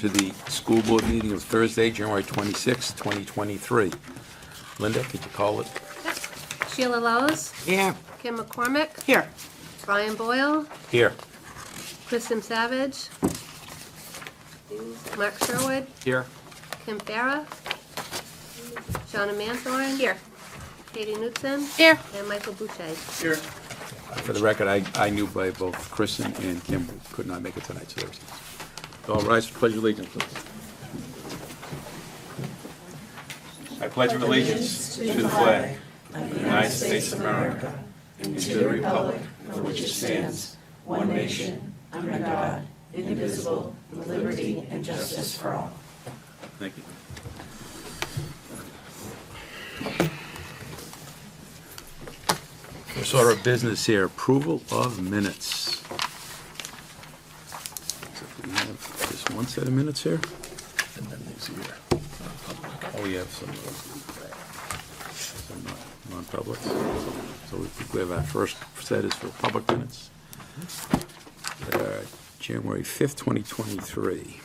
to the school board meeting of Thursday, January 26, 2023. Linda, could you call it? Sheila Lowes. Here. Kim McCormick. Here. Brian Boyle. Here. Kristen Savage. Mark Sherwood. Here. Kim Farah. Shauna Manthorn. Here. Katie Knutson. Here. And Michael Boucher. Here. For the record, I knew by both Kristen and Kim could not make it tonight, so there's. All rise for pledge of allegiance, please. I pledge allegiance to the flag of the United States of America and to the republic for which it stands, one nation, under God, indivisible, with liberty and justice for all. Thank you. First order of business here, approval of minutes. So we have just one set of minutes here? And then these here. Oh, we have some non-public. So we have our first set is for public minutes. January 5th, 2023.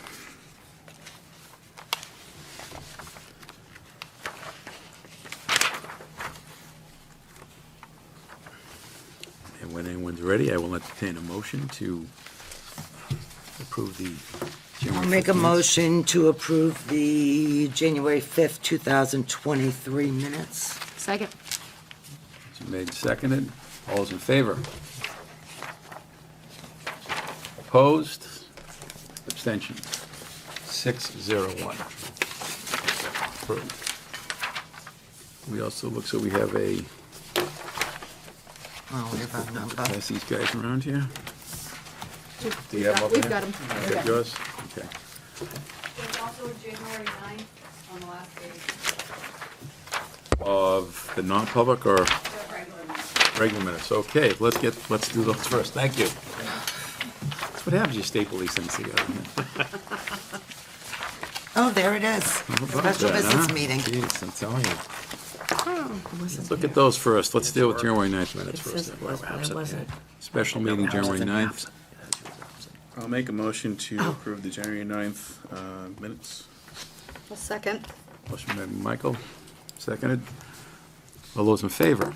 And when anyone's ready, I will entertain a motion to approve the January 5th I'll make a minutes. motion to approve the January 5th, 2023 minutes. Second. Motion made and seconded. All those in favor? Opposed? Abstention? 601. Approved. We also look, so we have a, Oh, we have a number. pass these guys around here. Do you have them? We've got them. You got yours? Okay. There's also January 9th on the last page. Of the non-public or The regular minutes. regular minutes? Okay, let's do those first. Thank you. That's what happens, you staple these things together. Oh, there it is. How about Special that, business huh? meeting. Jeez, I'm telling you. Let's look at those first. Let's deal with January 9th minutes first. Special meeting, January 9th. I'll make a motion to approve the January 9th minutes. A second. Motion made by Michael, seconded. All those in favor?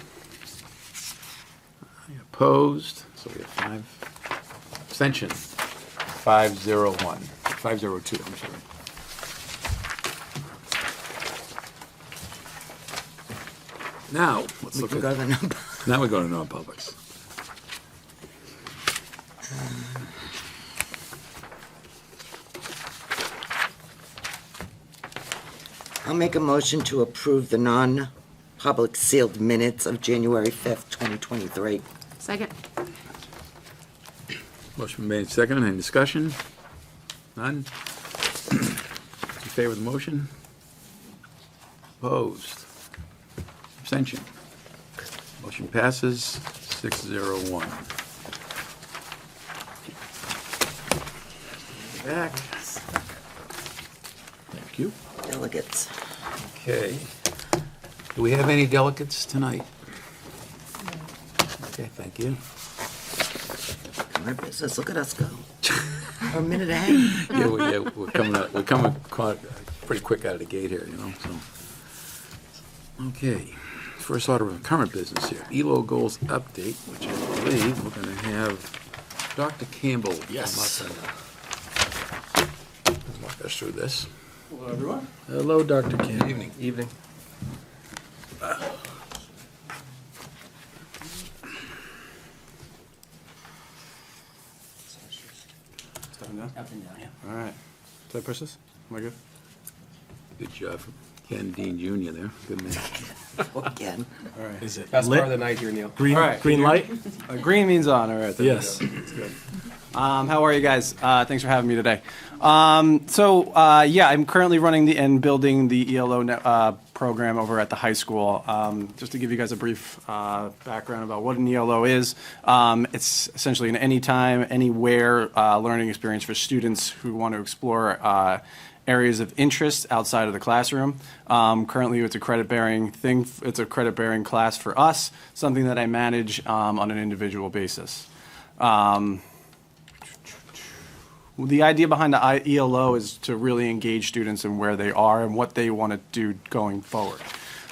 Opposed? So we have 5. Abstention? 501. 502, I'm sorry. Now, let's We look can go at, to the number. now we go to non-publics. I'll make a motion to approve the non-public sealed minutes of January 5th, 2023. Second. Motion made, seconded. Any discussion? None? In favor of the motion? Opposed? Abstention? Motion passes 601. Back. Thank you. Delegates. Okay. Do we have any delegates tonight? Okay, thank you. Our business, look at us go. We're a minute ahead. Yeah, we're coming pretty quick out of the gate here, you know, so. Okay, first order of current business here, ELO goals update, which I believe we're gonna have Dr. Campbell come up and walk us through this. Hello, everyone. Hello, Dr. Campbell. Evening. Evening. Stepping down? Up and down, yeah. All right. Did I push this? Am I good? Good job from Ken Dean Jr. there, good man. Again. All right. Is it Best lit? part of the night here, Neil. Green, All right. green light? Green means on. All right. there we Yes. go. That's good. How are you guys? Thanks for having me today. I'm currently running and building the ELO program over at the high school. Just to give you guys a brief background about what an ELO is, it's essentially an anytime, anywhere learning experience for students who want to explore areas of interest outside of the classroom. Currently, it's a credit-bearing thing. It's a credit-bearing class for us, something that I manage on an individual basis. the idea behind the ELO is to really engage students in where they are and what they want to do going forward.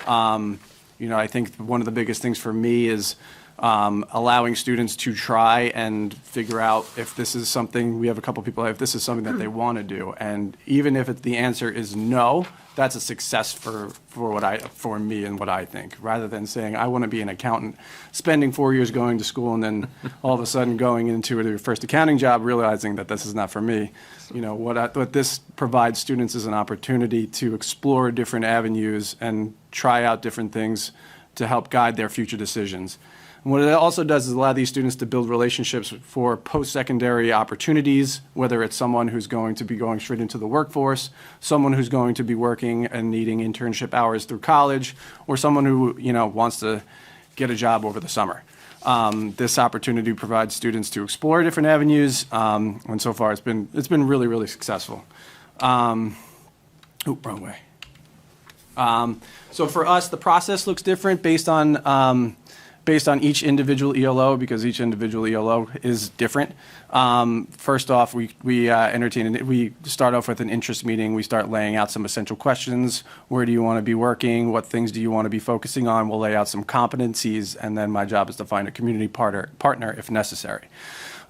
I think one of the biggest things for me is allowing students to try and figure out if this is something, we have a couple people, if this is something that they want to do. And even if the answer is no, that's a success for me and what I think, rather than saying, I want to be an accountant, spending 4 years going to school and then all of a sudden going into your first accounting job, realizing that this is not for me. What this provides students is an opportunity to explore different avenues and try out different things to help guide their future decisions. And what it also does is allow these students to build relationships for post-secondary opportunities, whether it's someone who's going to be going straight into the workforce, someone who's going to be working and needing internship hours through college, or someone who wants to get a job over the summer. This opportunity provides students to explore different avenues, and so far it's been really, really successful. Wrong way. So for us, the process looks different based on each individual ELO, because each individual ELO is different. First off, we start off with an interest meeting. We start laying out some essential questions. Where do you want to be working? What things do you want to be focusing on? We'll lay out some competencies, and then my job is to find a community partner if necessary.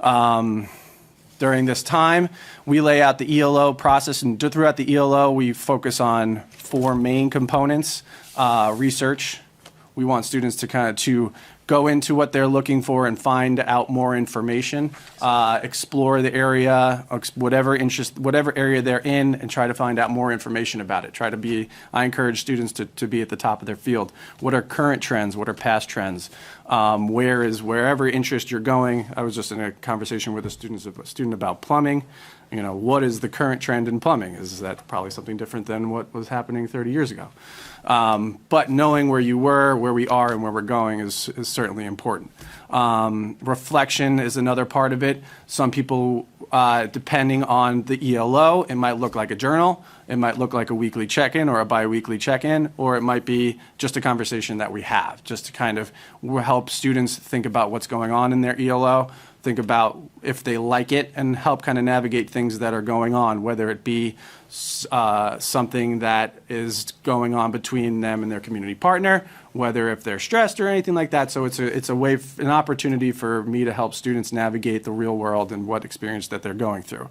During this time, we lay out the ELO process, and throughout the ELO, we focus on 4 main components. Research. We want students to go into what they're looking for and find out more information, explore the area, whatever area they're in, and try to find out more information about it. I encourage students to be at the top of their field. What are current trends? What are past trends? Wherever interest you're going. I was just in a conversation with a student about plumbing. What is the current trend in plumbing? Is that probably something different than what was happening 30 years ago? But knowing where you were, where we are, and where we're going is certainly important. Reflection is another part of it. Some people, depending on the ELO, it might look like a journal, it might look like a weekly check-in or a bi-weekly check-in, or it might be just a conversation that we have, just to kind of help students think about what's going on in their ELO, think about if they like it, and help kind of navigate things that are going on, whether it be something that is going on between them and their community partner, whether if they're stressed or anything like that. So it's an opportunity for me to help students navigate the real world and what experience that they're going through.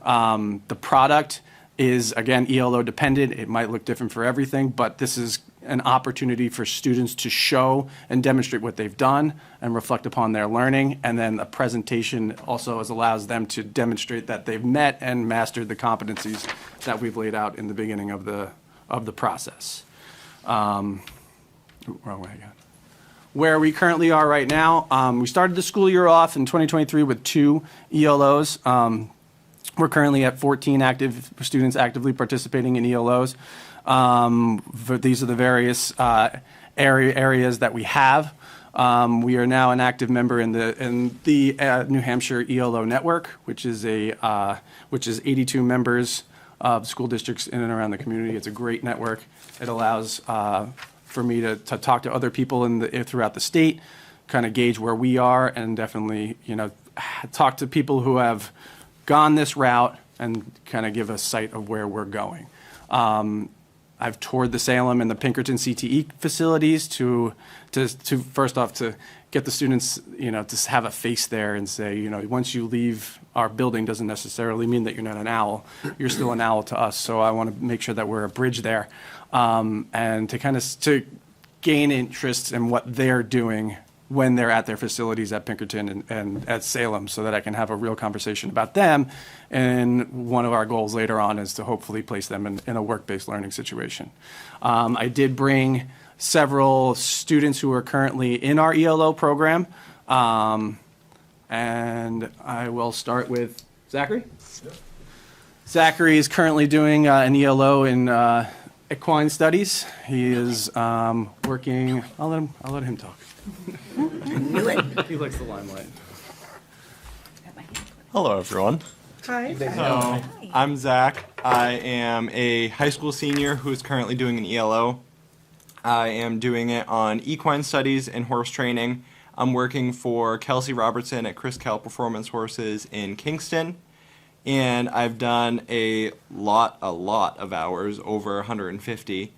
The product is, again, ELO dependent. It might look different for everything, but this is an opportunity for students to show and demonstrate what they've done and reflect upon their learning. And then a presentation also allows them to demonstrate that they've met and mastered the competencies that we've laid out in the beginning of the process. Wrong way again. Where we currently are right now, we started the school year off in 2023 with 2 ELOs. We're currently at 14 active students actively participating in ELOs. These are the various areas that we have. We are now an active member in the New Hampshire ELO network, which is 82 members of school districts in and around the community. It's a great network. It allows for me to talk to other people throughout the state, kind of gauge where we are, and definitely talk to people who have gone this route and kind of give a sight of where we're going. I've toured the Salem and the Pinkerton CTE facilities to first off to get the students, to have a face there and say, once you leave our building doesn't necessarily mean that you're not an owl. You're still an owl to us. So I want to make sure that we're a bridge there, and to gain interest in what they're doing when they're at their facilities at Pinkerton and at Salem, so that I can have a real conversation about them. And one of our goals later on is to hopefully place them in a work-based learning situation. I did bring several students who are currently in our ELO program. And I will start with Zachary. Yep. Zachary is currently doing an ELO in equine studies. He is working, I'll let him talk. He likes the limelight. Hello, everyone. Hi. So, I'm Zach. I am a high school senior who is currently doing an ELO. I am doing it on equine studies and horse training. I'm working for Kelsey Robertson at Chris Cal Performance Horses in Kingston. and I've done a lot of hours, over 150,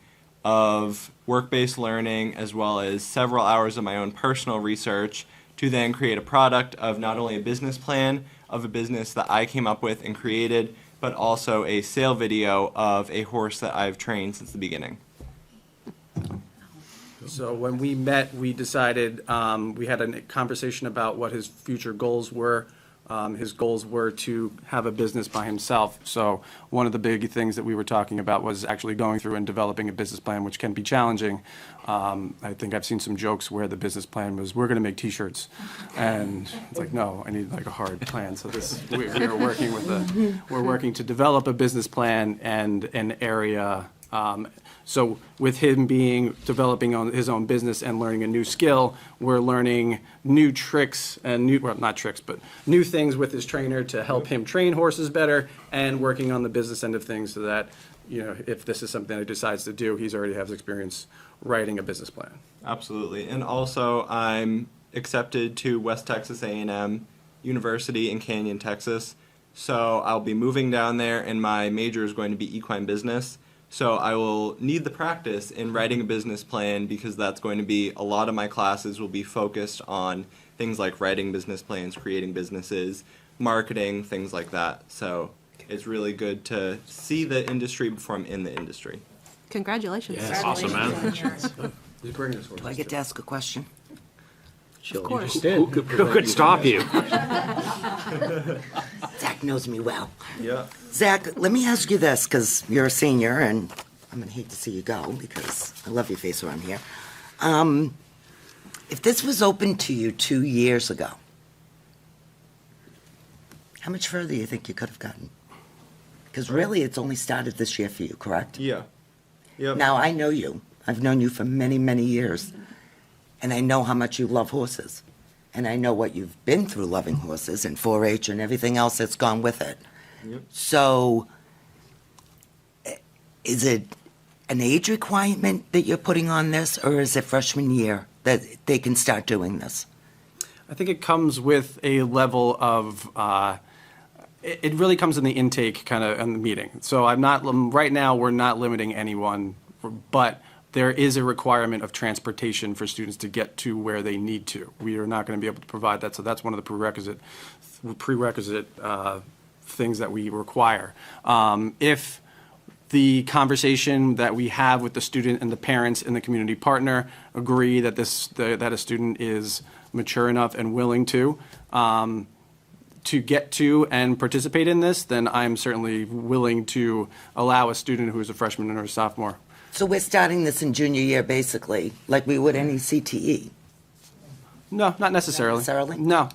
of work-based learning, as well as several hours of my own personal research to then create a product of not only a business plan of a business that I came up with and created, but also a sale video of a horse that I've trained since the beginning. So when we met, we decided, we had a conversation about what his future goals were. His goals were to have a business by himself. So one of the big things that we were talking about was actually going through and developing a business plan, which can be challenging. I think I've seen some jokes where the business plan was, we're going to make T-shirts. And it's like, no, I need like a hard plan. So we're working to develop a business plan and an area. So with him developing on his own business and learning a new skill, we're learning new tricks and not tricks, but new things with his trainer to help him train horses better, and working on the business end of things so that, if this is something that he decides to do, he's already has experience writing a business plan. Absolutely. And also, I'm accepted to West Texas A&M University in Canyon, Texas. So I'll be moving down there, and my major is going to be equine business. So I will need the practice in writing a business plan, because that's going to be, a lot of my classes will be focused on things like writing business plans, creating businesses, marketing, things like that. So it's really good to see the industry before I'm in the industry. Congratulations. Awesome, man. Do I get to ask a question? Of course. Who could stop you? Zach knows me well. Yeah. Zach, let me ask you this, because you're a senior, and I'm going to hate to see you go, because I love your face around here. If this was open to you 2 years ago, how much further do you think you could have gotten? Because really, it's only started this year for you, correct? Yeah. Yep. Now, I know you. I've known you for many, many years, and I know how much you love horses. And I know what you've been through loving horses and 4-H and everything else that's gone with it. Yep. So, is it an age requirement that you're putting on this, or is it freshman year that they can start doing this? I think it comes with a level of, it really comes in the intake kind of in the meeting. So right now, we're not limiting anyone, but there is a requirement of transportation for students to get to where they need to. We are not going to be able to provide that, so that's one of the prerequisite things that we require. If the conversation that we have with the student and the parents and the community partner agree that that a student is mature enough and willing to get to and participate in this, then I'm certainly willing to allow a student who is a freshman or a sophomore. So we're starting this in junior year, basically, like we would any CTE? No, not necessarily. Necessarily? No.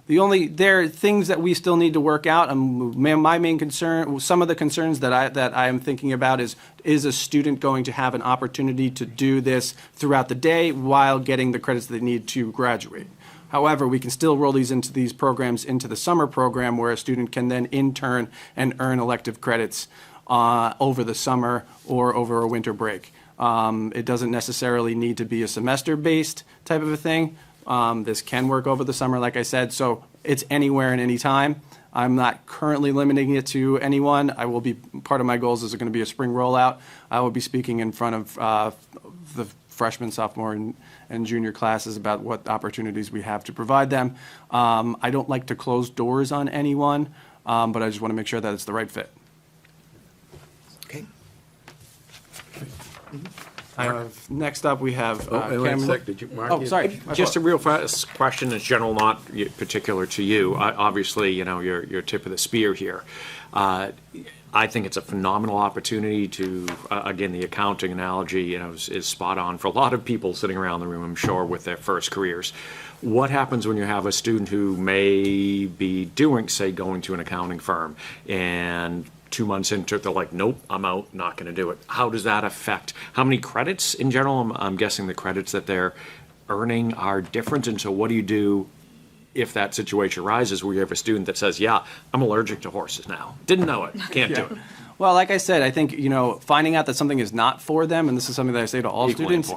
There are things that we still need to work out. My main concern, some of the concerns that I am thinking about is a student going to have an opportunity to do this throughout the day while getting the credits they need to graduate? However, we can still roll these programs into the summer program, where a student can then intern and earn elective credits over the summer or over a winter break. It doesn't necessarily need to be a semester-based type of a thing. This can work over the summer, like I said, so it's anywhere and any time. I'm not currently limiting it to anyone. I will be, part of my goals is going to be a spring rollout. I will be speaking in front of the freshman, sophomore, and junior classes about what opportunities we have to provide them. I don't like to close doors on anyone, but I just want to make sure that it's the right fit. Okay. Next up, we have Wait a Cameron. sec, did you mark Oh, it? sorry. Just a real fast question, it's general, not particular to you. Obviously, you're tip of the spear here. I think it's a phenomenal opportunity to, again, the accounting analogy, is spot on for a lot of people sitting around the room, I'm sure, with their first careers. What happens when you have a student who may be doing, say, going to an accounting firm, and 2 months into it, they're like, nope, I'm out, not going to do it. How does that affect, how many credits in general? I'm guessing the credits that they're earning are different. And so what do you do if that situation arises where you have a student that says, yeah, I'm allergic to horses now. Didn't know it, can't do it. Well, like I said, I think, finding out that something is not for them, and this is something that I say to all Equally students,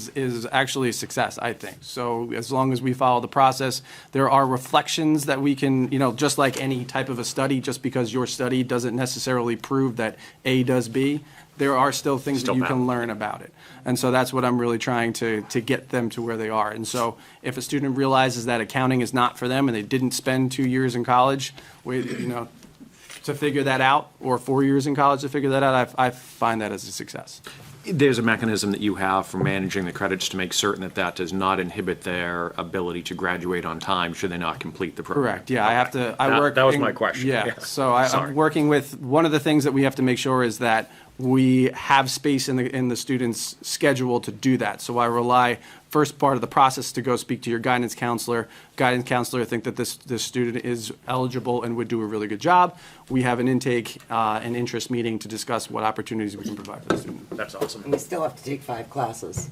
important, is actually a success, I think. So as long as we follow the process, there are reflections that we can, just like any type of a study, just because your study doesn't necessarily prove that A does B, there are still things Still that you matter. can learn about it. And so that's what I'm really trying to get them to where they are. And so if a student realizes that accounting is not for them and they didn't spend 2 years in college, to figure that out, or 4 years in college to figure that out, I find that as a success. There's a mechanism that you have for managing the credits to make certain that that does not inhibit their ability to graduate on time should they not complete the program. Correct, yeah, I have to, I That- work. that was my question, Yeah, yeah. so Sorry. I'm working with, one of the things that we have to make sure is that we have space in the student's schedule to do that. So I rely, first part of the process, to go speak to your guidance counselor. Guidance counselor think that this student is eligible and would do a really good job. We have an intake and interest meeting to discuss what opportunities we can provide for the student. That's awesome. And we still have to take 5 classes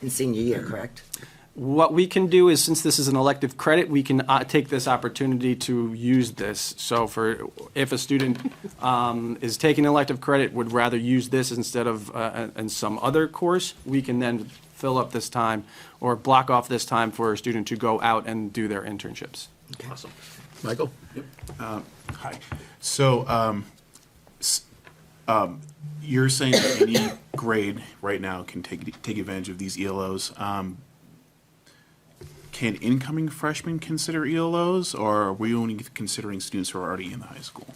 in senior year, correct? What we can do is, since this is an elective credit, we can take this opportunity to use this. So if a student is taking elective credit, would rather use this instead of in some other course, we can then fill up this time or block off this time for a student to go out and do their internships. Awesome. Michael? Hi. So, you're saying that any grade right now can take advantage of these ELOs. Can incoming freshmen consider ELOs, or are we only considering students who are already in the high school?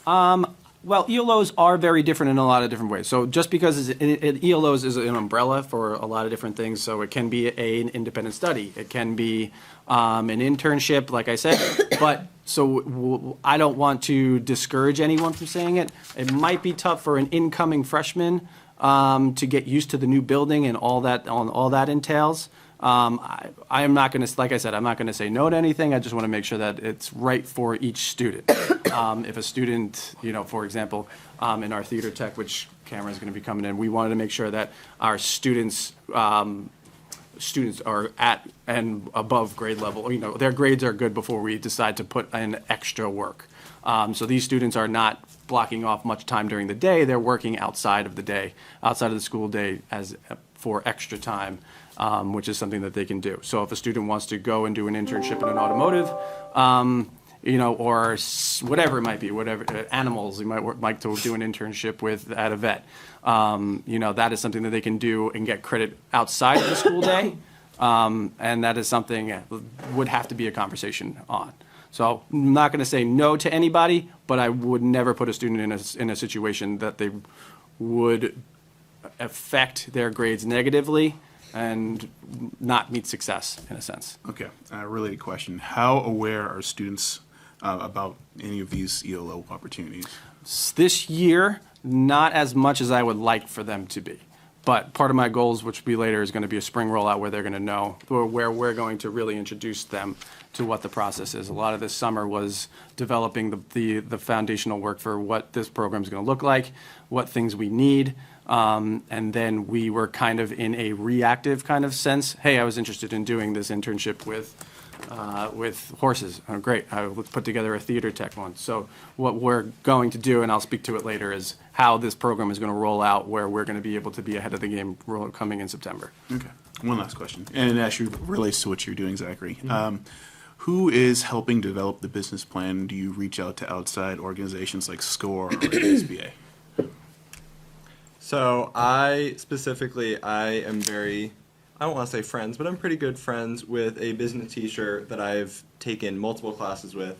Well, ELOs are very different in a lot of different ways. So just because ELOs is an umbrella for a lot of different things, so it can be an independent study, it can be an internship, like I said, but so I don't want to discourage anyone from saying it. It might be tough for an incoming freshman to get used to the new building and all that entails. I am not going to, like I said, I'm not going to say no to anything. I just want to make sure that it's right for each student. If a student, for example, in our theater tech, which Cameron's going to be coming in, we wanted to make sure that our students are at and above grade level. Their grades are good before we decide to put in extra work. So these students are not blocking off much time during the day. They're working outside of the day, outside of the school day for extra time. Which is something that they can do. So if a student wants to go and do an internship in an automotive, or whatever it might be, animals, you might like to do an internship at a vet. That is something that they can do and get credit outside of the school day. And that is something that would have to be a conversation on. So I'm not going to say no to anybody, but I would never put a student in a situation that they would affect their grades negatively and not meet success, in a sense. Okay, a related question. How aware are students about any of these ELO opportunities? This year, not as much as I would like for them to be. But part of my goals, which will be later, is going to be a spring rollout where they're going to know, where we're going to really introduce them to what the process is. A lot of this summer was developing the foundational work for what this program is going to look like, what things we need. And then we were kind of in a reactive kind of sense. Hey, I was interested in doing this internship with horses. Oh, great. I will put together a theater tech one. So what we're going to do, and I'll speak to it later, is how this program is going to roll out, where we're going to be able to be ahead of the game coming in September. Okay, one last question, and it actually relates to what you're doing, Zachary. Who is helping develop the business plan? Do you reach out to outside organizations like SCORE or SBA? So I am very, I don't want to say friends, but I'm pretty good friends with a business teacher that I've taken multiple classes with.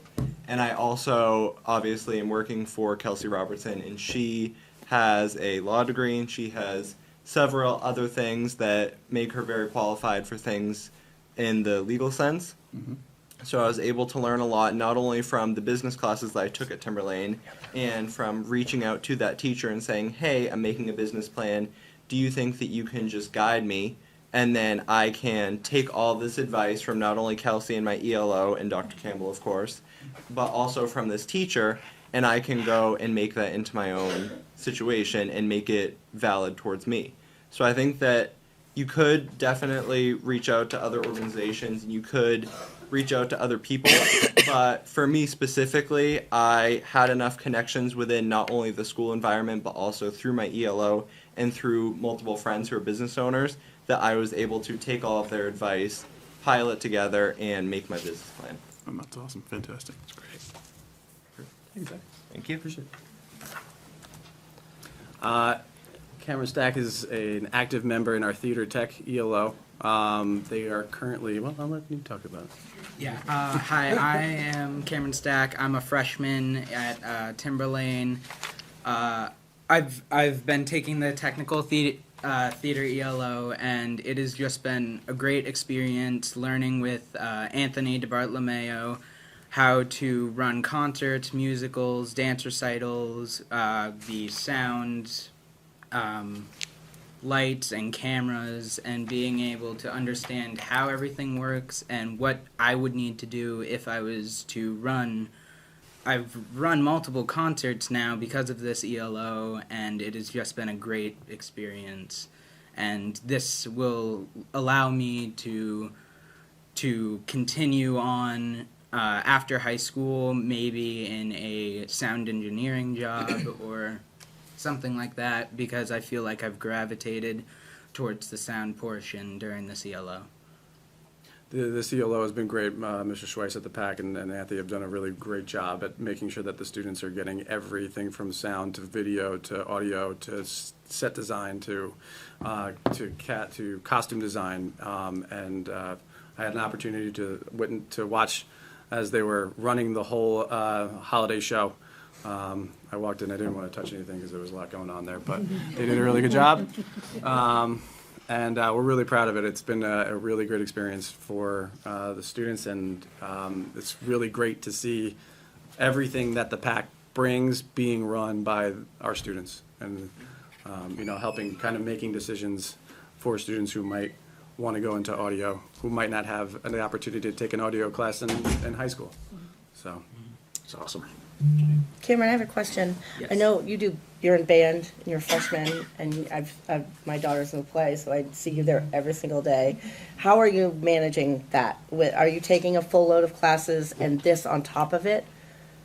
And I also obviously am working for Kelsey Robertson, and she has a law degree and she has several other things that make her very qualified for things in the legal sense. Mm-hmm. So I was able to learn a lot, not only from the business classes that I took at Timberlane, and from reaching out to that teacher and saying, hey, I'm making a business plan. Do you think that you can just guide me? And then I can take all this advice from not only Kelsey and my ELO and Dr. Campbell, of course, but also from this teacher, and I can go and make that into my own situation and make it valid towards me. So I think that you could definitely reach out to other organizations, and you could reach out to other people. But for me specifically, I had enough connections within not only the school environment, but also through my ELO and through multiple friends who are business owners, that I was able to take all of their advice, pile it together, and make my business plan. That's awesome. Fantastic. That's great. Thank you. Cameron Stack is an active member in our Theater Tech ELO. They are currently, well, I'll let you talk about it. Yeah. Hi, I am Cameron Stack. I'm a freshman at Timberlane. I've been taking the technical theater ELO, and it has just been a great experience learning with Anthony DeBartolomeo how to run concerts, musicals, dance recitals, the sound, lights and cameras, and being able to understand how everything works and what I would need to do if I was to run. I've run multiple concerts now because of this ELO, and it has just been a great experience. And this will allow me to continue on after high school, maybe in a sound engineering job or something like that, because I feel like I've gravitated towards the sound portion during the CLO. The CLO has been great. Mr. Schweiss at the PAC and Anthony have done a really great job at making sure that the students are getting everything from sound to video to audio to set design to costume design. And I had an opportunity to watch as they were running the whole holiday show. I walked in, I didn't want to touch anything because there was a lot going on there, but they did a really good job. And we're really proud of it. It's been a really great experience for the students, and it's really great to see everything that the PAC brings being run by our students, and helping kind of making decisions for students who might want to go into audio, who might not have the opportunity to take an audio class in high school. So It's awesome. Cameron, I have a question. Yes. I know you're in band, and you're a freshman, and my daughter's in the play, so I see you there every single day. How are you managing that? Are you taking a full load of classes and this on top of it?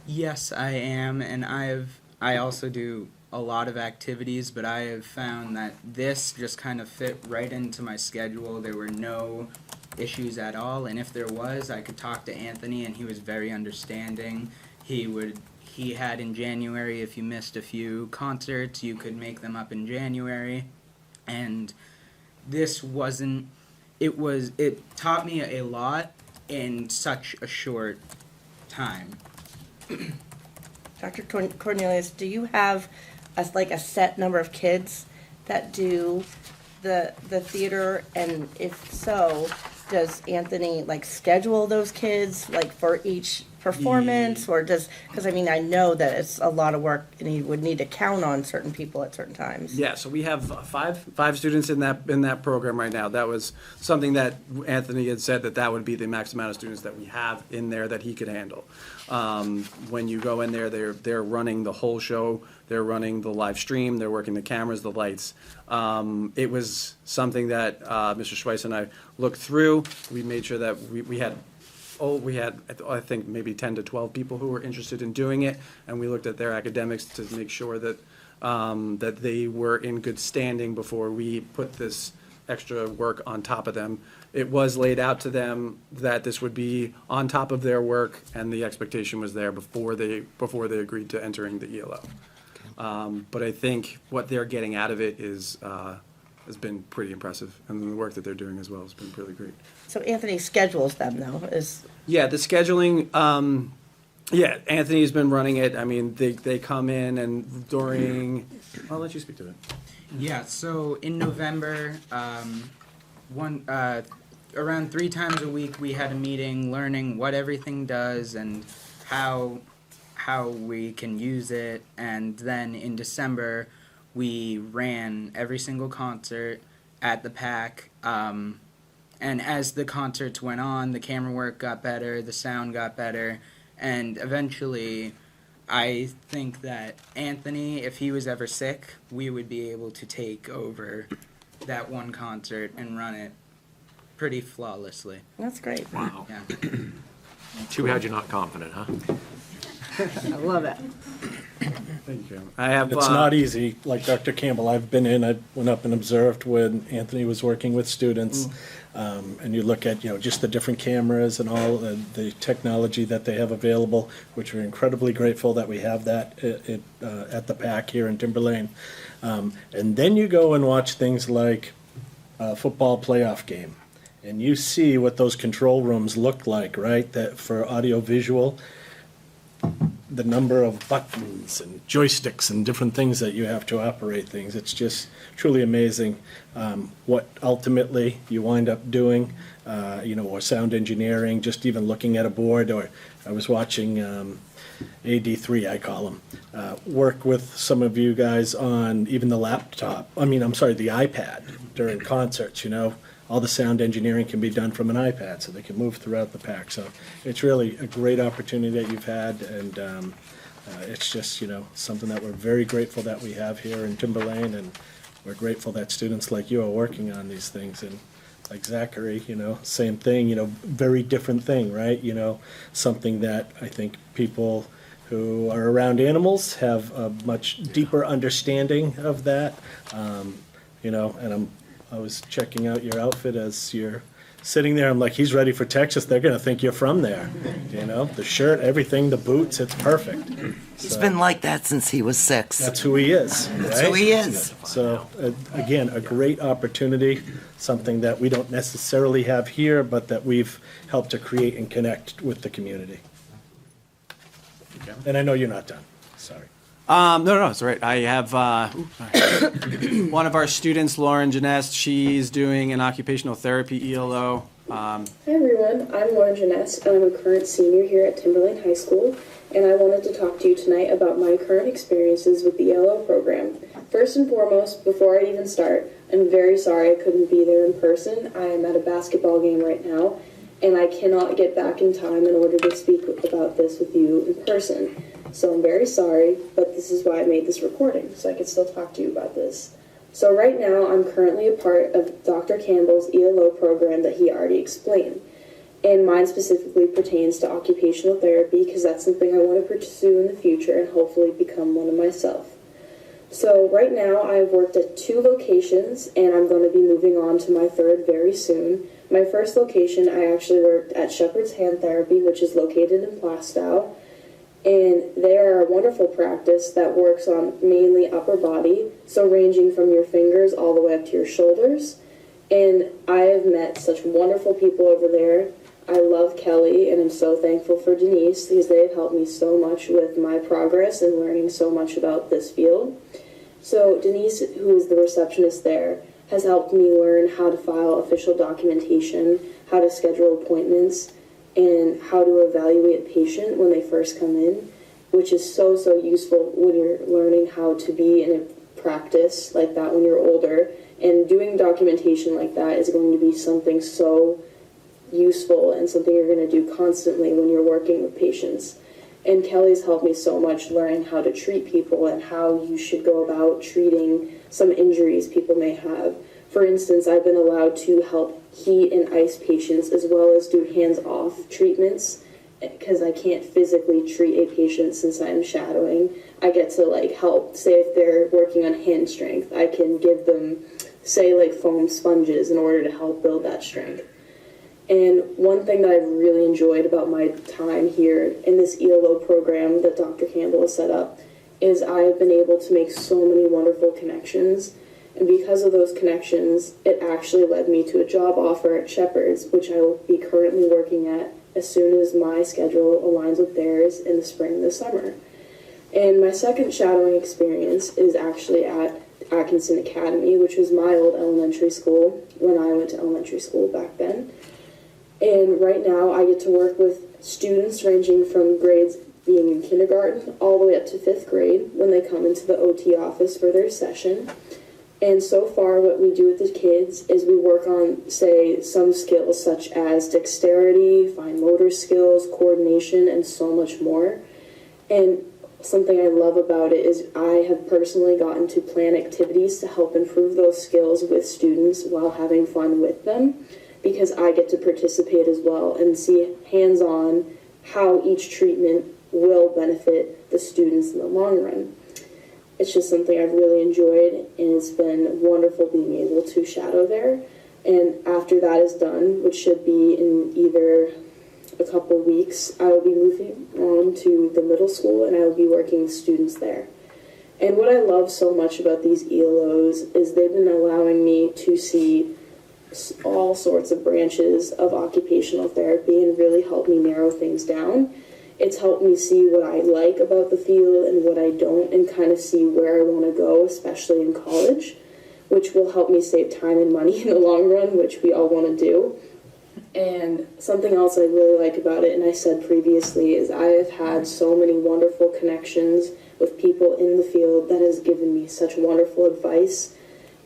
Yes, I am, and I also do a lot of activities, but I have found that this just kind of fit right into my schedule. There were no issues at all, and if there was, I could talk to Anthony, and he was very understanding. He had in January, if you missed a few concerts, you could make them up in January, and this wasn't, it taught me a lot in such a short time. Dr. Cornelius, do you have a set number of kids that do the theater, and if so, does Anthony schedule those kids for each performance, or because I know that it's a lot of work and he would need to count on certain people at certain times. yeah, so we have five students in that program right now. That was something that Anthony had said that would be the max amount of students that we have in there that he could handle. When you go in there, they're running the whole show. They're running the live stream. They're working the cameras, the lights. It was something that Mr. Schweiss and I looked through. We made sure that we had, I think, maybe 10 to 12 people who were interested in doing it, and we looked at their academics to make sure that that they were in good standing before we put this extra work on top of them. It was laid out to them that this would be on top of their work, and the expectation was there before they agreed to entering the ELO. But I think what they're getting out of it has been pretty impressive, and the work that they're doing as well has been really great. So Anthony schedules them, though, Yeah, the scheduling, Anthony's been running it. I mean, they come in and during, I'll let you speak to it. Yeah, so in November, around 3 times a week we had a meeting learning what everything does and how we can use it, and then in December we ran every single concert at the PAC, and as the concerts went on, the camera work got better, the sound got better, and eventually I think that Anthony, if he was ever sick, we would be able to take over that one concert and run it pretty flawlessly. That's great. Wow. Yeah. Too bad you're not confident, huh? I love it. Thank you. I have. It's not easy, like Dr. Campbell, I went up and observed when Anthony was working with students, and you look at, just the different cameras and all the technology that they have available, which we're incredibly grateful that we have that at the PAC here in Timberlane. And then you go and watch things like a football playoff game, and you see what those control rooms look like, right, that for audio-visual, the number of buttons and joysticks and different things that you have to operate things. It's just truly amazing what ultimately you wind up doing, or sound engineering, just even looking at a board. Or I was watching AD3, I call them, work with some of you guys on even the the iPad during concerts, all the sound engineering can be done from an iPad, so they can move throughout the pack. So it's really a great opportunity that you've had, and it's just, something that we're very grateful that we have here in Timberlane, and we're grateful that students like you are working on these things. And like Zachary, same thing, very different thing, right? Something that I think people who are around animals have a much deeper understanding of that, and I was checking out your outfit as you're sitting there. I'm like, he's ready for Texas. They're going to think you're from there. The shirt, everything, the boots, it's perfect. He's been like that since he was 6. That's who he is. That's right? who he is. So, again, a great opportunity, something that we don't necessarily have here, but that we've helped to create and connect with the community. And I know you're not done. Sorry. No, it's all right. I have one of our students, Lauren Janess. She's doing an occupational therapy ELO. Hi everyone, I'm Lauren Janess, and I'm a current senior here at Timberlane High School, and I wanted to talk to you tonight about my current experiences with the ELO program. First and foremost, before I even start, I'm very sorry I couldn't be there in person. I am at a basketball game right now, and I cannot get back in time in order to speak about this with you in person. So I'm very sorry, but this is why I made this recording, so I can still talk to you about this. So right now, I'm currently a part of Dr. Campbell's ELO program that he already explained. And mine specifically pertains to occupational therapy, because that's something I want to pursue in the future and hopefully become one of myself. So right now, I've worked at 2 locations, and I'm going to be moving on to my 3rd very soon. My first location, I actually worked at Shepherd's Hand Therapy, which is located in Plastow. And they are a wonderful practice that works on mainly upper body, so ranging from your fingers all the way up to your shoulders. And I have met such wonderful people over there. I love Kelly, and I'm so thankful for Denise, because they have helped me so much with my progress and learning so much about this field. So Denise, who is the receptionist there, has helped me learn how to file official documentation, how to schedule appointments, and how to evaluate a patient when they first come in, which is so useful when you're learning how to be in a practice like that when you're older. And doing documentation like that is going to be something so useful and something you're going to do constantly when you're working with patients. And Kelly's helped me so much learning how to treat people and how you should go about treating some injuries people may have. For instance, I've been allowed to help heat and ice patients as well as do hands-off treatments, because I can't physically treat a patient since I'm shadowing. I get to help, say if they're working on hand strength, I can give them, say foam sponges in order to help build that strength. And one thing that I've really enjoyed about my time here in this ELO program that Dr. Campbell has set up is I've been able to make so many wonderful connections. And because of those connections, it actually led me to a job offer at Shepherd's, which I will be currently working at as soon as my schedule aligns with theirs in the spring and the summer. And my second shadowing experience is actually at Atkinson Academy, which was my old elementary school when I went to elementary school back then. And right now I get to work with students ranging from grades being in kindergarten all the way up to 5th grade when they come into the OT office for their session. And so far what we do with the kids is we work on, say, some skills such as dexterity, fine motor skills, coordination, and so much more. And something I love about it is I have personally gotten to plan activities to help improve those skills with students while having fun with them. because I get to participate as well and see hands-on how each treatment will benefit the students in the long run. It's just something I've really enjoyed, and it's been wonderful being able to shadow there. And after that is done, which should be in either a couple weeks, I will be moving on to the middle school, and I will be working with students there. And what I love so much about these ELOs is they've been allowing me to see all sorts of branches of occupational therapy and really help me narrow things down. It's helped me see what I like about the field and what I don't, and kind of see where I want to go, especially in college, which will help me save time and money in the long run, which we all want to do. And something else I really like about it, and I said previously, is I have had so many wonderful connections with people in the field that has given me such wonderful advice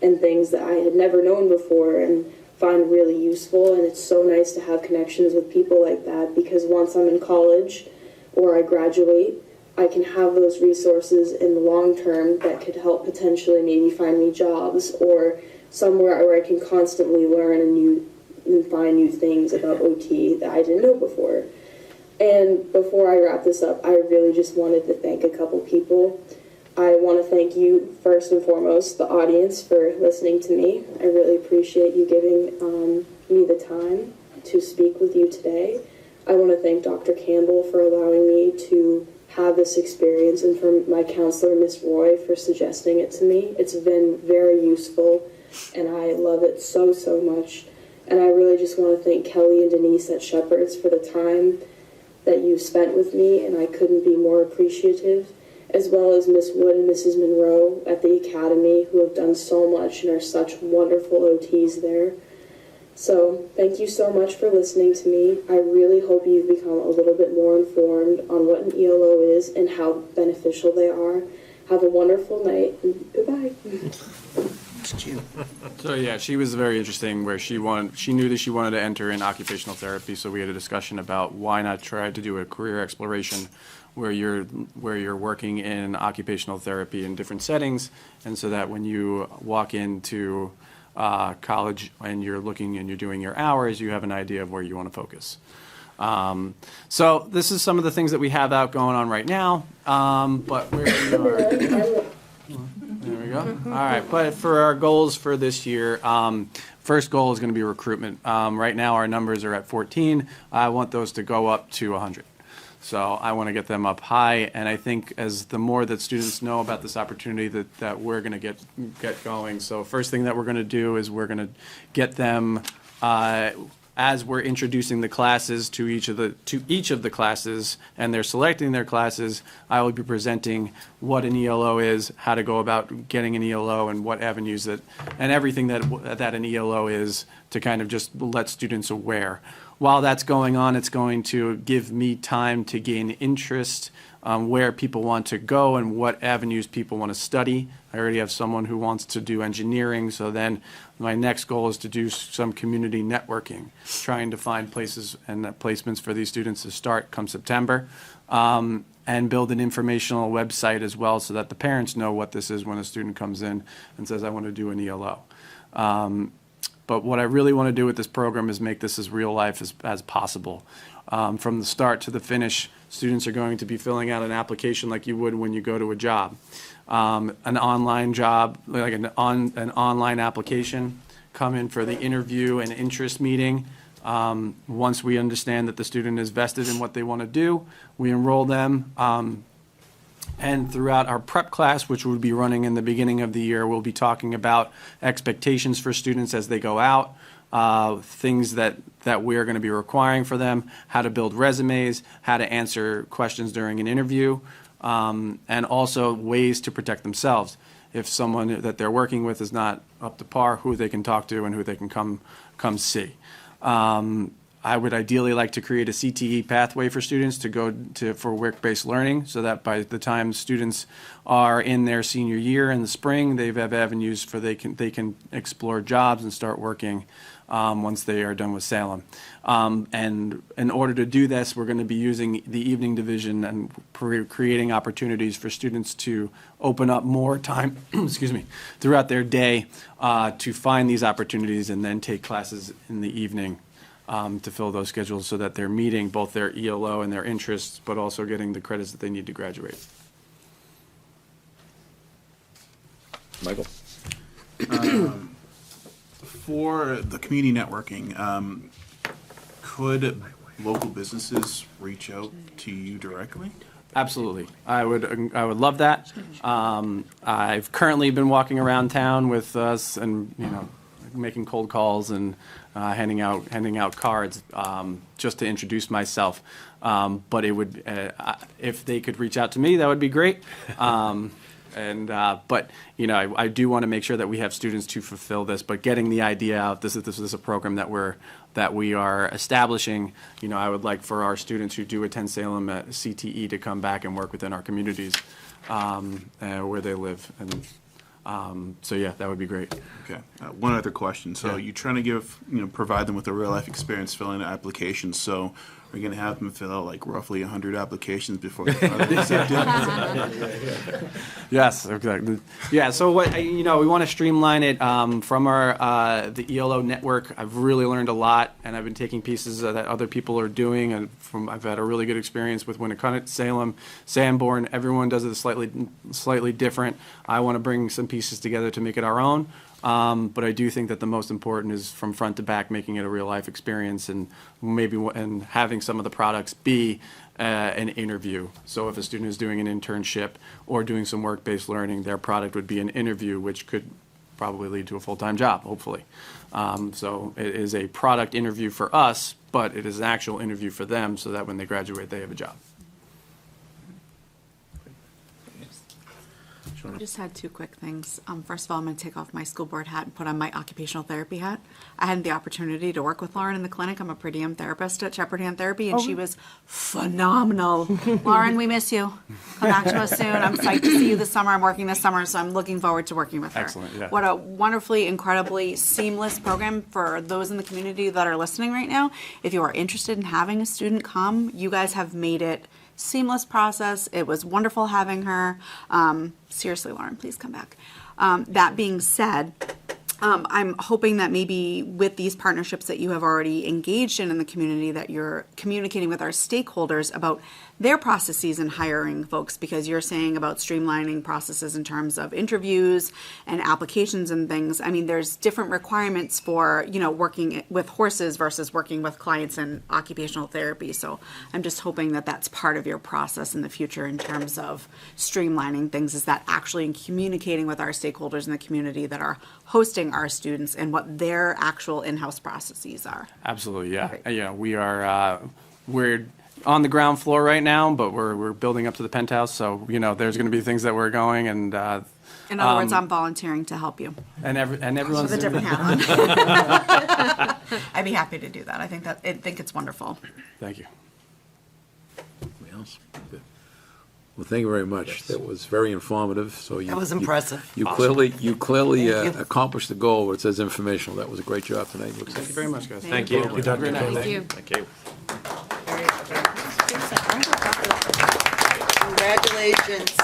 and things that I had never known before and find really useful. And it's so nice to have connections with people like that, because once I'm in college or I graduate, I can have those resources in the long term that could help potentially maybe find me jobs or somewhere where I can constantly learn and find new things about OT that I didn't know before. And before I wrap this up, I really just wanted to thank a couple people. I want to thank you, first and foremost, the audience, for listening to me. I really appreciate you giving me the time to speak with you today. I want to thank Dr. Campbell for allowing me to have this experience, and for my counselor, Miss Roy, for suggesting it to me. It's been very useful, and I love it so, so much. And I really just want to thank Kelly and Denise at Shepherd's for the time that you've spent with me, and I couldn't be more appreciative, as well as Miss Wood and Mrs. Monroe at the Academy, who have done so much and are such wonderful OTs there. So thank you so much for listening to me. I really hope you've become a little bit more informed on what an ELO is and how beneficial they are. Have a wonderful night, and goodbye. So yeah, she was very interesting, where she knew that she wanted to enter in occupational therapy, so we had a discussion about why not try to do a career exploration where you're working in occupational therapy in different settings, and so that when you walk into college and you're looking and you're doing your hours, you have an idea of where you want to focus. So this is some of the things that we have out going on right now, but where we are. There we go. All right, but for our goals for this year, first goal is going to be recruitment. Right now our numbers are at 14. I want those to go up to 100. So I want to get them up high, and I think as the more that students know about this opportunity that we're going to get going. So first thing that we're going to do is we're going to get them, as we're introducing the classes to each of the classes, and they're selecting their classes, I will be presenting what an ELO is, how to go about getting an ELO, and what avenues and everything that an ELO is, to kind of just let students aware. While that's going on, it's going to give me time to gain interest where people want to go and what avenues people want to study. I already have someone who wants to do engineering, so then my next goal is to do some community networking, trying to find places and placements for these students to start come September, and build an informational website as well, so that the parents know what this is when a student comes in and says, I want to do an ELO. But what I really want to do with this program is make this as real life as possible. From the start to the finish, students are going to be filling out an application like you would when you go to a job. An online job, like an online application, come in for the interview and interest meeting. Once we understand that the student is vested in what they want to do, we enroll them. And throughout our prep class, which we'll be running in the beginning of the year, we'll be talking about expectations for students as they go out, things that we're going to be requiring for them, how to build resumes, how to answer questions during an interview, and also ways to protect themselves. If someone that they're working with is not up to par, who they can talk to and who they can come see. I would ideally like to create a CTE pathway for students to go for work-based learning, so that by the time students are in their senior year in the spring, they have avenues for they can explore jobs and start working once they are done with Salem. And in order to do this, we're going to be using the evening division and creating opportunities for students to open up more time, excuse me, throughout their day to find these opportunities and then take classes in the evening to fill those schedules so that they're meeting both their ELO and their interests, but also getting the credits that they need to graduate. Michael? For the community networking, could local businesses reach out to you directly? Absolutely. I would love that. I've currently been walking around town with us and, making cold calls and handing out cards just to introduce myself. But it would, if they could reach out to me, that would be great. But I do want to make sure that we have students to fulfill this. But getting the idea out, this is a program that we are establishing. I would like for our students who do attend Salem at CTE to come back and work within our communities where they live. And so yeah, that would be great. Okay. One other question. So you're trying to provide them with a real life experience filling out applications. So are you going to have them fill out like roughly 100 applications before they're finally accepted? Yes, exactly. Yeah. So what we want to streamline it from our the ELO network. I've really learned a lot, and I've been taking pieces that other people are doing, and I've had a really good experience with Winnicott, Salem, Sanborn. Everyone does it slightly different. I want to bring some pieces together to make it our own. But I do think that the most important is from front to back, making it a real life experience, and and having some of the products be an interview. So if a student is doing an internship or doing some work-based learning, their product would be an interview, which could probably lead to a full-time job, hopefully. So it is a product interview for us, but it is an actual interview for them, so that when they graduate, they have a job. I just had two quick things. First of all, I'm going to take off my school board hat and put on my occupational therapy hat. I had the opportunity to work with Lauren in the clinic. I'm a per diem therapist at Shepherd Hand Therapy, and she was phenomenal. Lauren, we miss you. Come back to us soon. I'm psyched to see you this summer. I'm working this summer, so I'm looking forward to working with her. Excellent, yeah. What a wonderfully, incredibly seamless program for those in the community that are listening right now. If you are interested in having a student come, you guys have made it seamless process. It was wonderful having her. Seriously, Lauren, please come back. That being said, I'm hoping that maybe with these partnerships that you have already engaged in the community, that you're communicating with our stakeholders about their processes in hiring folks, because you're saying about streamlining processes in terms of interviews and applications and things. I mean, there's different requirements for, working with horses versus working with clients in occupational therapy. So I'm just hoping that that's part of your process in the future in terms of streamlining things, is that actually communicating with our stakeholders in the community that are hosting our students and what their actual in-house processes are. Absolutely, yeah. Okay. Yeah, we are, we're on the ground floor right now, but we're building up to the penthouse, so, there's going to be things that we're going, and in other words, I'm volunteering to help you. and everyone's With a different hat on. I'd be happy to do that. I think it's wonderful. Thank you. Anybody else? Good. Well, thank you very much. That was very informative. So That was impressive. You Awesome. clearly Thank you. accomplished the goal where it says informational. That was a great job tonight. Thank you very much, guys. Thank you. Have a great night. Thank you. Thank you. Congratulations.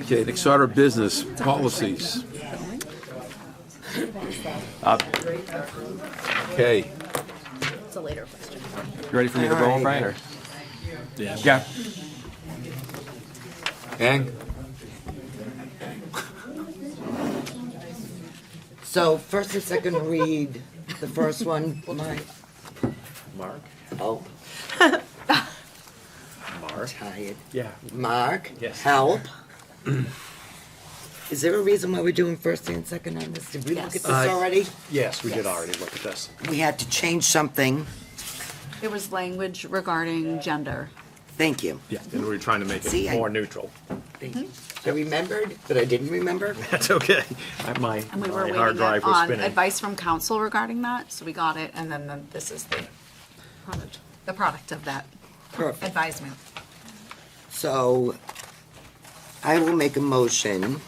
Okay, next order of business, policies. Okay. It's a later question. You ready for me to roll, All right. Brian? Or? Yeah. Yeah. Ang? So first and second read, the first one, Mark? oh, Mark? tired. Yeah. Mark, Yes. help. Is there a reason why we're doing first and second on this? Did we look at this already? Yes, we did already look at this. We had to change something. It was language regarding gender. Thank you. And we're trying to make See, it more neutral. Thank you. I remembered, but I didn't remember. That's okay. My And we were my hard waiting drive was on spinning. advice from council regarding that, so we got it, and then this is the product of that Perfect. advisement. So I will make a motion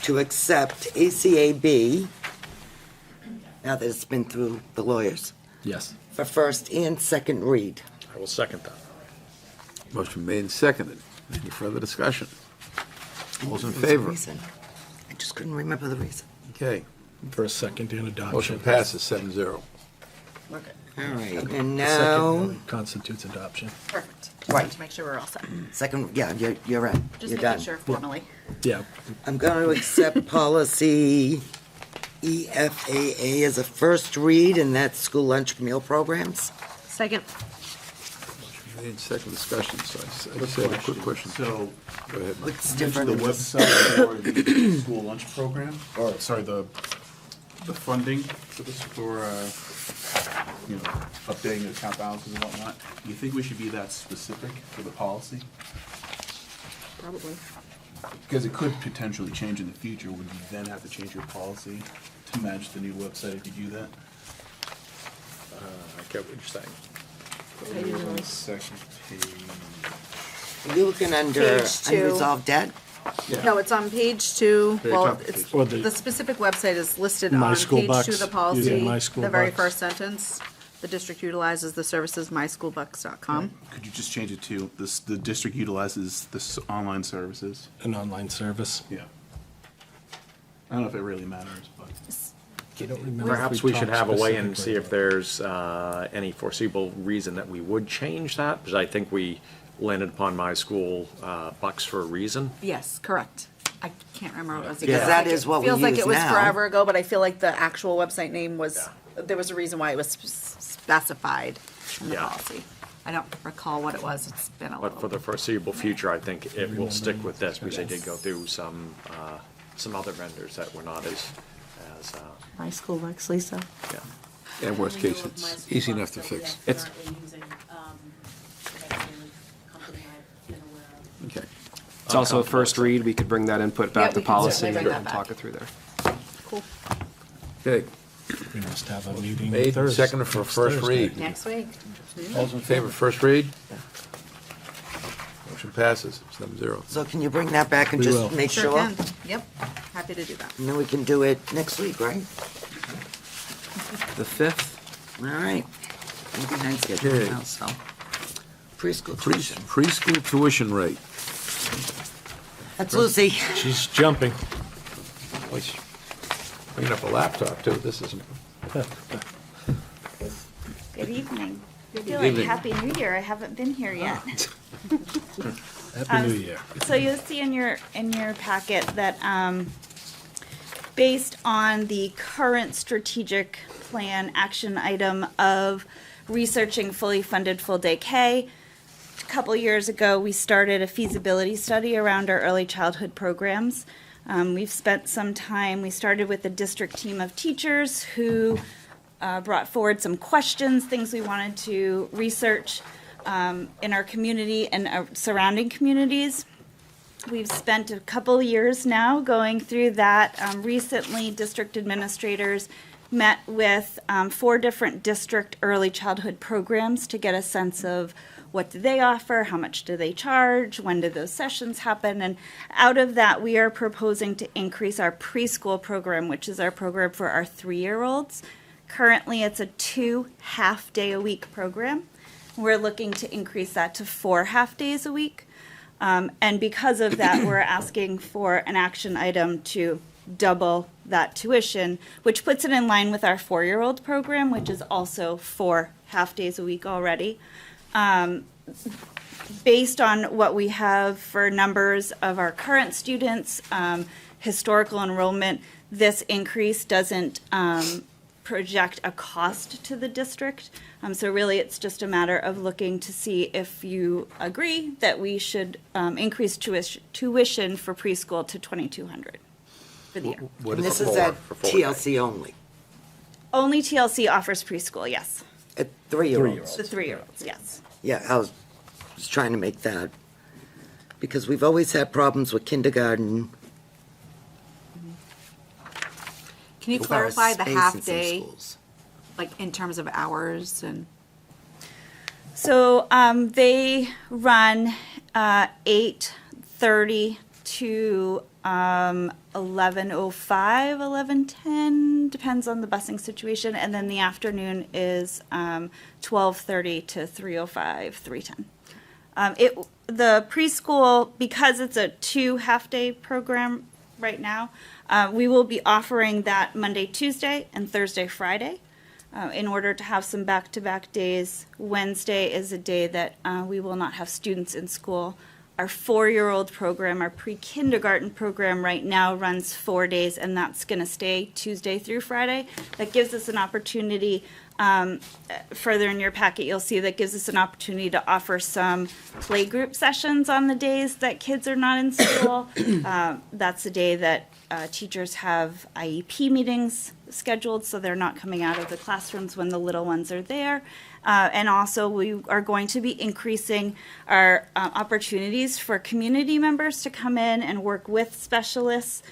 to accept ACAB, now that it's been through the lawyers, Yes. for first and second read. I will second that. Motion made and seconded. Any further discussion? All's in What was the favor? reason? I just couldn't remember the reason. Okay. First, second, and adoption. Motion passes 7-0. All right, and The now, second constitutes adoption. Perfect. Right. Just make sure we're all set. second, yeah, you're right. Just You're making done. sure formally. Yeah. I'm going to accept policy EFAA as a first read, and that's school lunch meal programs. Second. Made and second discussion, so I just have a quick question. So, Go ahead, Mike. What's the different? website for the school lunch program, or, sorry, the funding for this, for, updating the account balances and whatnot, do you think we should be that specific for the policy? Probably. Because it could potentially change in the future, would you then have to change your policy to match the new website if you do that? I get what you're saying. On the second page. Are you looking under Page 2. unresolved debt? No, it's on page 2. Very Well, top of it's, page. Or the specific website is listed My on School page 2 Bucks, of the policy. using My School The very Bucks. first sentence, the district utilizes the services myschoolbucks.com. Could you just change it to, this, the district utilizes this online services? An online service. Yeah. I don't know if it really matters, but. I don't remember if Perhaps we should talked have a way and see specifically if there's any foreseeable reason that we would change that, because I think we landed upon my school bucks for a reason. Yes, correct. I can't remember what it was. Because Feels that like is it- what we Feels like use it was now. forever ago, but I feel like the actual website name was, there was a reason why it was specified in the Yeah. policy. I don't recall what it was. It's been a little. But for the foreseeable future, I think it will stick with this, because they did go through some other vendors that were not as, My school bucks, Lisa. yeah. And worst case, it's easy enough to fix. It's- Okay. It's also a first read. We could bring that input Yeah, back we to can policy certainly and bring that back. talk it through there. Cool. Okay. We must have a meeting Made and Thursday. seconded for next first Thursday. read. Next week. All's in favor, first read? Motion passes 7-0. So can you bring that back and We just will. make Sure sure? can. Yep. Happy to do that. And then we can do it next week, right? The 5th? All right. I'm behind schedule Okay. now, so. Preschool tuition. Preschool tuition rate. That's Lucy. She's jumping. Boy, she's bringing up a laptop, too. This isn't. Good evening. I feel evening. like Happy New Year. I haven't been here yet. Happy New Year. So you'll see in your packet that based on the current strategic plan action item of researching fully funded full day K, a couple years ago we started a feasibility study around our early childhood programs. We've spent some time. We started with a district team of teachers who brought forward some questions, things we wanted to research in our community and our surrounding communities. We've spent a couple years now going through that. Recently, district administrators met with 4 different district early childhood programs to get a sense of what do they offer, how much do they charge, when do those sessions happen, and out of that we are proposing to increase our preschool program, which is our program for our 3-year-olds. Currently, it's a 2 half-day-a-week program. We're looking to increase that to 4 half-days a week. And because of that, we're asking for an action item to double that tuition, which puts it in line with our 4-year-old program, which is also 4 half-days a week already. Based on what we have for numbers of our current students, historical enrollment, this increase doesn't project a cost to the district. So really, it's just a matter of looking to see if you agree that we should increase tuition for preschool to $2,200 for the year. And this is at TLC only. Only TLC offers preschool, yes. At 3-year-olds. The 3-year-olds, yes. Yeah, I was trying to make that, because we've always had problems with kindergarten. Can you with our clarify the space in half some day, schools. like in terms of hours and? So they run 8:30 to 11:05, 11:10, depends on the busing situation. And then the afternoon is 12:30 to 3:05, 3:10. The preschool, because it's a 2 half-day program right now, we will be offering that Monday, Tuesday, and Thursday, Friday. In order to have some back-to-back days. Wednesday is a day that we will not have students in school. Our 4-year-old program, our pre-kindergarten program right now runs 4 days, and that's going to stay Tuesday through Friday. That gives us an opportunity, further in your packet, you'll see that gives us an opportunity to offer some playgroup sessions on the days that kids are not in school. That's the day that teachers have IEP meetings scheduled, so they're not coming out of the classrooms when the little ones are there. And also, we are going to be increasing our opportunities for community members to come in and work with specialists,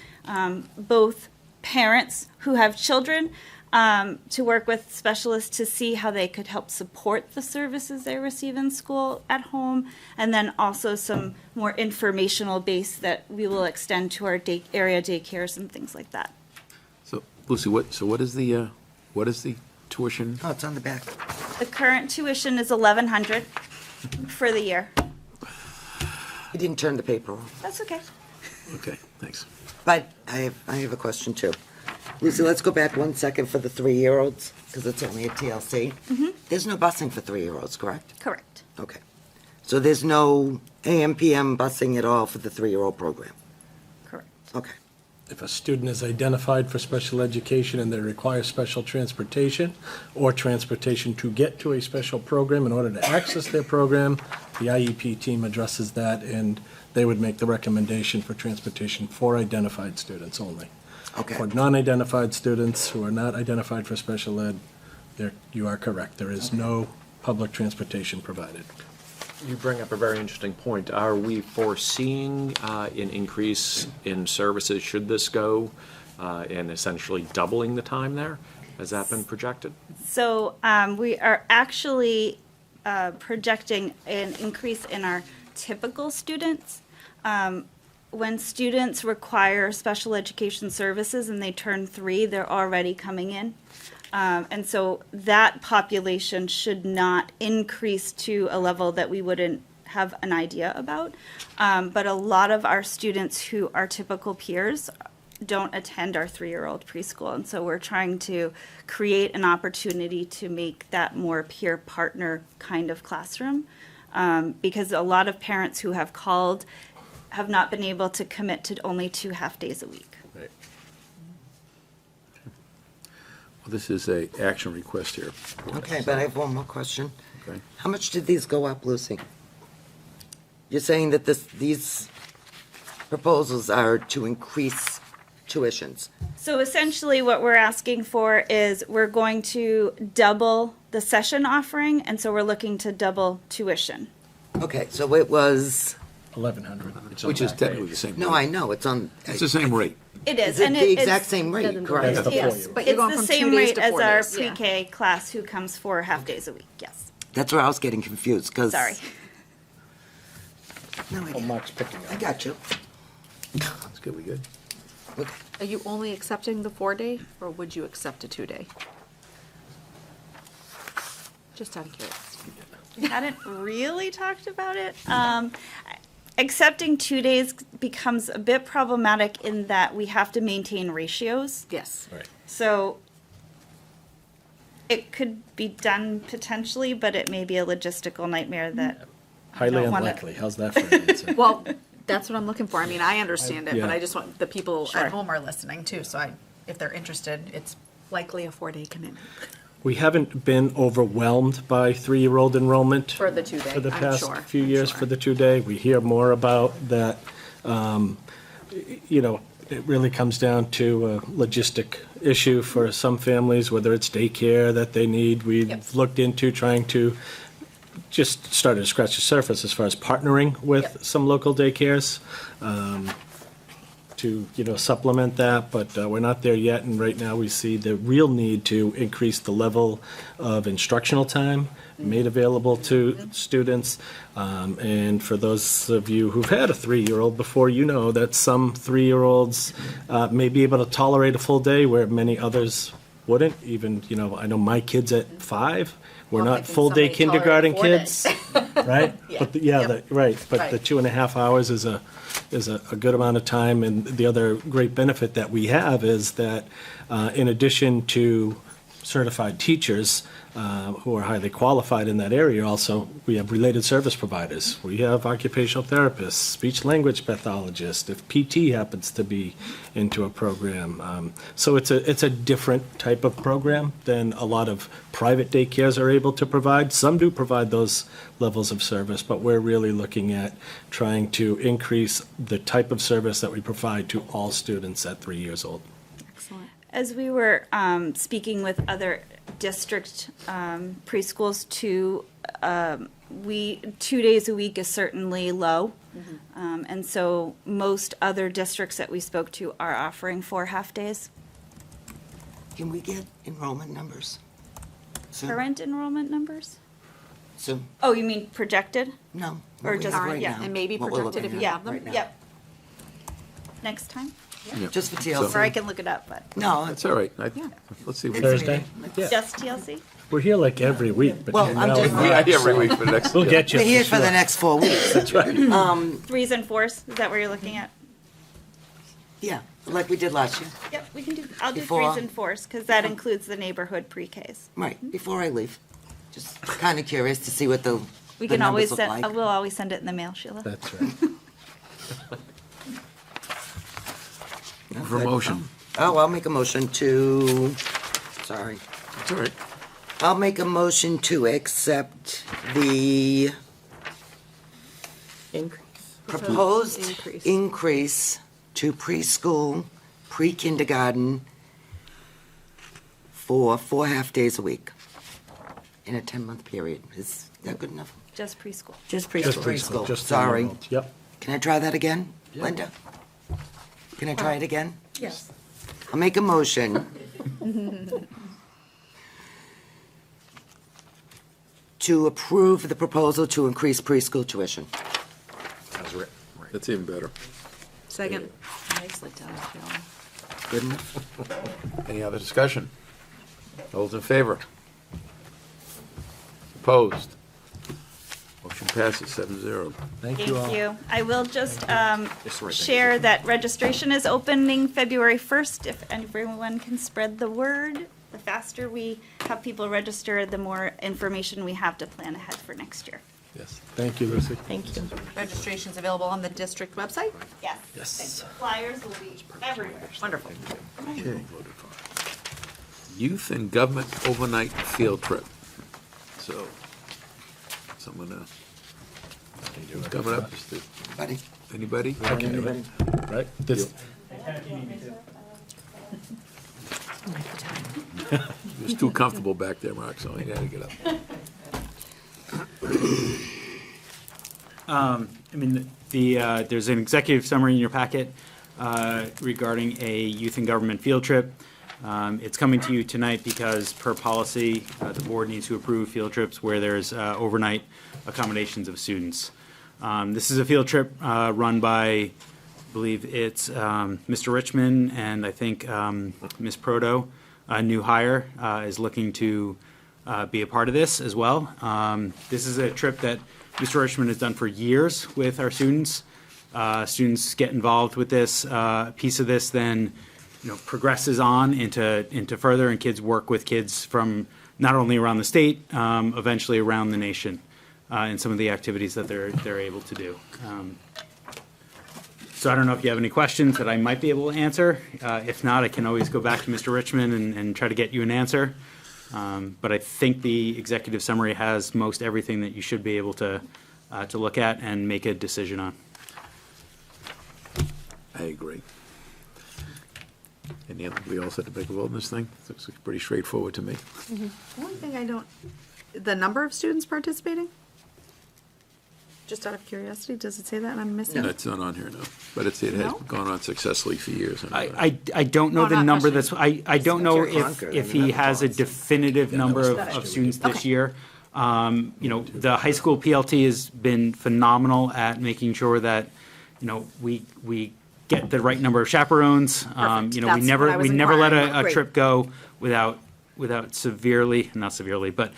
both parents who have children, to work with specialists to see how they could help support the services they receive in school at home, and then also some more informational base that we will extend to our area daycares and things like that. So, Lucy, what is the tuition? Oh, it's on the back. The current tuition is $1,100 for the year. You didn't turn the paper off. That's okay. Okay, thanks. But I have a question too. Lucy, let's go back 1 second for the 3-year-olds, because it's only a TLC. There's no busing for 3-year-olds, correct? Correct. Okay. So there's no AM, PM busing at all for the 3-year-old program? Correct. Okay. If a student is identified for special education and they require special transportation or transportation to get to a special program in order to access their program, the IEP team addresses that, and they would make the recommendation for transportation for identified students only. Okay. For non-identified students who are not identified for special ed, you are correct. There is no public transportation provided. You bring up a very interesting point. Are we foreseeing an increase in services should this go, and essentially doubling the time there? Has that been projected? So we are actually projecting an increase in our typical students. When students require special education services and they turn 3, they're already coming in. And so that population should not increase to a level that we wouldn't have an idea about. But a lot of our students who are typical peers don't attend our 3-year-old preschool. And so we're trying to create an opportunity to make that more peer partner kind of classroom. Because a lot of parents who have called have not been able to commit to only 2 half-days a week. Right. Well, this is a action request here. Okay, but I have one more question. Okay. How much did these go up, Lucy? You're saying that these proposals are to increase tuitions. So essentially what we're asking for is we're going to double the session offering, and so we're looking to double tuition. Okay, so it was, 1,100. Which is technically the same. no, rate. I know, it's on. It's the same rate. It is, Is it and the it's exact same rate, correct? That's the Yes, 4-year-old. but you're it's going the from same 2 days rate to as 4 our days. Yeah. pre-K class who comes 4 half-days a week, yes. That's where I was getting confused, because. Sorry. No, I Oh, get- Mark's picking I up. got you. That's good, we good? Okay. Are you only accepting the 4-day, or would you accept a 2-day? Just out of curiosity. We hadn't really talked about it. Accepting 2 days becomes a bit problematic in that we have to maintain ratios. Yes. Right. So it could be done potentially, but it may be a logistical nightmare that Highly don't wanna- unlikely. How's that for an answer? Well, that's what I'm looking for. I mean, I understand it, but Yeah. I just want, the people Sure. at home are listening too, so if they're interested, it's likely a 4-day commitment We haven't been overwhelmed by 3-year-old enrollment. for the 2-day, For the I'm past sure. few I'm years sure. for the 2-day. We hear more about that, it really comes down to a logistic issue for some families, whether it's daycare that they need. We've looked into trying to just started to scratch the surface as far as partnering with some local daycares to, supplement that, but we're not there yet. And right now we see the real need to increase the level of instructional time made available to students. And for those of you who've had a 3-year-old before, you know that some 3-year-olds may be able to tolerate a full day where many others wouldn't. Even, I know my kids at 5, we're Well, not I think full-day somebody kindergarten tolerated kids, right? Yeah. But, right, but Right. the 2.5 hours is a good amount of time. And the other great benefit that we have is that in addition to certified teachers who are highly qualified in that area, also we have related service providers. We have occupational therapists, speech language pathologists, if PT happens to be into a program. So it's a different type of program than a lot of private daycares are able to provide. Some do provide those levels of service, but we're really looking at trying to increase the type of service that we provide to all students at 3 years old. As we were speaking with other district preschools too, 2 days a week is certainly low. And so most other districts that we spoke to are offering 4 half-days. Can we get enrollment numbers? Soon? Current enrollment numbers? Soon? Oh, you mean projected? No. Or what we just, have right yeah. now, And maybe what we're projected if looking you at have them. right now. Yep. Next time? Yeah. Just for TLC. Or I can look it up, but No, That's all right. Let's see. Thursday? Yeah. just TLC? We're here like every week, but Well, I'm just- Yeah, every week for the next. we'll get you. we're here for the sure. next 4 weeks. That's right. 3s and 4s, is that what you're looking at? Yeah, like we did last year. Yep, we can do, I'll do Before- 3s and 4s, because that includes the neighborhood pre-Ks. Right, before I leave. Just kind of curious to see what the We the can always numbers look send, like. we'll always send it in the mail, Sheila. That's right. For motion. Oh, I'll make a motion to, sorry. It's all right. I'll make a motion to accept the proposed increase to preschool, pre-kindergarten for 4 half-days a week in a 10-month period. Is that good enough? Just preschool. Just Just preschool. Preschool, just sorry. enrolled. Yep. Can I try that again, Linda? Can I try it again? Yes. I'll make a motion to approve the proposal to increase preschool tuition. That's even better. Second. Nicely done, Jill. Good enough? Any other discussion? All those in favor? Opposed? Motion passes 7-0. Thank you all. Thank you. I will just share that registration is opening February 1st. If everyone can spread the word, the faster we have people register, the more information we have to plan ahead for next year. Yes. Thank you, Lucy. Thank you. Registration's available on the district website. Yes. Yes. Flyers will be everywhere. Wonderful. Okay. Youth and government overnight field trip. So, someone, who's coming up? Buddy? Anybody? I can do it. Right? This, It was too comfortable back there, Mark, so you had to get up. There's an executive summary in your packet regarding a youth and government field trip. It's coming to you tonight because per policy, the board needs to approve field trips where there's overnight accommodations of students. This is a field trip run by, I believe it's Mr. Richmond and I think Ms. Proto, a new hire, is looking to be a part of this as well. This is a trip that Mr. Richmond has done for years with our students. Students get involved with this. A piece of this then progresses on into further, and kids work with kids from not only around the state, eventually around the nation, in some of the activities that they're able to do. So I don't know if you have any questions that I might be able to answer. If not, I can always go back to Mr. Richmond and try to get you an answer. But I think the executive summary has most everything that you should be able to look at and make a decision on. I agree. Any other, we all set to make a vote on this thing? Looks pretty straightforward to me. The only thing I don't, the number of students participating? Just out of curiosity, does it say that and I'm missing? That's not on here, no. But it has No? gone on successfully for years. I don't know Oh, the not number questioning. I don't know Terry Conker, if I he mean, has a definitive number of students this year. The high school PLT has been phenomenal at making sure that, we get the right number of chaperones. Perfect. We That's what I never, was we never let inquiring about. a Great. trip go without severely, not severely, but,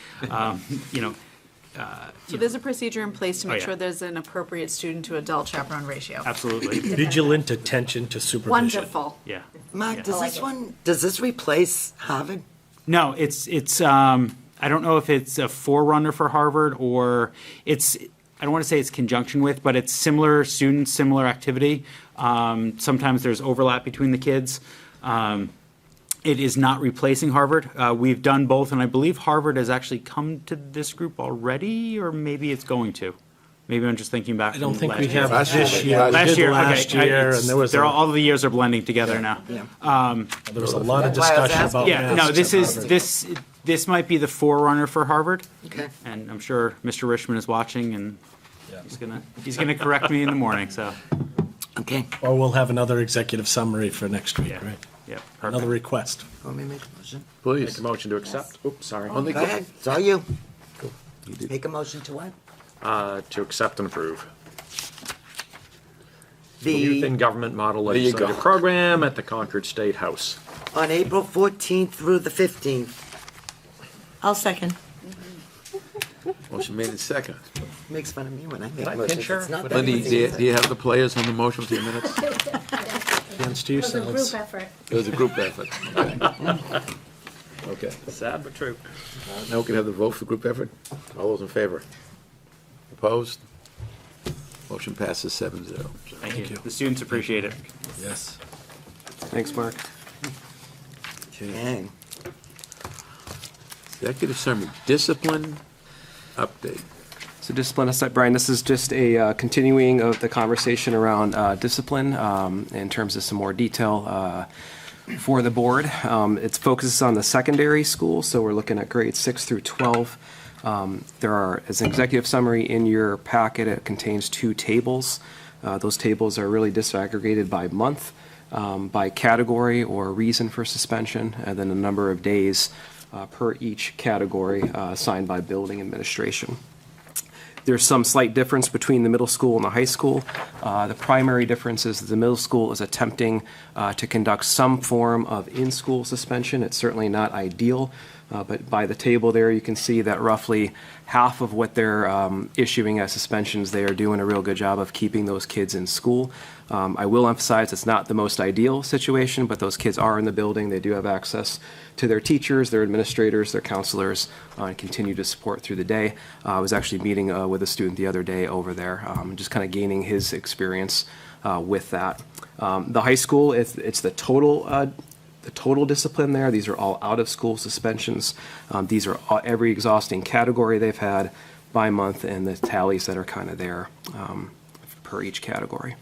So there's a procedure in place to Oh, make yeah. sure there's an appropriate student to adult chaperone ratio. absolutely, Vigilant attention to supervision. Wonderful. yeah. Mark, Yeah. does this replace Harvard? No, it's I don't know if it's a forerunner for Harvard or I don't want to say it's conjunction with, but it's similar students, similar activity. Sometimes there's overlap between the kids. It is not replacing Harvard. We've done both, and I believe Harvard has actually come to this group already, or maybe it's going to. Maybe I'm just thinking back. I don't from think last we year. have Last this year. year. We Last did year, last okay. year, and there was all the years are blending together now. there was a lot of That's why I was discussion asking. about Yeah, no, masks at Harvard. this might be the forerunner for Harvard. Okay. And I'm sure Mr. Richmond is watching, and he's gonna correct me in the morning. So, Okay. Or we'll have another executive summary for next week, yeah, right? yeah, Another perfect. request. Want me to make a motion? Please. Make a motion to accept. Oops, sorry. Only Go ahead, it's all you. You did. Make a motion to what? To accept and approve. The Youth in Government Model There you go. Legislative Program at the Concord State House. On April 14th through the 15th. I'll second. Motion made in second. Makes fun of me when I make I motions. pinch her? It's not Lindy, that do you have the players on the motion for your minutes? Hands to yourselves. effort. It was a group effort. Okay. Sad but true. Now we can have the vote for group effort. All those in favor? Opposed? Motion passes 7-0. Thank you. The students appreciate it. Yes. Thanks, Mark. Okay. Executive summary, discipline update. So discipline aside, Brian, this is just a continuing of the conversation around discipline in terms of some more detail for the board. It focuses on the secondary school, so we're looking at grades 6 through 12. There are, as an executive summary in your packet, it contains 2 tables. Those tables are really disaggregated by month, by category or reason for suspension, and then a number of days per each category assigned by building administration. There's some slight difference between the middle school and the high school. The primary difference is that the middle school is attempting to conduct some form of in-school suspension. It's certainly not ideal, but by the table there, you can see that roughly half of what they're issuing as suspensions, they are doing a real good job of keeping those kids in school. I will emphasize it's not the most ideal situation, but those kids are in the building. They do have access to their teachers, their administrators, their counselors, and continue to support through the day. I was actually meeting with a student the other day over there, just kind of gaining his experience with that. The high school, it's the total discipline there. These are all out-of-school suspensions. These are every exhausting category they've had by month, and the tallies that are kind of there per each category.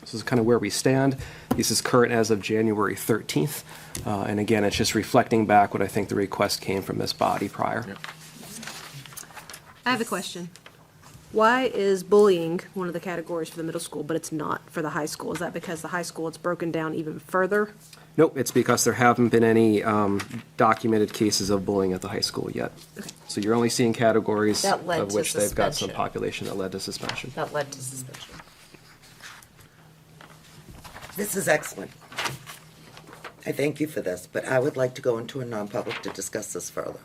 This is kind of where we stand. This is current as of January 13th. And again, it's just reflecting back what I think the request came from this body prior. Yep. I have a question. Why is bullying one of the categories for the middle school, but it's not for the high school? Is that because the high school, it's broken down even further? Nope, it's because there haven't been any documented cases of bullying at the high school yet. So you're only seeing categories That led of to which they've got some suspension. population that led to suspension. That led to suspension. This is excellent. I thank you for this, but I would like to go into a non-public to discuss this further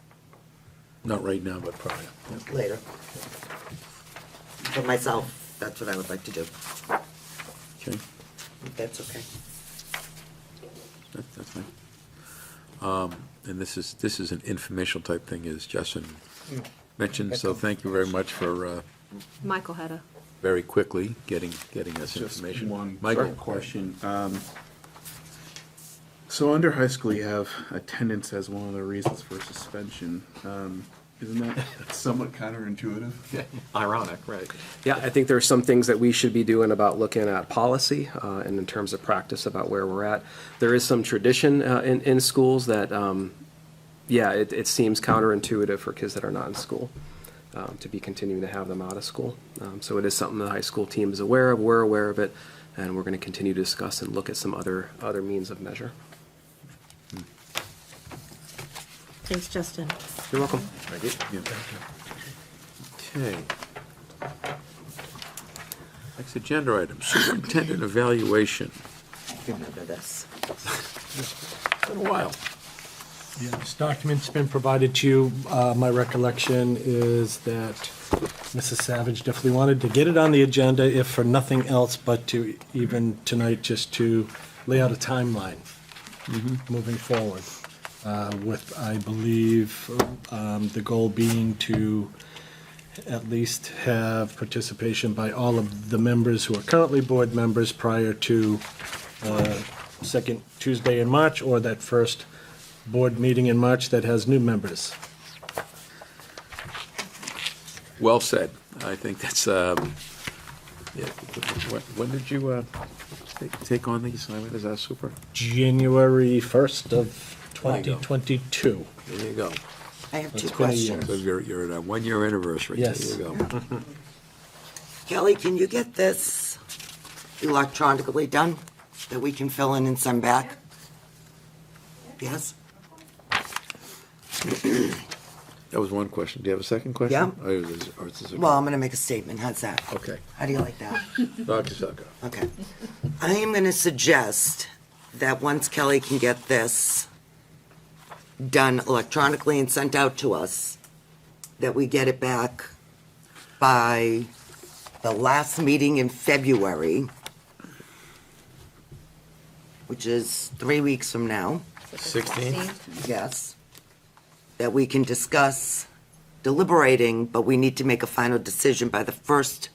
Not right now, but prior. later. For myself, that's what I would like to do, Okay, if that's okay. that's fine. And this is an informational type thing, as Justin mentioned, so thank you very much for Michael had a. very quickly getting us Just information. one Michael? short question. So under high school, you have attendance as one of the reasons for suspension. Isn't that somewhat counterintuitive? Ironic, right? Yeah, I think there are some things that we should be doing about looking at policy and in terms of practice about where we're at. There is some tradition in schools that, it seems counterintuitive for kids that are not in school to be continuing to have them out of school. So it is something the high school team is aware of, we're aware of it, and we're going to continue to discuss and look at some other means of measure. Thanks, Justin. You're welcome. Thank you. Okay. Next agenda item, superintendent evaluation. Remember this. It's been a while. Yeah, this document's been provided to you. My recollection is that Mrs. Savage definitely wanted to get it on the agenda, if for nothing else, but to even tonight, just to lay out a timeline moving forward. With, I believe, the goal being to at least have participation by all of the members who are currently board members prior to second Tuesday in March, or that first board meeting in March that has new members. Well said. I think that's, when did you take on the assignment as our super? January 1st of 2022. There you go. I have two That's been a year. questions. So you're at a one-year anniversary. Yes. There you go. Kelly, can you get this electronically done, that we can fill in and send back? Yes? That was one question. Do you have a second question? Yeah. Or is this a- Well, I'm going to make a statement. How's that? Okay. How do you like that? Dr. Zucker. Okay. I am going to suggest that once Kelly can get this done electronically and sent out to us, that we get it back by the last meeting in February, which is 3 weeks from now. 16th? Yes. That we can discuss deliberating, but we need to make a final decision by the first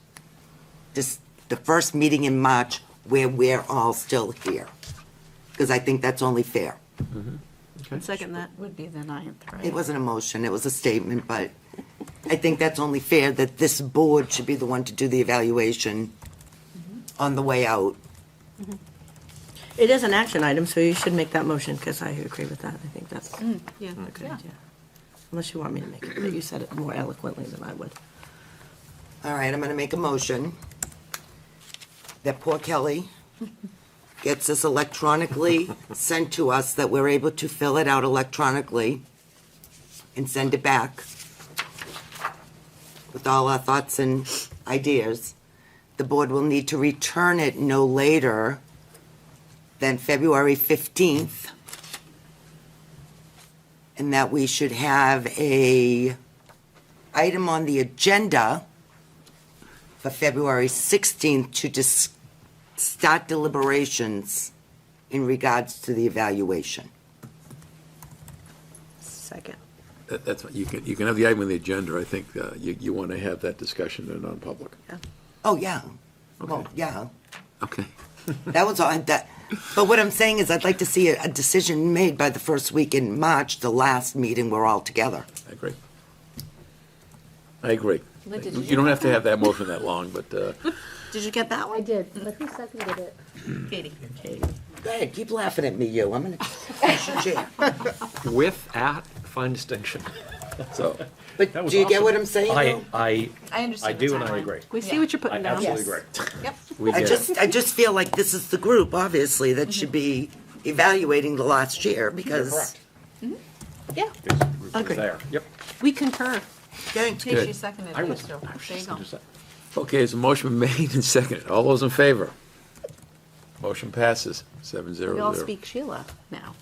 meeting in March, where we're all still here. Because I think that's only fair. Second, that would be the 9th, right? It wasn't a motion, it was a statement, but I think that's only fair that this board should be the one to do the evaluation on the way out. It is an action item, so you should make that motion, because I agree with that. I think that's a Yeah. good idea. Unless you want me to make it, but you said it more eloquently than I would. All right, I'm gonna make a motion that poor Kelly gets this electronically sent to us, that we're able to fill it out electronically and send it back with all our thoughts and ideas. The board will need to return it no later than February 15th. And that we should have a item on the agenda for February 16th to start deliberations in regards to the evaluation. Second. That's, you can have the item on the agenda. I think you want to have that discussion in non-public. Oh, yeah. Well, yeah. Okay. That was all, but what I'm saying is I'd like to see a decision made by the first week in March, the last meeting we're all together. I agree. I agree. But did You don't have to have that motion that long, but Did you get that one? I did, but who seconded it? Katie. Go ahead, keep laughing at me, you. I'm gonna push your chair. With at fine distinction. so. But do you get what I'm saying, though? I understand. I do the and I timeline. agree. We see what you're I putting down. absolutely Yes. agree. Yep. We I get it. I just feel like this is the group, obviously, that should be evaluating the last year, because. Yeah, Agree. There, yep. we concur. Okay. Katie seconded I it, will. so I was there you just go. gonna say. Okay, there's a motion made and seconded. All those in favor? Motion passes 7-0. We all speak Sheila now.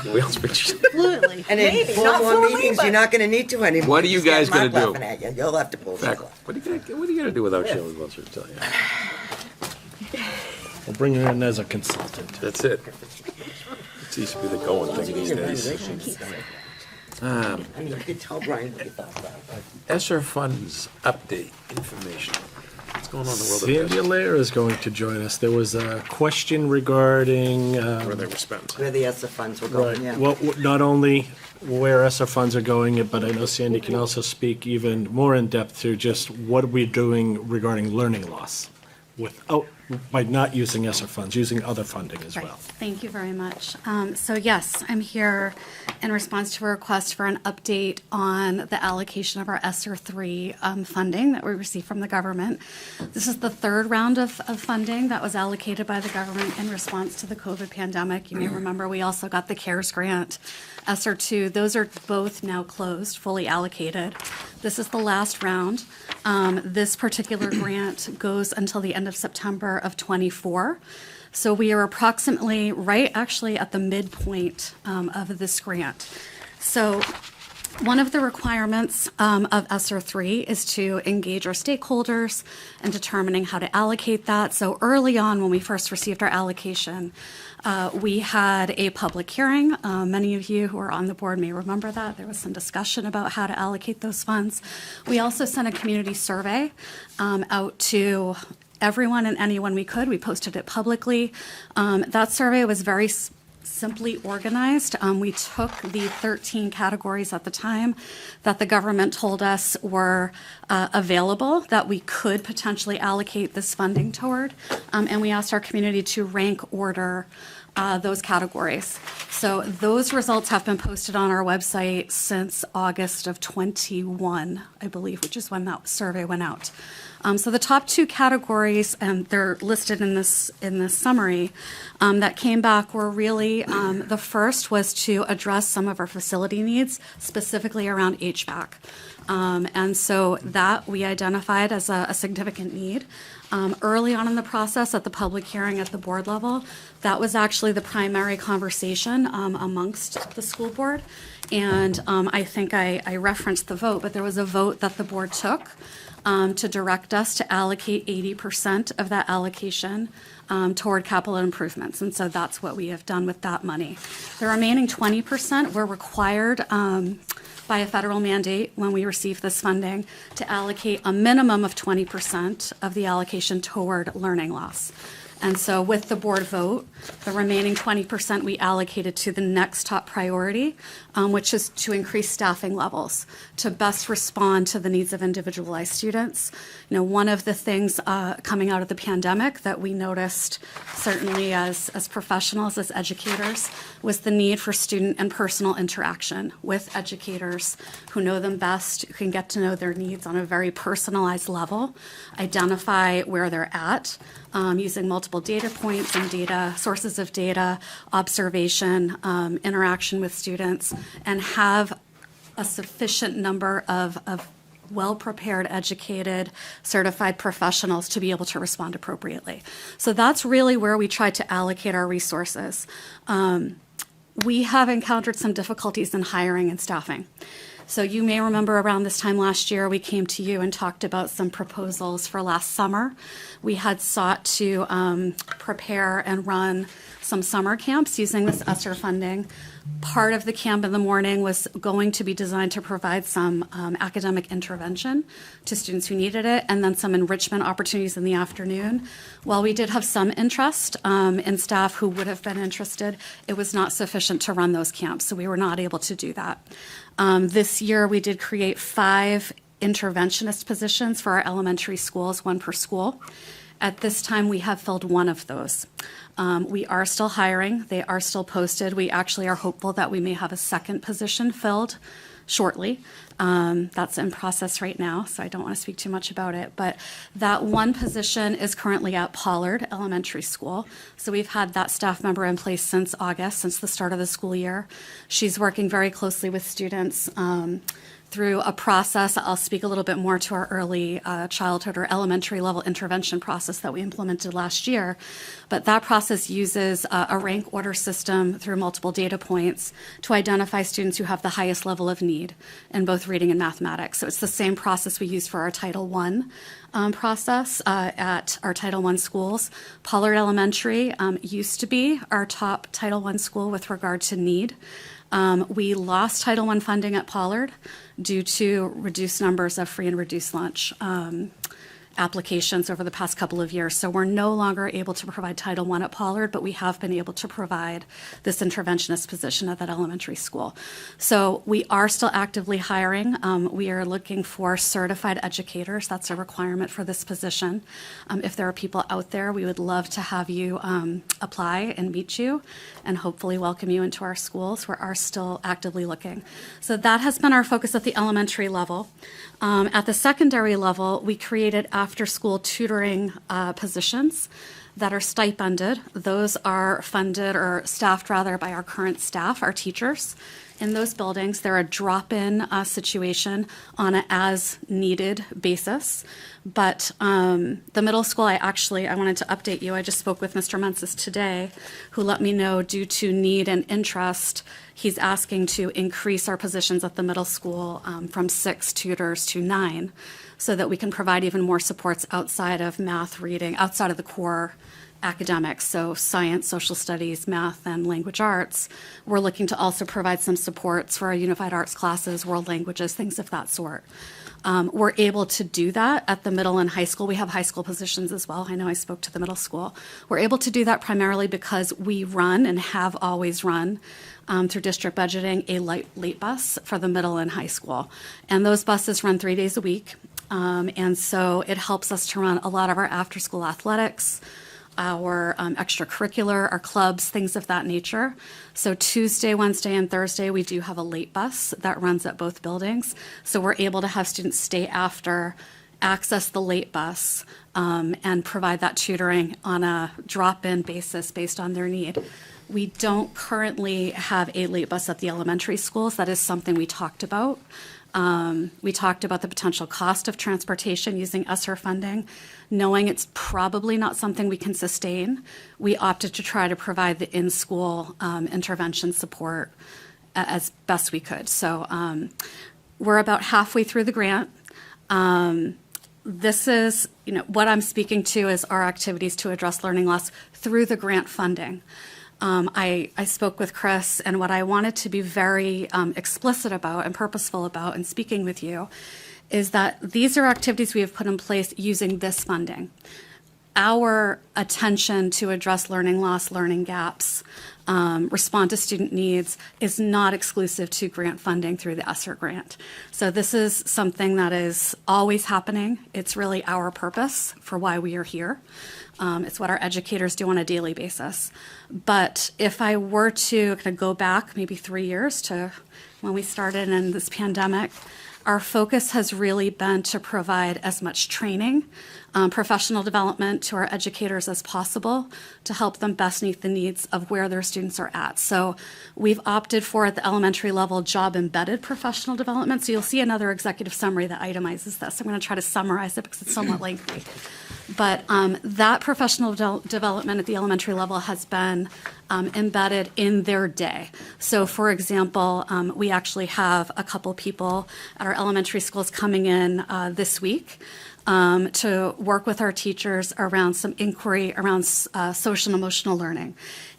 We all speak. Fluently. And in Maybe, 4 not more fluently, meetings, but- you're not gonna need to anymore. What are you Just get guys gonna Mark do? laughing at you. You'll have to pull Back, Sheila. what are you gonna do without Shelley Wilson? Tell you. I'll bring her in as a consultant. That's it. It seems to be the going thing these days. I mean, you could tell Brian what you thought about it. ESSER funds update information. going on in the world of Sandy business? Allaire is going to join us. There was a question regarding. Where they were spent. Where the ESSA funds were Right. going, yeah. Well, not only where ESSA funds are going, but I know Sandy can also speak even more in depth to just what we're doing regarding learning loss without, by not using ESSA funds, using other funding as Right. well. Thank you very much. So yes, I'm here in response to a request for an update on the allocation of our ESSER 3 funding that we received from the government. This is the third round of funding that was allocated by the government in response to the COVID pandemic. You may remember we also got the CARES grant, ESSER 2. Those are both now closed, fully allocated. This is the last round. This particular grant goes until the end of September of '24. So we are approximately right actually at the midpoint of this grant. So one of the requirements of ESSER 3 is to engage our stakeholders in determining how to allocate that. So early on, when we first received our allocation, we had a public hearing. Many of you who are on the board may remember that. There was some discussion about how to allocate those funds. We also sent a community survey out to everyone and anyone we could. We posted it publicly. That survey was very simply organized. We took the 13 categories at the time that the government told us were available, that we could potentially allocate this funding toward, and we asked our community to rank order those categories. So those results have been posted on our website since August of '21, I believe, which is when that survey went out. So the top two categories, and they're listed in this summary, that came back were really, the first was to address some of our facility needs, specifically around HVAC. And so that we identified as a significant need. Early on in the process, at the public hearing at the board level, that was actually the primary conversation amongst the school board. And I think I referenced the vote, but there was a vote that the board took to direct us to allocate 80% of that allocation toward capital improvements. And so that's what we have done with that money. The remaining 20% were required by a federal mandate when we received this funding to allocate a minimum of 20% of the allocation toward learning loss. And so with the board vote, the remaining 20% we allocated to the next top priority, which is to increase staffing levels to best respond to the needs of individualized students. You know, one of the things coming out of the pandemic that we noticed, certainly as professionals, as educators, was the need for student and personal interaction with educators who know them best, who can get to know their needs on a very personalized level, identify where they're at, using multiple data points and data, sources of data, observation, interaction with students, and have a sufficient number of well-prepared, educated, certified professionals to be able to respond appropriately. So that's really where we try to allocate our resources. We have encountered some difficulties in hiring and staffing. So you may remember around this time last year, we came to you and talked about some proposals for last summer. We had sought to prepare and run some summer camps using this ESSER funding. Part of the camp in the morning was going to be designed to provide some academic intervention to students who needed it, and then some enrichment opportunities in the afternoon. While we did have some interest in staff who would have been interested, it was not sufficient to run those camps, so we were not able to do that. This year, we did create 5 interventionist positions for our elementary schools, 1 per school. At this time, we have filled 1 of those. We are still hiring. They are still posted. We actually are hopeful that we may have a second position filled shortly. That's in process right now, so I don't want to speak too much about it. But that 1 position is currently at Pollard Elementary School. So we've had that staff member in place since August, since the start of the school year. She's working very closely with students through a process. I'll speak a little bit more to our early childhood or elementary level intervention process that we implemented last year. But that process uses a rank order system through multiple data points to identify students who have the highest level of need in both reading and mathematics. So it's the same process we use for our Title I process at our Title I schools. Pollard Elementary used to be our top Title I school with regard to need. We lost Title I funding at Pollard due to reduced numbers of free and reduced lunch applications over the past couple of years. So we're no longer able to provide Title I at Pollard, but we have been able to provide this interventionist position at that elementary school. So we are still actively hiring. We are looking for certified educators. That's a requirement for this position. If there are people out there, we would love to have you apply and meet you and hopefully welcome you into our schools. We are still actively looking. So that has been our focus at the elementary level. At the secondary level, we created after-school tutoring positions that are stipended. Those are funded or staffed rather by our current staff, our teachers. In those buildings, they're a drop-in situation on an as-needed basis. But the middle school, I wanted to update you. I just spoke with Mr. Mensis today, who let me know due to need and interest, he's asking to increase our positions at the middle school from 6 tutors to 9, so that we can provide even more supports outside of math, reading, outside of the core academics, so science, social studies, math, and language arts. We're looking to also provide some supports for our unified arts classes, world languages, things of that sort. We're able to do that at the middle and high school. We have high school positions as well. I know I spoke to the middle school. We're able to do that primarily because we run and have always run through district budgeting a late bus for the middle and high school. And those buses run 3 days a week. And so it helps us to run a lot of our after-school athletics, our extracurricular, our clubs, things of that nature. So Tuesday, Wednesday, and Thursday, we do have a late bus that runs at both buildings. So we're able to have students stay after, access the late bus, and provide that tutoring on a drop-in basis based on their need. We don't currently have a late bus at the elementary schools. That is something we talked about. We talked about the potential cost of transportation using ESSER funding. Knowing it's probably not something we can sustain, we opted to try to provide the in-school intervention support as best we could. So we're about halfway through the grant. This is, what I'm speaking to is our activities to address learning loss through the grant funding. I spoke with Chris, and what I wanted to be very explicit about and purposeful about in speaking with you is that these are activities we have put in place using this funding. Our attention to address learning loss, learning gaps, respond to student needs is not exclusive to grant funding through the ESSER grant. So this is something that is always happening. It's really our purpose for why we are here. It's what our educators do on a daily basis. But if I were to kind of go back maybe 3 years to when we started in this pandemic, our focus has really been to provide as much training, professional development to our educators as possible to help them best meet the needs of where their students are at. So we've opted for, at the elementary level, job-embedded professional development. So you'll see another executive summary that itemizes this. I'm going to try to summarize it because it's somewhat lengthy. But that professional development at the elementary level has been embedded in their day. So, for example, we actually have a couple people at our elementary schools coming in this week to work with our teachers around some inquiry around social and emotional learning,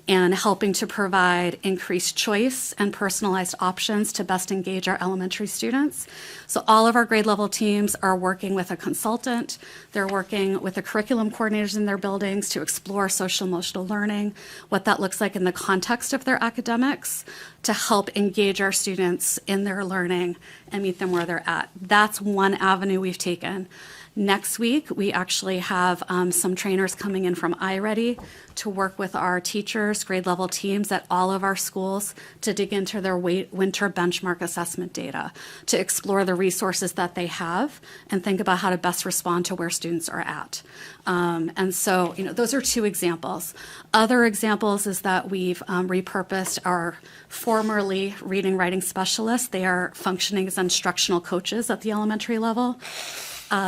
and helping to provide increased choice and personalized options to best engage our elementary students. So all of our grade level teams are working with a consultant. They're working with the curriculum coordinators in their buildings to explore social emotional learning, what that looks like in the context of their academics, to help engage our students in their learning and meet them where they're at. That's one avenue we've taken. Next week, we actually have some trainers coming in from iReady to work with our teachers, grade level teams at all of our schools to dig into their winter benchmark assessment data, to explore the resources that they have and think about how to best respond to where students are at. And so, those are two examples. Other examples is that we've repurposed our formerly reading writing specialists. They are functioning as instructional coaches at the elementary level.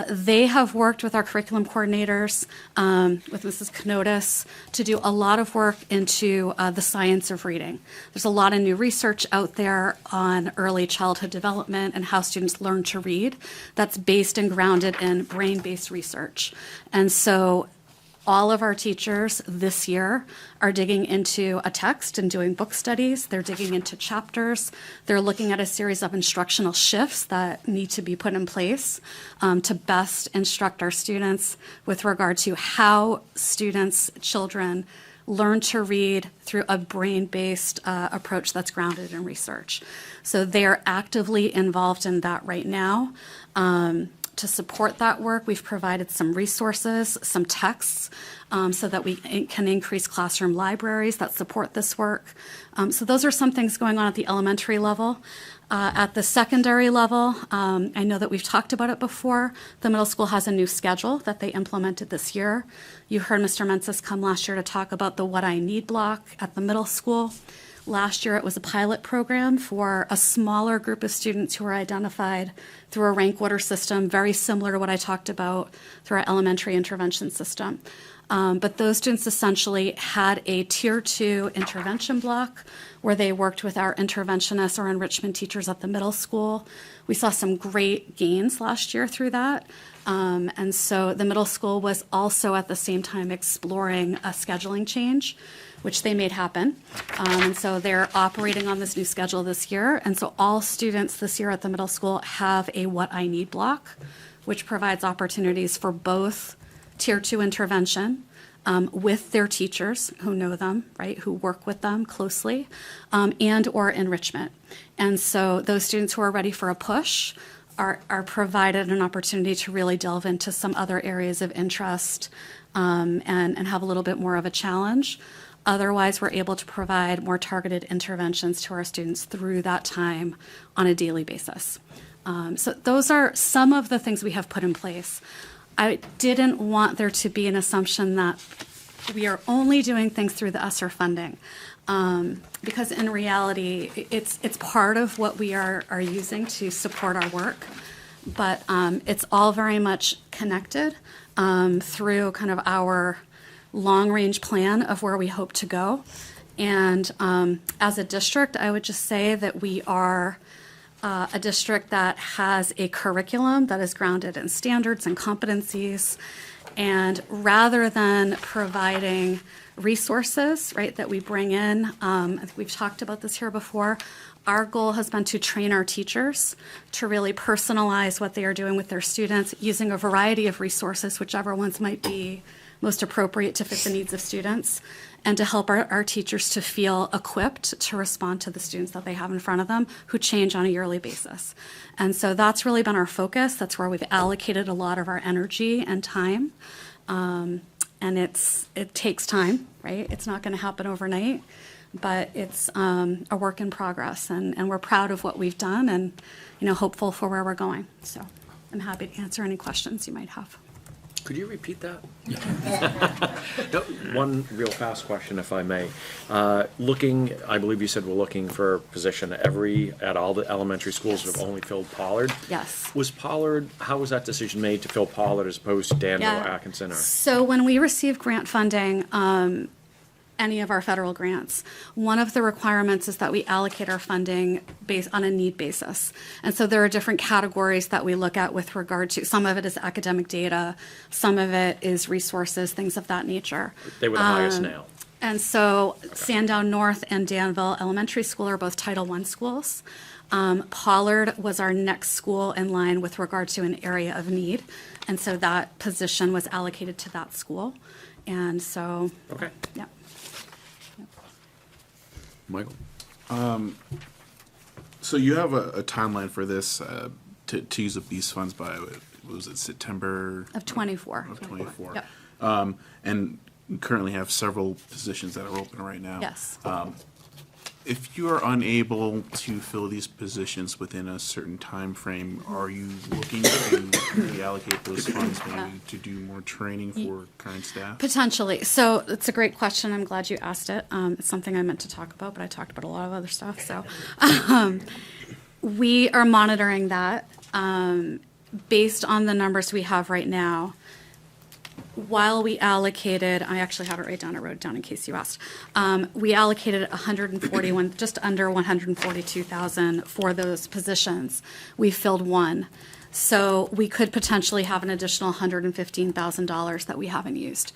They have worked with our curriculum coordinators, with Mrs. Kanotis, to do a lot of work into the science of reading. There's a lot of new research out there on early childhood development and how students learn to read that's based and grounded in brain-based research. And so All of our teachers this year are digging into a text and doing book studies. They're digging into chapters. They're looking at a series of instructional shifts that need to be put in place to best instruct our students with regard to how students, children, learn to read through a brain-based approach that's grounded in research. So they are actively involved in that right now. To support that work, we've provided some resources, some texts, so that we can increase classroom libraries that support this work. So those are some things going on at the elementary level. At the secondary level, I know that we've talked about it before. The middle school has a new schedule that they implemented this year. You heard Mr. Mensis come last year to talk about the What I Need block at the middle school. Last year, it was a pilot program for a smaller group of students who were identified through a rank order system, very similar to what I talked about through our elementary intervention system. But those students essentially had a Tier 2 intervention block where they worked with our interventionists or enrichment teachers at the middle school. We saw some great gains last year through that. And so the middle school was also at the same time exploring a scheduling change, which they made happen. And so they're operating on this new schedule this year. And so all students this year at the middle school have a What I Need block, which provides opportunities for both Tier 2 intervention with their teachers who know them, right, who work with them closely, and or enrichment. And so those students who are ready for a push are provided an opportunity to really delve into some other areas of interest and have a little bit more of a challenge. Otherwise, we're able to provide more targeted interventions to our students through that time on a daily basis. So those are some of the things we have put in place. I didn't want there to be an assumption that we are only doing things through the ESSER funding, because in reality, it's part of what we are using to support our work, but it's all very much connected through kind of our long-range plan of where we hope to go. And as a district, I would just say that we are a district that has a curriculum that is grounded in standards and competencies. And rather than providing resources, right, that we bring in, I think we've talked about this here before, our goal has been to train our teachers to really personalize what they are doing with their students using a variety of resources, whichever ones might be most appropriate to fit the needs of students, and to help our teachers to feel equipped to respond to the students that they have in front of them who change on a yearly basis. And so that's really been our focus. That's where we've allocated a lot of our energy and time. And it takes time, right? It's not going to happen overnight, but it's a work in progress, and we're proud of what we've done and, hopeful for where we're going. So I'm happy to answer any questions you might have. Could you repeat that? No, one real fast question, if I may. I believe you said we're looking for a position at all the elementary schools that have only filled Pollard. Yes. How was that decision made to fill Pollard as opposed to Danville, Yeah. Atkinson? So when we receive grant funding, any of our federal grants, one of the requirements is that we allocate our funding based on a need basis. And so there are different categories that we look at with regard to, some of it is academic data, some of it is resources, things of that nature. They were the highest now. And so Sandown North and Danville Elementary School are both Title I schools. Pollard was our next school in line with regard to an area of need. And so that position was allocated to that school. And so, okay. Yeah. Michael? So you have a timeline for this to use up these funds by, was it September? Of 24. Of 24. Yep. And you currently have several positions that are open right now. Yes. If you are unable to fill these positions within a certain time frame, are you looking to reallocate those funds maybe to do more training for current staff? Potentially. So it's a great question. I'm glad you asked it. It's something I meant to talk about, but I talked about a lot of other stuff. So we are monitoring that based on the numbers we have right now. While we allocated, I actually have it right down, I wrote it down in case you asked. We allocated 141, just under 142,000 for those positions. We filled one. So we could potentially have an additional $115,000 that we haven't used.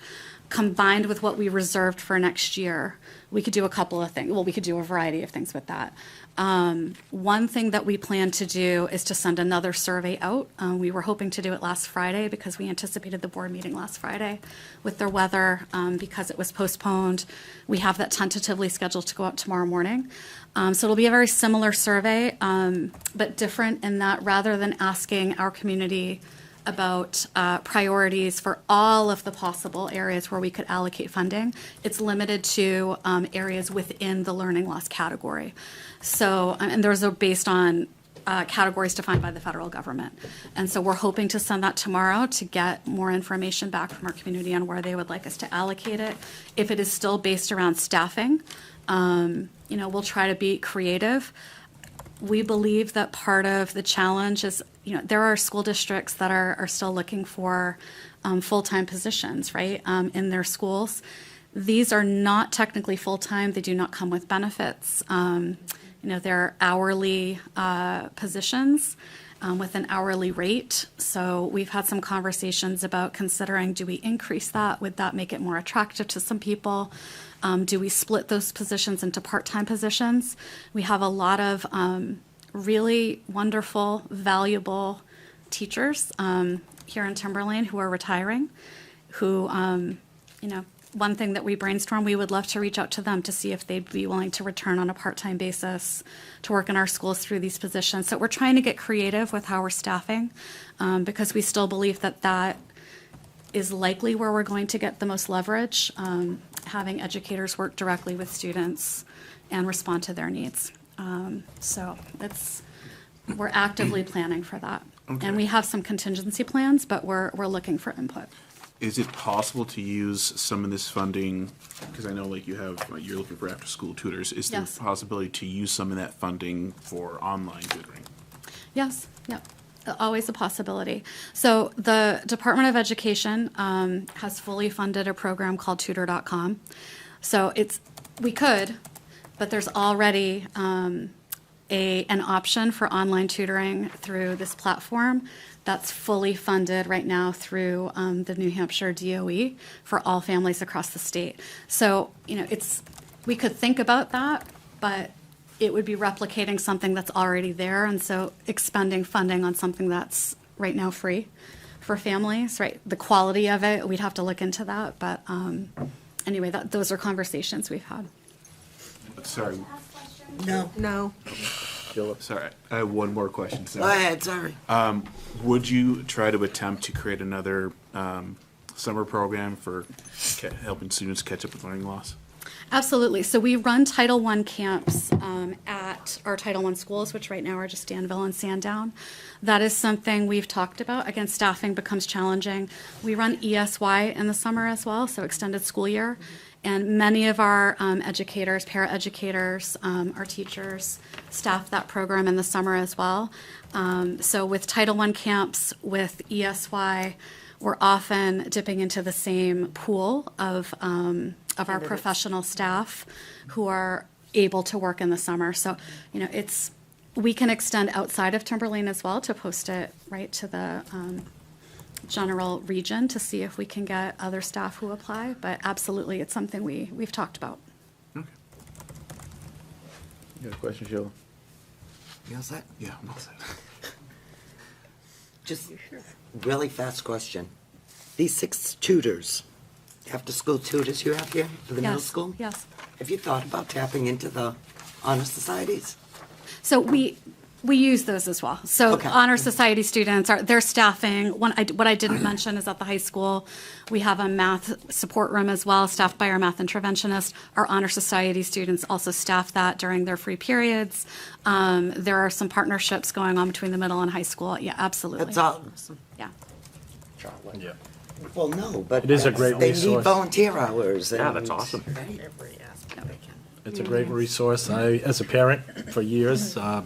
combined with what we reserved for next year, we could do a couple of things. Well, we could do a variety of things with that. One thing that we plan to do is to send another survey out. We were hoping to do it last Friday because we anticipated the board meeting last Friday. With their weather, because it was postponed, we have that tentatively scheduled to go out tomorrow morning. So it'll be a very similar survey, but different in that rather than asking our community about priorities for all of the possible areas where we could allocate funding, it's limited to areas within the learning loss category. So, and those are based on categories defined by the federal government. And so we're hoping to send that tomorrow to get more information back from our community on where they would like us to allocate it. If it is still based around staffing, we'll try to be creative. We believe that part of the challenge is, there are school districts that are still looking for full-time positions, right, in their schools. These are not technically full-time. They do not come with benefits. They're hourly positions with an hourly rate. So we've had some conversations about considering, do we increase that? Would that make it more attractive to some people? Do we split those positions into part-time positions? We have a lot of really wonderful, valuable teachers here in Timberlane who are retiring, who, one thing that we brainstormed, we would love to reach out to them to see if they'd be willing to return on a part-time basis to work in our schools through these positions. So we're trying to get creative with how we're staffing because we still believe that that is likely where we're going to get the most leverage, having educators work directly with students and respond to their needs. So we're actively planning for that. Okay. And we have some contingency plans, but we're looking for input. Is it possible to use some of this funding, because I know you're looking for after-school tutors, is there Yes. a possibility to use some of that funding for online tutoring? Yes, yep, always a possibility. So the Department of Education has fully funded a program called tutor.com. So we could, but there's already an option for online tutoring through this platform that's fully funded right now through the New Hampshire DOE for all families across the state. So, we could think about that, but it would be replicating something that's already there. And so expending funding on something that's right now free for families, right? The quality of it, we'd have to look into that. But anyway, those are conversations we've had. Sorry. No. Sorry, I have one more question. Go ahead, sorry. Would you try to attempt to create another summer program for helping students catch up with learning loss? Absolutely. So we run Title I camps at our Title I schools, which right now are just Danville and Sandown. That is something we've talked about. Again, staffing becomes challenging. We run ESY in the summer as well, so extended school year. And many of our educators, paraeducators, our teachers staff that program in the summer as well. So with Title I camps, with ESY, we're often dipping into the same pool of our professional staff who are able to work in the summer. So, we can extend outside of Timberlane as well to post it right to the general region to see if we can get other staff who apply, but absolutely, it's something we've talked about. You got a question, Sheila? You all set? Yeah, I'm all set. Just really fast question. These 6 tutors, after-school tutors you have here for the middle Yes, school? yes. Have you thought about tapping into the honor societies? So we use those as well. So Okay. Honor Society students, their staffing, what I didn't mention is at the high school, we have a math support room as well, staffed by our math interventionist. Our Honor Society students also staff that during their free periods. There are some partnerships going on between the middle and high school. Yeah, absolutely. That's all. Yeah. Yeah. Well, no, but It is a great they need resource. volunteer hours. Yeah, and- that's awesome. It's a great resource. As a parent for years, I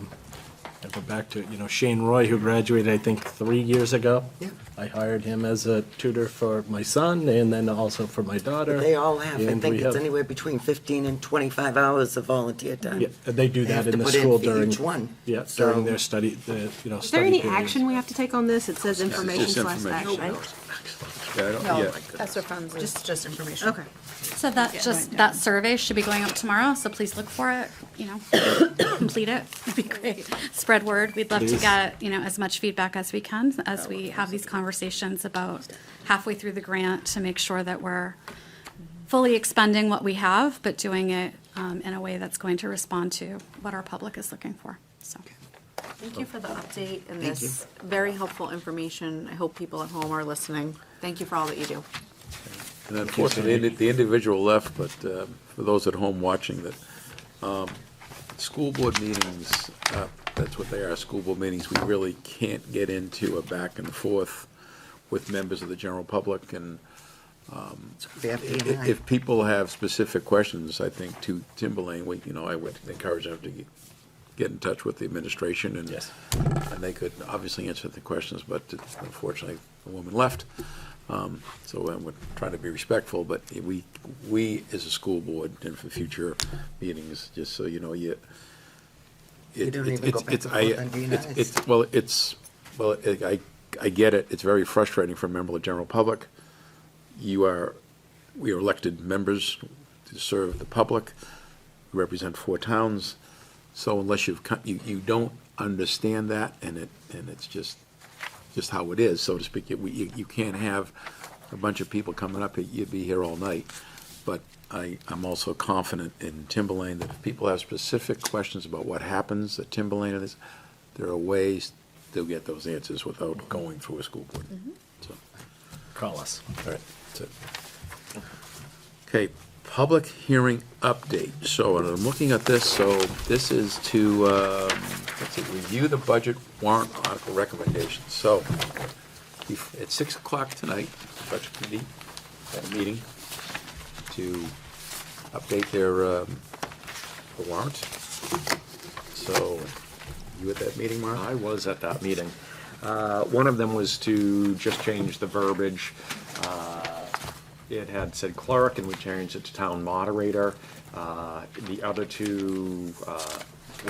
go back to, Shane Roy, who graduated, I think, 3 years ago. Yeah. I hired him as a tutor for my son and then also for my daughter. They all have. I And think we it's have- anywhere between 15 and 25 hours of volunteer time. Yeah, they do They have that in to the put in school for during. each one. Yeah, So- during their study, Is there study any periods. action we have to take on this? It says information just // information. right? Yeah, I don't- No, yeah. ESSER funds is just information. Okay. So that survey should be going up tomorrow, so please look for it, complete it, it'd be great. Spread word, we'd love to Please. get, as much feedback as we can, as we have these conversations about halfway through the grant to make sure that we're fully expending what we have, but doing it in a way that's going to respond to what our public is looking for, so. Thank you for the update and Thank this very helpful information. I hope people at home are listening. Thank you for all that you do. And unfortunately, the individual left, but for those at home watching that, school board meetings, that's what they are, school board meetings, we really can't get into a back and forth with members of the general public, and if people have specific questions, I think to Timberlane, I would encourage them to get in touch with the administration, and they could obviously answer the questions, but unfortunately, the woman left. So we're trying to be respectful, but we as a school board, and for future meetings, just so you know, You don't even go back and forth on being nice. I get it. It's very frustrating for a member of the general public. We are elected members to serve the public. We represent 4 towns. So unless you don't understand that, and it's just how it is, so to speak, you can't have a bunch of people coming up. You'd be here all night. But I'm also confident in Timberlane that if people have specific questions about what happens at Timberlane, there are ways to get those answers without going through a school board. So, Call us. all right, that's it. Okay, public hearing update. So and I'm looking at this, so this is to, review the budget warrant article recommendations. So, at 6 o'clock tonight, the budget committee had a meeting to update their the warrant. So, you at that meeting, Mark? I was at that meeting. One of them was to just change the verbiage. It had said clerk, and we changed it to town moderator. The other two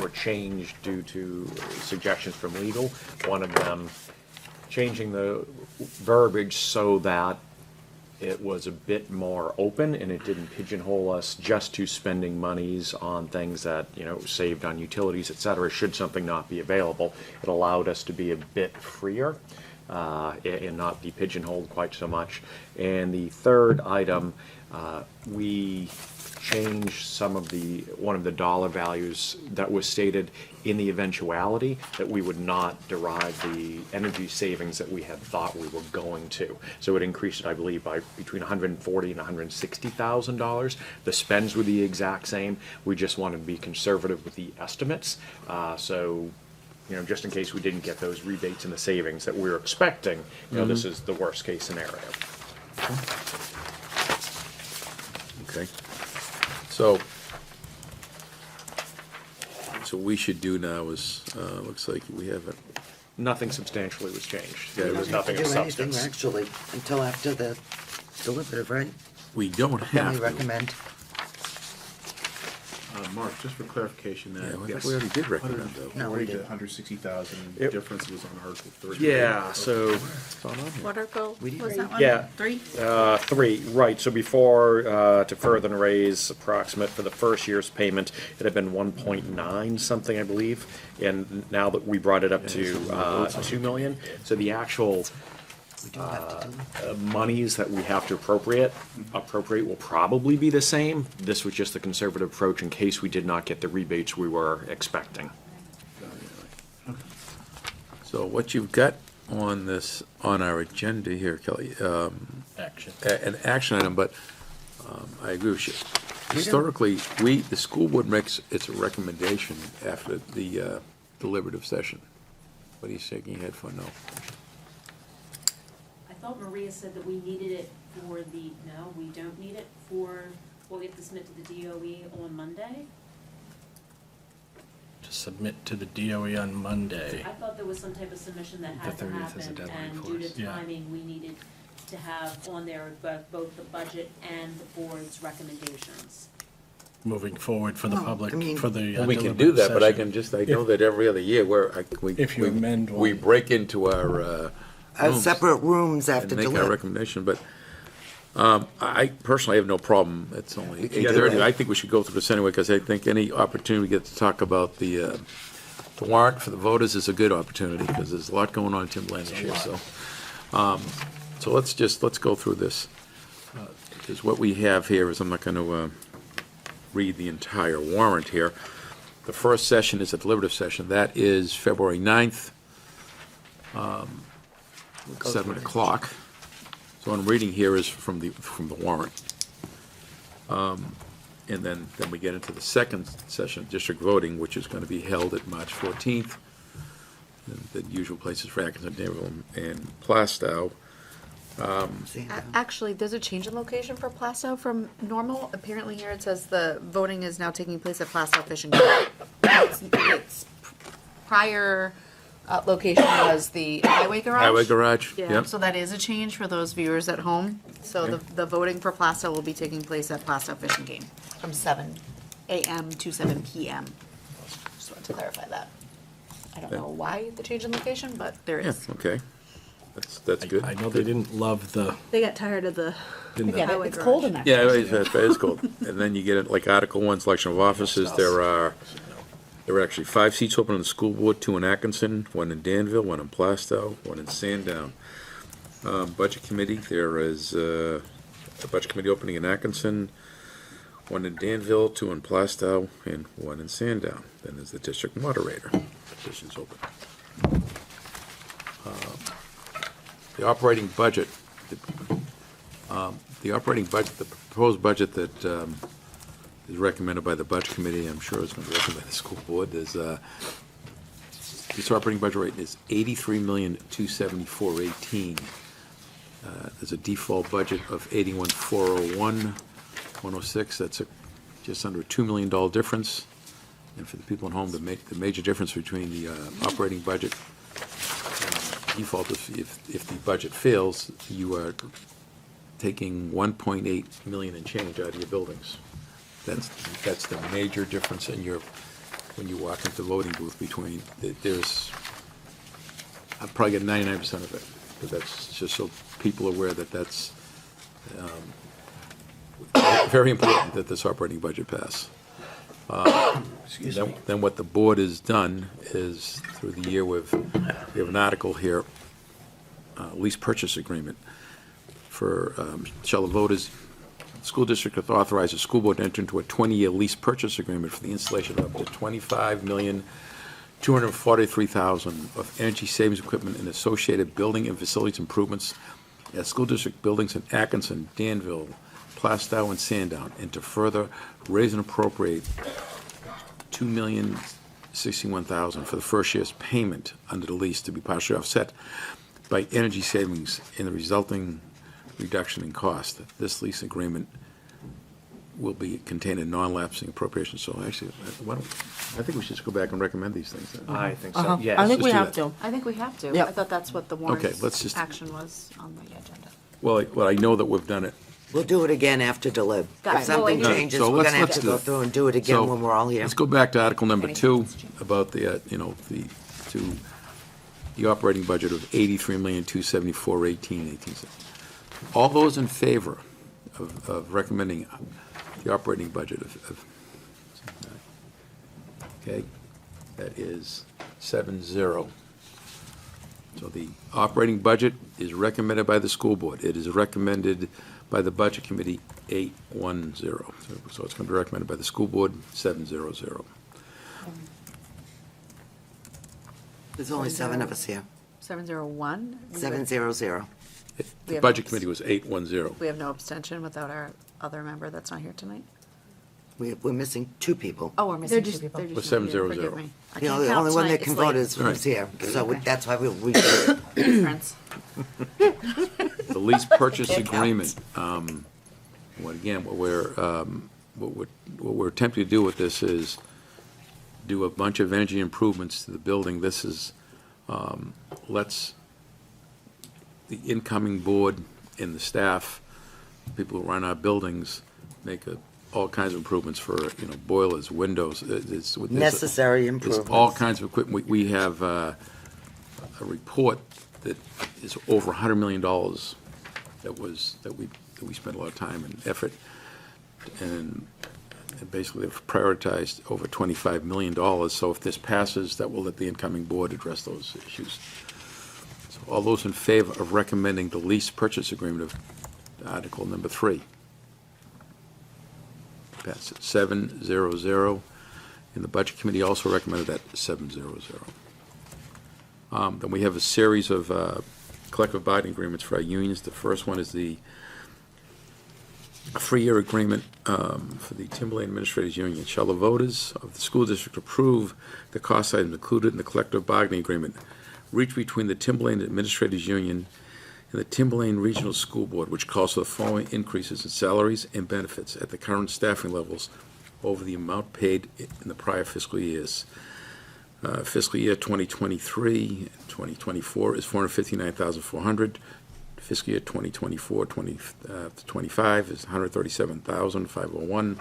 were changed due to suggestions from legal. One of them changing the verbiage so that it was a bit more open and it didn't pigeonhole us just to spending monies on things that, saved on utilities, et cetera, should something not be available. It allowed us to be a bit freer and not be pigeonholed quite so much. And the third item, we changed one of the dollar values that was stated in the eventuality that we would not derive the energy savings that we had thought we were going to. So it increased it, I believe, by between $140,000 and $160,000. The spends were the exact same. We just wanted to be conservative with the estimates. So just in case we didn't get those rebates and the savings that we were expecting, this is the worst case scenario. Okay. So what we should do now is, looks like we haven't. Nothing substantially was changed. Yeah, There was nothing of Do anything, substance. actually, until after the deliberative, right? We don't Then have we to. recommend. Mark, just for clarification, Yeah, I think we already did recommend though. No, we 140 to didn't. 160,000 Yep. difference was on Article 30. Yeah, so, It's not on here. What article was that one? yeah. 3? 3, right, so before, to further raise approximate for the first year's payment, it had been 1.9 something, I believe, and now that we brought it up to 2 million, so the actual monies that we have to appropriate will probably be the same. This was just the conservative approach in case we did not get the rebates we were expecting. So what you've got on our agenda here, Kelly, Action. an action item, but I agree with you. Historically, the school board makes its recommendation after the deliberative session. What are you shaking your head for? No. I thought Maria said that we needed it for no, we don't need it for what we have to submit to the DOE on Monday? To submit to the DOE on Monday. I thought there was some type of submission that had The to 30th is the happen, deadline and for due us. to Yeah. timing, we needed to have on there both the budget and the board's recommendations. Moving forward for the No, public, I mean- for the Well, we can do that, but I deliberative can session. I know that every other year we If you amend we one. break into our rooms separate rooms after and make our delivery. recommendation, but I personally have no problem. It's only can do 8:30. it. I think we should go through this anyway, because I think any opportunity we get to talk about the warrant for the voters is a good opportunity, because there's a lot going on in Timberland this year, so let's go through this. Because what we have here is, I'm not going to read the entire warrant here. The first session is a deliberative session. That is February 9th, 7 o'clock. So what I'm reading here is from the warrant. And then we get into the second session of district voting, which is going to be held at March 14th. The usual places for Atkinson, Danville, and Plastow. Actually, there's a change in location for Plastow from normal. Apparently here it says the voting is now taking place at Plastow Fishing Game. Its prior location was the Highway Garage. Highway Garage, Yeah, yep. so that is a change for those viewers at home. So the voting for Plastow will be taking place at Plastow Fishing Game from 7 a.m. to 7 p.m. Just wanted to clarify that. I don't know why the change in location, but there Yeah, is. okay. That's good. I know they didn't love the, They got tired of the didn't Yeah, they? highway it's garage. cold in there. Yeah, it is cool. And then you get it, like Article 1, selection of officers. There are actually 5 seats open on the school board, 2 in Atkinson, 1 in Danville, 1 in Plastow, 1 in Sandown. Budget committee, there is a budget committee opening in Atkinson, 1 in Danville, 2 in Plastow, and 1 in Sandown. Then there's the district moderator. Position's open. The operating budget, the proposed budget that is recommended by the budget committee, I'm sure it's going to be recommended by the school board, is this operating budget rate is $83,274,18. There's a default budget of $81,401,106. That's just under a $2 million difference. And for the people at home, the major difference between the operating budget default, if the budget fails, you are taking 1.8 million and change out of your buildings. That's the major difference in when you walk into the voting booth between, I'll probably get 99% of it, but that's just so people are aware that that's very important that this operating budget pass. Then what the board has done is, through the year, we have an article here, lease purchase agreement for, shall the voters, school district authorize the school board to enter into a 20-year lease purchase agreement for the installation of up to $25,243,000 of energy savings equipment and associated building and facilities improvements at school district buildings in Atkinson, Danville, Plastow, and Sandown, and to further raise and appropriate $2,061,000 for the first year's payment under the lease to be partially offset by energy savings and the resulting reduction in cost. This lease agreement will be contained in non-lapsing appropriations. So actually, I think we should just go back and recommend these things. I think Uh-huh. so, yes. I think we Let's do have that. to. I think we have to. Yep. I thought that's what the Okay, warrant let's just- action was on the agenda. Well, I know that we've done it. We'll do it again after delib. Got If it. something Well, changes, So we're let's- gonna have let's to do go it. through and do it again So, when we're all here. Let's go back to Article number 2 about the operating budget of $83,274,18. All those in favor of recommending the operating budget of okay, that is 7-0. So the operating budget is recommended by the school board. It is recommended by the budget committee 8-1-0. So it's going to be recommended by the school board 7-0-0. There's only 7 of us here. 701? 7-0-0. The budget committee was 8-1-0. We have no abstention without our other member that's not here tonight? We're missing 2 people. Oh, we're missing 2 people. With 7-0-0. Forgive me. I The can't only count one that tonight. can It's vote late. is who's here, so Okay. that's why we Friends. The lease purchase It agreement, what we're attempting to do with this is do a bunch of energy improvements to the building. This is, lets the incoming board and the staff, people who run our buildings, make all kinds of improvements for, boilers, windows. There's Necessary There's improvements. all kinds of equipment. We have a report that is over $100 million that we spent a lot of time and effort, and basically have prioritized over $25 million. So if this passes, that will let the incoming board address those issues. So all those in favor of recommending the lease purchase agreement of Article number 3? Pass it 7-0-0. And the Budget Committee also recommended that 7-0-0. Then we have a series of collective bargaining agreements for our unions. The first one is a 3-year agreement for the Timberlane Administrators Union. Shall the voters of the school district approve the cost items included in the collective bargaining agreement reached between the Timberlane Administrators Union and the Timberlane Regional School Board, which calls for the following increases in salaries and benefits at the current staffing levels over the amount paid in the prior fiscal years. Fiscal year 2023 and 2024 is $459,400. Fiscal year 2024-25 is $137,501.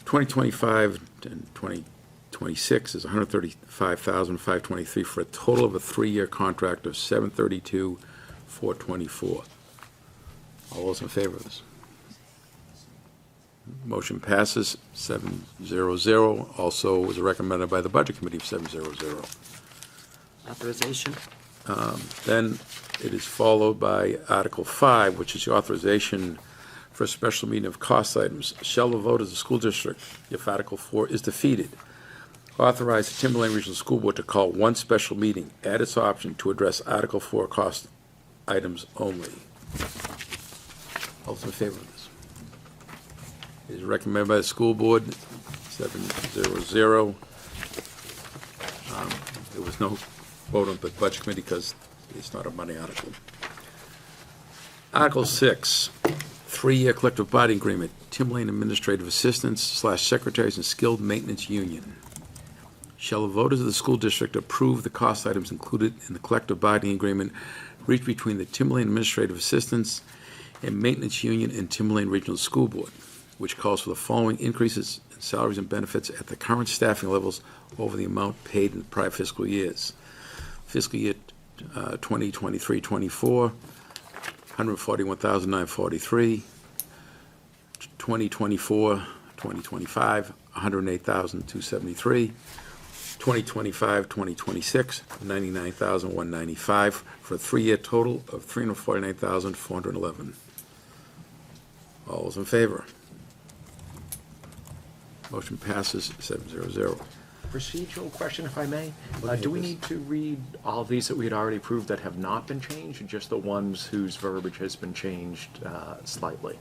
2025 and 2026 is $135,523 for a total of a 3-year contract of $732,424. All those in favor of this? Motion passes 7-0-0. Also was recommended by the Budget Committee of 7-0-0. Authorization? Then it is followed by Article 5, which is the authorization for a special meeting of cost items. Shall the vote of the school district, if Article 4 is defeated, authorize the Timberlane Regional School Board to call one special meeting at its option to address Article 4 cost items only? All those in favor of this? It is recommended by the school board, 7-0-0. There was no vote on the Budget Committee because it's not a money article. Article 6, 3-year collective bargaining agreement, Timberlane Administrative Assistants / Secretaries and Skilled Maintenance Union. Shall the voters of the school district approve the cost items included in the collective bargaining agreement reached between the Timberlane Administrative Assistants and Maintenance Union and Timberlane Regional School Board, which calls for the following increases in salaries and benefits at the current staffing levels over the amount paid in the prior fiscal years. Fiscal year 2023-24, $141,943. 2024-2025, $108,273. 2025-2026, $99,195 for a 3-year total of $349,411. All those in favor? Motion passes 7-0-0. Procedural question, if I may. Do we need to read all of these that we had already approved that have not been changed, or just the ones whose verbiage has been changed slightly?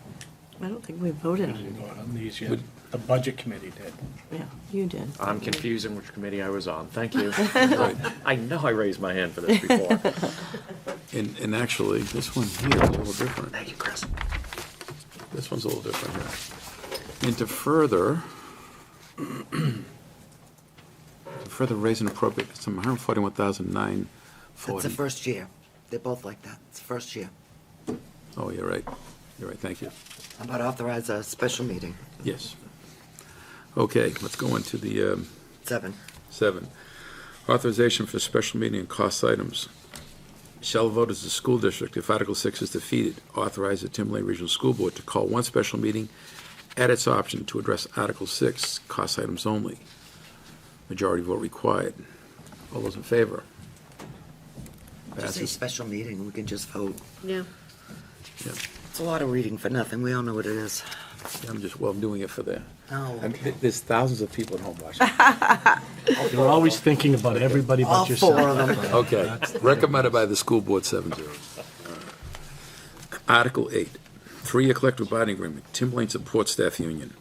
I don't think we voted on these yet. The Budget Committee did. Yeah, you did. I'm confusing which committee I was on. Thank you. I know I raised my hand for this before. And actually, this one here is a little different. Thank you, Chris. This one's a little different here. And to further raise and appropriate some $141,940. That's the first year. They're both like that. It's the first year. Oh, you're right. You're right, thank you. How about authorize a special meeting? Yes. Okay, let's go into the 7. Authorization for special meeting and cost items. Shall the voters of the school district, if Article 6 is defeated, authorize the Timberlane Regional School Board to call one special meeting at its option to address Article 6, cost items only. Majority vote required. All those in favor? Just a special meeting, we can just vote. Yeah. Yeah. It's a lot of reading for nothing. We all know what it is. I'm doing it for the. No. There's thousands of people at home watching. You're always thinking about everybody but All yourself. 4 of them. Okay, recommended by the school board 7-0. Article 8, 3-year collective bargaining agreement, Timberlane Support Staff Union.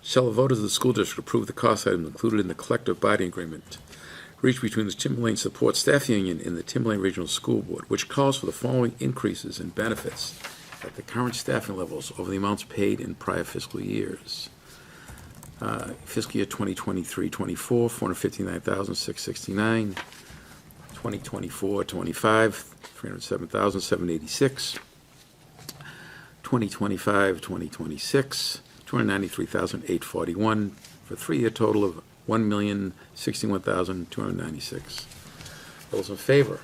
Shall the voters of the school district approve the cost items included in the collective bargaining agreement reached between the Timberlane Support Staff Union and the Timberlane Regional School Board, which calls for the following increases in benefits at the current staffing levels over the amounts paid in prior fiscal years. Fiscal year 2023-24, $459,669. 2024-25, $307,786. 2025-2026, $293,841 for a 3-year total of $1,061,296. Those in favor?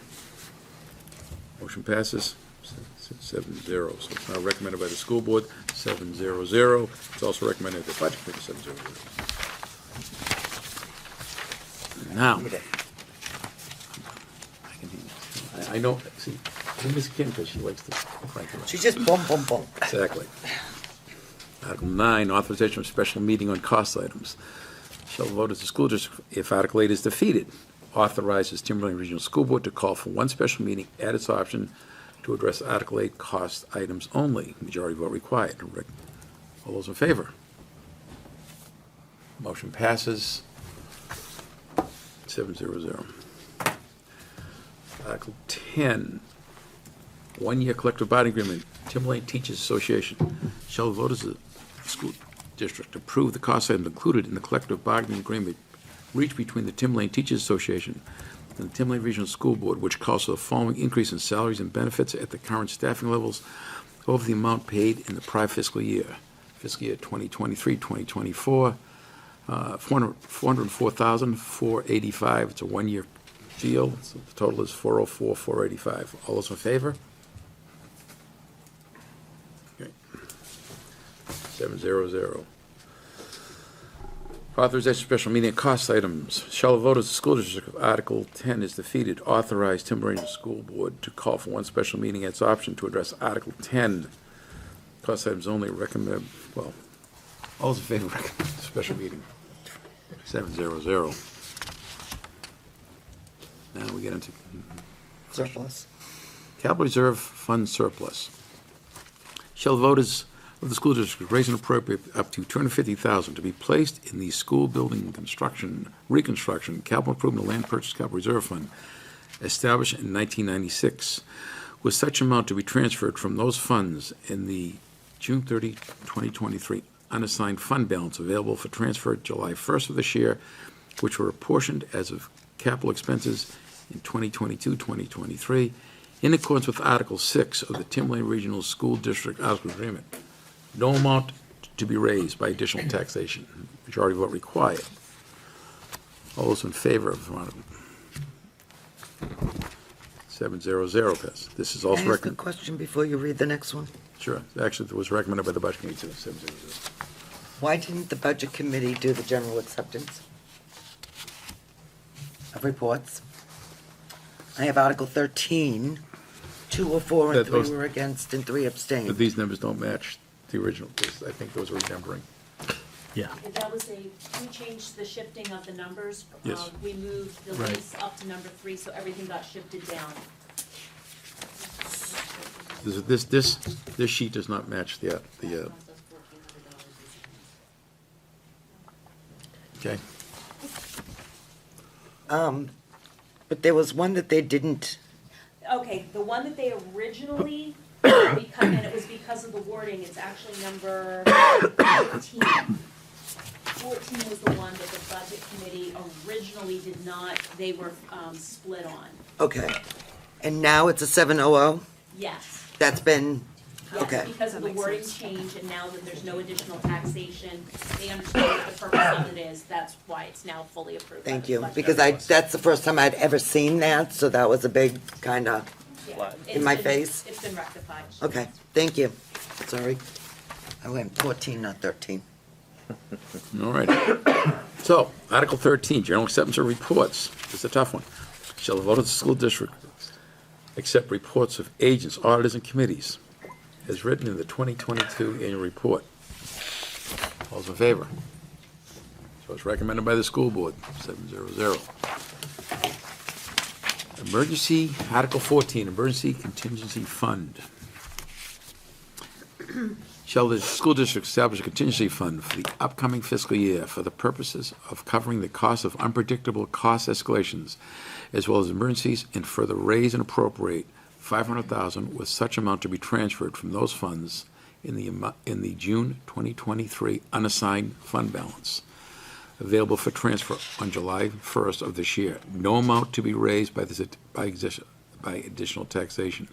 Motion passes 7-0. So it's now recommended by the school board, 7-0. It's also recommended by the budget committee, 7-0. Now, I know, see, Ms. Kim, because she likes to crank it up. She just bum, bum, bum. Exactly. Article 9, authorization of special meeting on cost items. Shall the vote as the school district, if Article 8 is defeated, authorizes Timberlane Regional School Board to call for one special meeting at its option to address Article 8 cost items only. Majority vote required. All those in favor? Motion passes 7-0. Article 10, one-year collective bargaining agreement, Timberlane Teachers Association. Shall the voters of the school district approve the cost items included in the collective bargaining agreement reached between the Timberlane Teachers Association and the Timberlane Regional School Board, which calls for the following increase in salaries and benefits at the current staffing levels over the amount paid in the prior fiscal year 2023-2024, $404,485. It's a one-year deal. So the total is $404,485. All those in favor? Okay. 7-0. Authorization special meeting and cost items. Shall the voters of the school district, if Article 10 is defeated, authorize Timberlane School Board to call for one special meeting at its option to address Article 10. Cost items only recommend, well, all those in favor recommend special meeting. 7-0. Now we get into Surplus. Capital Reserve Fund surplus. Shall the voters of the school district raise and appropriate up to $250,000 to be placed in the school building reconstruction, capital improvement, land purchase capital reserve fund established in 1996, with such amount to be transferred from those funds in the June 30, 2023 unassigned fund balance available for transfer July 1st of this year, which were apportioned as of capital expenses in 2022-2023 in accordance with Article 6 of the Timberlane Regional School District Article Agreement. No amount to be raised by additional taxation. Majority vote required. All those in favor of the article? 7-0 pass. This is also Can I ask a recommended. question before you read the next one? Sure. Actually, it was recommended by the budget committee too. 7-0. Why didn't the budget committee do the general acceptance of reports? I have Article 13, 2 or 4 and 3 were against and 3 abstained. But these numbers don't match the original. I think those are numbering. Yeah. That was we changed the shifting of the numbers. Yes. We moved the Right. lease up to number 3, so everything got shifted down. This sheet does not match the okay. But there was one that they didn't, Okay, the one that they originally, and it was because of the wording, it's actually number 14. 14 was the one that the budget committee originally did not, they were split on. okay. And now it's a 700? Yes. That's been, okay. Yes, because of the wording change, and now that there's no additional taxation, they understand what the purpose of it is, that's why it's now fully approved. by Thank the you, budget. because that's the first time I'd ever seen that, so that was a big kind of Yeah, in my it's been- face. It's been rectified. Okay, thank you. Sorry. I went 14, not 13. All right. So, Article 13, general acceptance of reports. This is a tough one. Shall the vote of the school district accept reports of agents, auditors, and committees as written in the 2022 annual report? All those in favor? So it's recommended by the school board, 7-0. Emergency, Article 14, Emergency Contingency Fund. Shall the school district establish a contingency fund for the upcoming fiscal year for the purposes of covering the cost of unpredictable cost escalations as well as emergencies, and further raise and appropriate $500,000 with such amount to be transferred from those funds in the June 2023 unassigned fund balance available for transfer on July 1st of this year. No amount to be raised by additional taxation.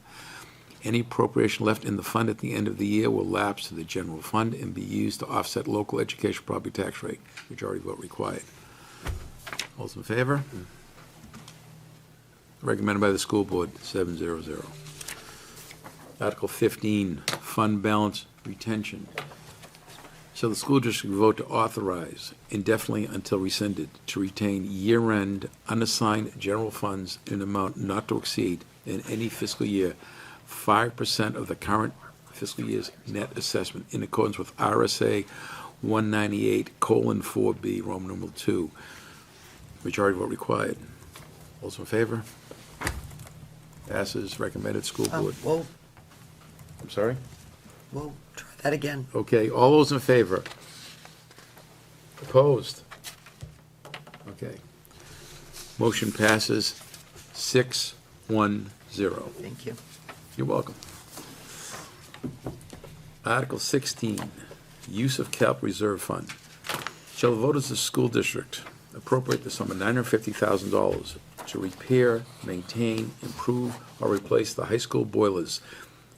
Any appropriation left in the fund at the end of the year will lapse to the general fund and be used to offset local education property tax rate. Majority vote required. All those in favor? Recommended by the school board, 7-0. Article 15, fund balance retention. So the school district vote to authorize indefinitely until rescinded to retain year-end unassigned general funds in an amount not to exceed in any fiscal year 5% of the current fiscal year's net assessment in accordance with RSA 198:4B, Roman numeral 2. Majority vote required. Those in favor? Passes. Recommended. School board. Whoa, I'm sorry? whoa, try that again. Okay, all those in favor? Opposed? Okay. Motion passes 6-1-0. Thank you. You're welcome. Article 16, use of capital reserve fund. Shall the voters of the school district appropriate the sum of $950,000 to repair, maintain, improve, or replace the high school boilers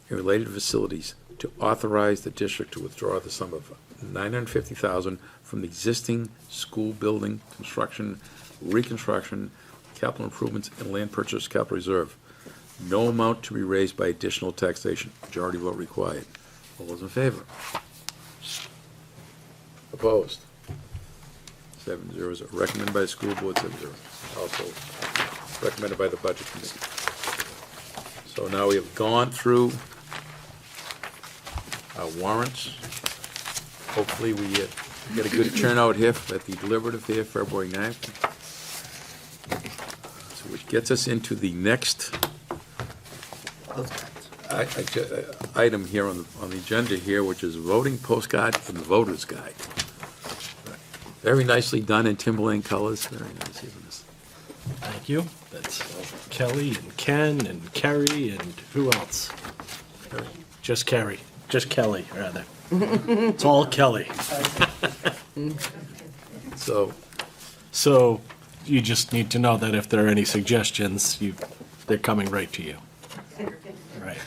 and related facilities, to authorize the district to withdraw the sum of $950,000 from the existing school building construction, reconstruction, capital improvements, and land purchase capital reserve. No amount to be raised by additional taxation. Majority vote required. All those in favor? Opposed? 7-0. Recommended by the school board, 7-0. Also recommended by the budget committee. So now we have gone through our warrants. Hopefully we get a good turnout here at the deliberative here, February 9th. So which gets us into the next item here on the agenda here, which is voting postcard and voter's guide. Very nicely done in Timberland colors. Very nice, isn't it? Thank you. That's Kelly and Ken and Kerry and who else? Just Kerry. Just Kelly, rather. It's all Kelly. So you just need to know that if there are any suggestions, they're coming right to you. Right.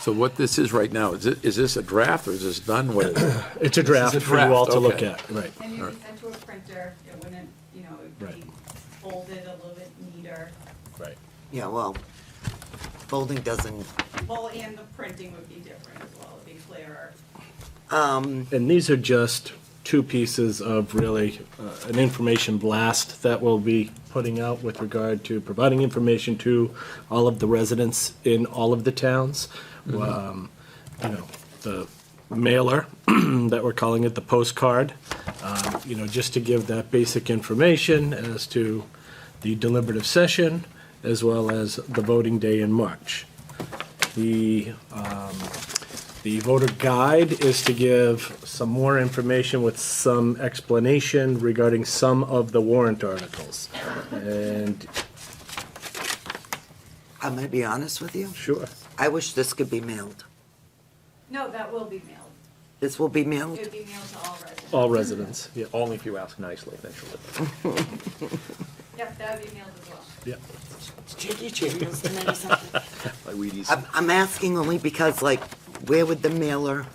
So what this is right now, is this a draft or is this done? What? It's a draft for you all to look okay. at, right. And you'd be sent to a printer, it wouldn't, it would Right. be folded a little bit neater. Right. Yeah, well, folding doesn't, Well, and the printing would be different as well, it'd be clearer. And these are just two pieces of really an information blast that we'll be putting out with regard to providing information to all of the residents in all of the towns. The mailer that we're calling it, the postcard, just to give that basic information as to the deliberative session as well as the voting day in March. The voter guide is to give some more information with some explanation regarding some of the warrant articles. And I'm gonna be honest with you. Sure. I wish this could be mailed. No, that will be mailed. This will be mailed? It would be mailed to all residents. All residents, yeah. Only if you ask nicely, then she'll live. Yep, that would be mailed as well. Yeah. Like Wheaties. I'm asking only because, like, where would the mailer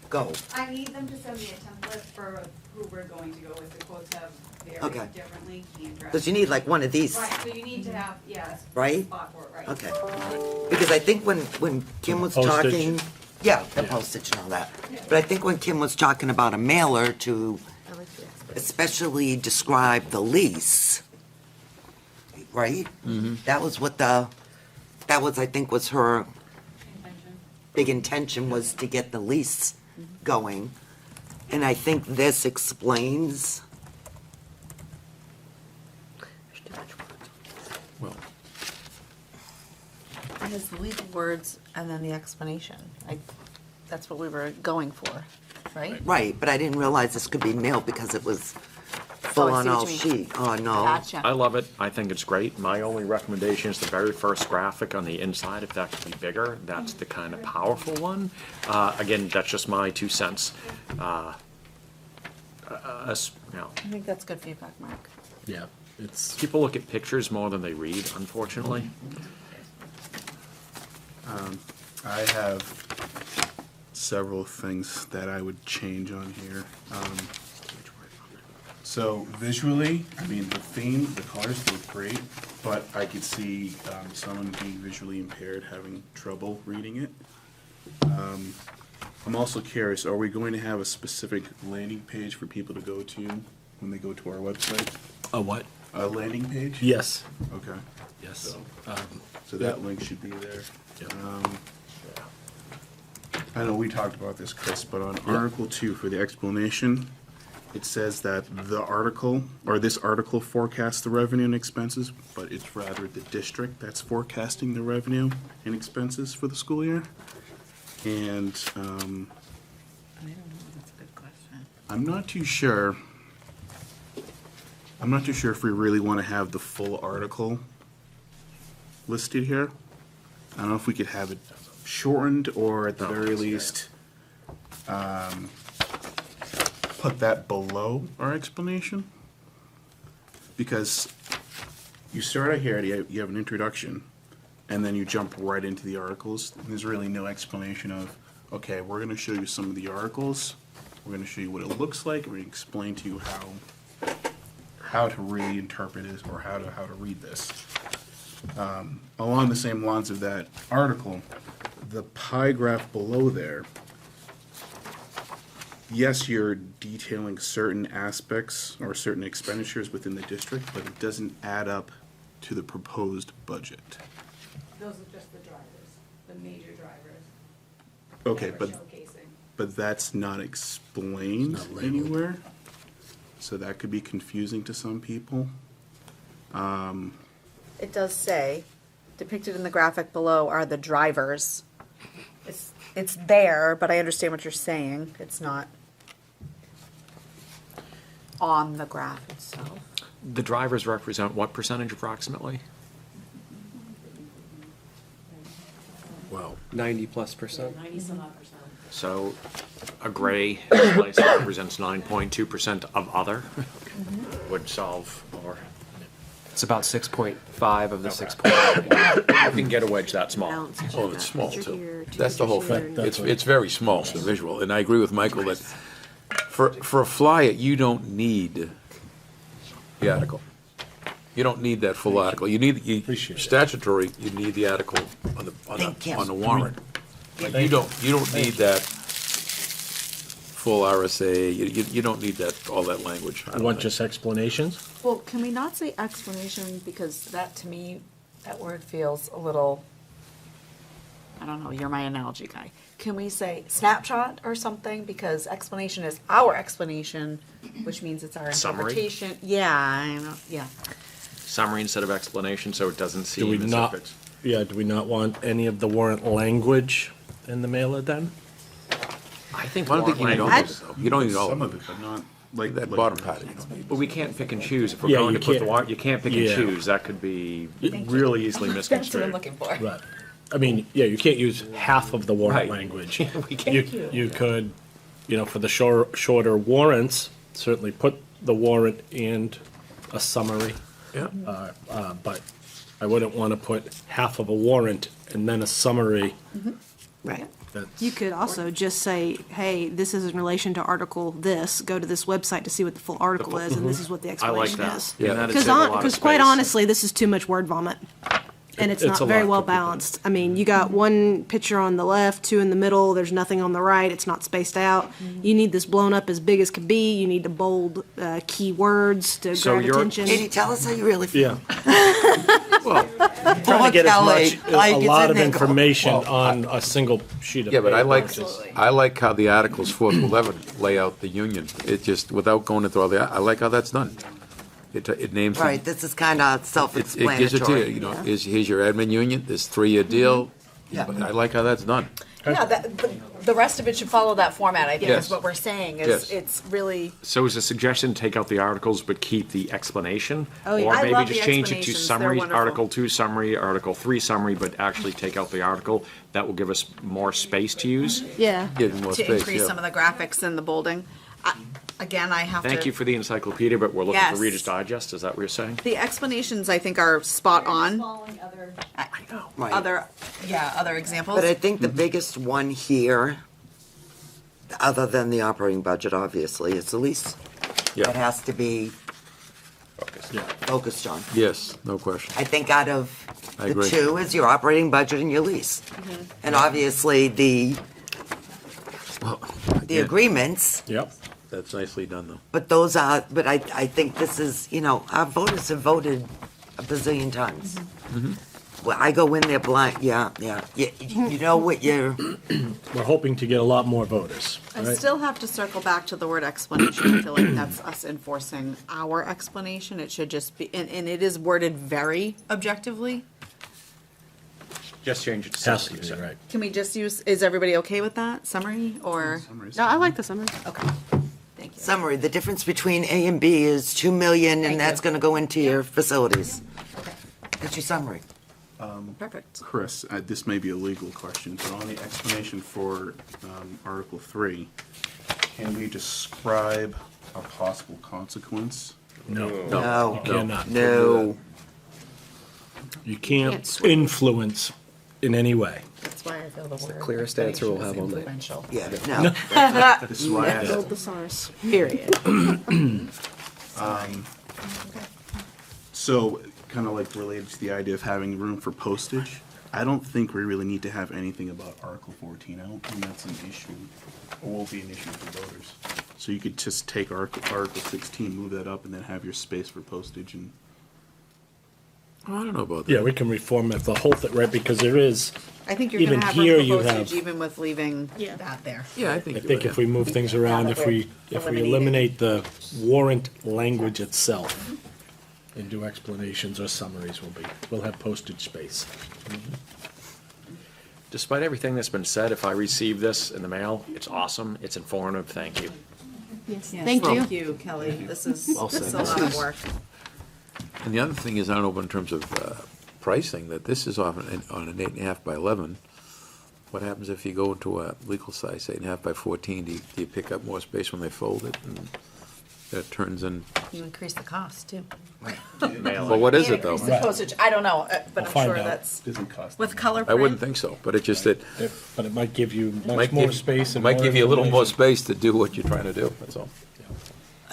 go? I need them to send me a template for who we're going to go with. The quotes have very Okay. differently hand drafted. Because you need like one of these, Right, so you need to have, yes. Right? Spot for it, right. okay. Because I think when Kim was Postage. talking, yeah, the postage and all that. But I think when Kim was talking about a mailer to especially describe the lease, right? That was I think was her big intention, was to get the lease going. And I think this explains. Well, It has the legal words and then the explanation. That's what we were going for, right? Right, but I didn't realize this could be mailed because it was full on see what all you mean. sheet. Oh, no. Gotcha. I love it. I think it's great. My only recommendation is the very first graphic on the inside. If that could be bigger, that's the kind of powerful one. Again, that's just my 2 cents. I think that's good feedback, Mark. Yeah, it's. People look at pictures more than they read, unfortunately. I have several things that I would change on here. So visually, I mean, the theme, the colors look great, but I could see someone being visually impaired having trouble reading it. I'm also curious, are we going to have a specific landing page for people to go to when they go to our website? A what? A landing page? Yes. Okay. Yes. So that link should be there. I know we talked about this, Chris, but on Article 2 for the explanation, it says that the article, or this article forecasts the revenue and expenses, but it's rather the district that's forecasting the revenue and expenses for the school year. And I don't know, that's a good question. I'm not too sure if we really want to have the full article listed here. I don't know if we could have it shortened or at the very least put that below our explanation. Because you start out here, you have an introduction, and then you jump right into the articles. And there's really no explanation of, okay, we're going to show you some of the articles. We're going to show you what it looks like. We're going to explain to you how to really interpret it or how to read this. Along the same lines of that article, the pie graph below there, yes, you're detailing certain aspects or certain expenditures within the district, but it doesn't add up to the proposed budget. Those are just the drivers, the major drivers. Okay, that we're but showcasing. that's not explained anywhere, so that could be confusing to some people. It does say, depicted in the graphic below are the drivers. It's there, but I understand what you're saying. It's not on the graph itself. The drivers represent what percentage approximately? Well, 90+%. 90-some odd %. So a gray place represents 9.2% of other would solve, or It's about 6.5 of the 6.9. you can get a wedge that small. Oh, it's small Teacher too. here, That's the teacher whole here. thing. It's very small, the visual, and I agree with Michael that for a flyer, you don't need the article. You don't need that full article. You need, statutory, you need the article on the warrant. Like, you don't need that full RSA, you don't need that, all that language. I You don't want think. just explanations? Well, can we not say explanation, because that, to me, that word feels a little, I don't know, you're my analogy guy. Can we say snapshot or something, because explanation is our explanation, which means it's our Summary? interpretation. Yeah, I know, yeah. Summary instead of explanation, so it doesn't Do we seem as not, if it's. yeah, do we not want any of the warrant language in the mailer then? I think I don't think you need all warrant of it, though. You don't need all Some of of it. it, but not like That bottom part, you know. But we can't pick and choose. If we're Yeah, going you to put the can't- warrant, you can't pick and yeah. choose. That could be really easily That's what I'm misconstrued. looking for. Right. I mean, yeah, you can't use half of the warrant Right. language. We can't. You could, for the shorter warrants, certainly put the warrant and a summary. Yeah. But I wouldn't want to put half of a warrant and then a summary. Right. That's- You could also just say, hey, this is in relation to article this, go to this website to see what the full article is, and this is what the I like explanation that. is. Yeah. That'd save a lot of Because quite space. honestly, this is too much word vomit. And it's It's not a very lot well for people. balanced. I mean, you got one picture on the left, two in the middle, there's nothing on the right, it's not spaced out. You need this blown up as big as could be, you need to bold key words to So grab you're- attention. Katie, tell us how you really feel. Yeah. Trying to get Kelly, as much, like, a it's lot in of there. information on a single sheet of Yeah, paper. but I like how the Articles 4 to 11 lay out the union. It just, without going into all the, I like how that's done. It names. Right, this is kind of It gives self-explanatory. it to you, here's your admin union, this 3-year deal. Yeah. But I like how that's done. Yeah, the rest of it should follow that format, I think, Yes. is what we're saying, Yes. is it's really, So is the suggestion take out the articles but keep the explanation? Oh, yeah. Or I maybe love just the change it to explanations. They're summary, wonderful. Article 2 summary, Article 3 summary, but actually take out the article? That will give us more space to use? Yeah. Give more to space, increase yeah. some of the graphics and the bolding. Again, I have to. Thank you for the encyclopedia, but we're looking Yes. for Reader's Digest, is that what you're saying? The explanations, I think, are spot on. Following other Right. Other examples. But I think the biggest one here, other than the operating budget, obviously, is the lease Yeah. that has to be Yeah. focused on. Yes, no question. I think out of I the agree. two is your operating budget and your lease. And obviously, the Again, agreements, Yep. That's nicely done, though. but those are, but I think this is, our voters have voted a bazillion times. Well, I go in there blind, yeah. You know what you're, We're hoping to get a lot more voters, I right? still have to circle back to the word explanation. I feel like that's us enforcing our explanation. It should just be, and it is worded very objectively. Just change it to Has to summary. be, so- right. Can we just use, is everybody okay with that? Summary or? No, I like the summary. Okay, thank you. summary, the difference between A and B is 2 million, Thank and that's you. gonna go into your facilities. That's your summary. Perfect. Chris, this may be a legal question, but on the explanation for Article 3, can we describe a possible consequence? No. No. You cannot. No. You can't influence in any way. That's why I feel the word. clearest answer we'll have all night. Influential. Yeah, no. This is why I asked. Build the SARS. Period. So, kind of like related to the idea of having room for postage, I don't think we really need to have anything about Article 14. I don't think that's an issue, or will be an issue for voters. So you could just take Article 16, move that up, and then have your space for postage and. Oh, I don't know about that. Yeah, we can reform it, the whole thing, right, because there is, I think you're Even gonna have here room you for postage have- even with leaving that there. Yeah, I I think. think if we move things around, if we eliminate the warrant language itself and do explanations or summaries, we'll have postage space. Despite everything that's been said, if I receive this in the mail, it's awesome, it's informative, thank you. Yes, Thank you. Thank you, Kelly. This is, Well this is said. a lot of work. And the other thing is, I don't know, in terms of pricing, that this is often on an 8.5 by 11. What happens if you go into a legal size 8.5 by 14? Do you pick up more space when they fold it? And that turns in, You increase the cost too. well, what is it though? Increase the postage, I don't know, but We'll I'm find sure out. that's, Doesn't cost. with color I print. wouldn't think so, but it's just that. But it might give you much Might more give- space and Might more give you a little more information. space to do what you're trying to do, that's all.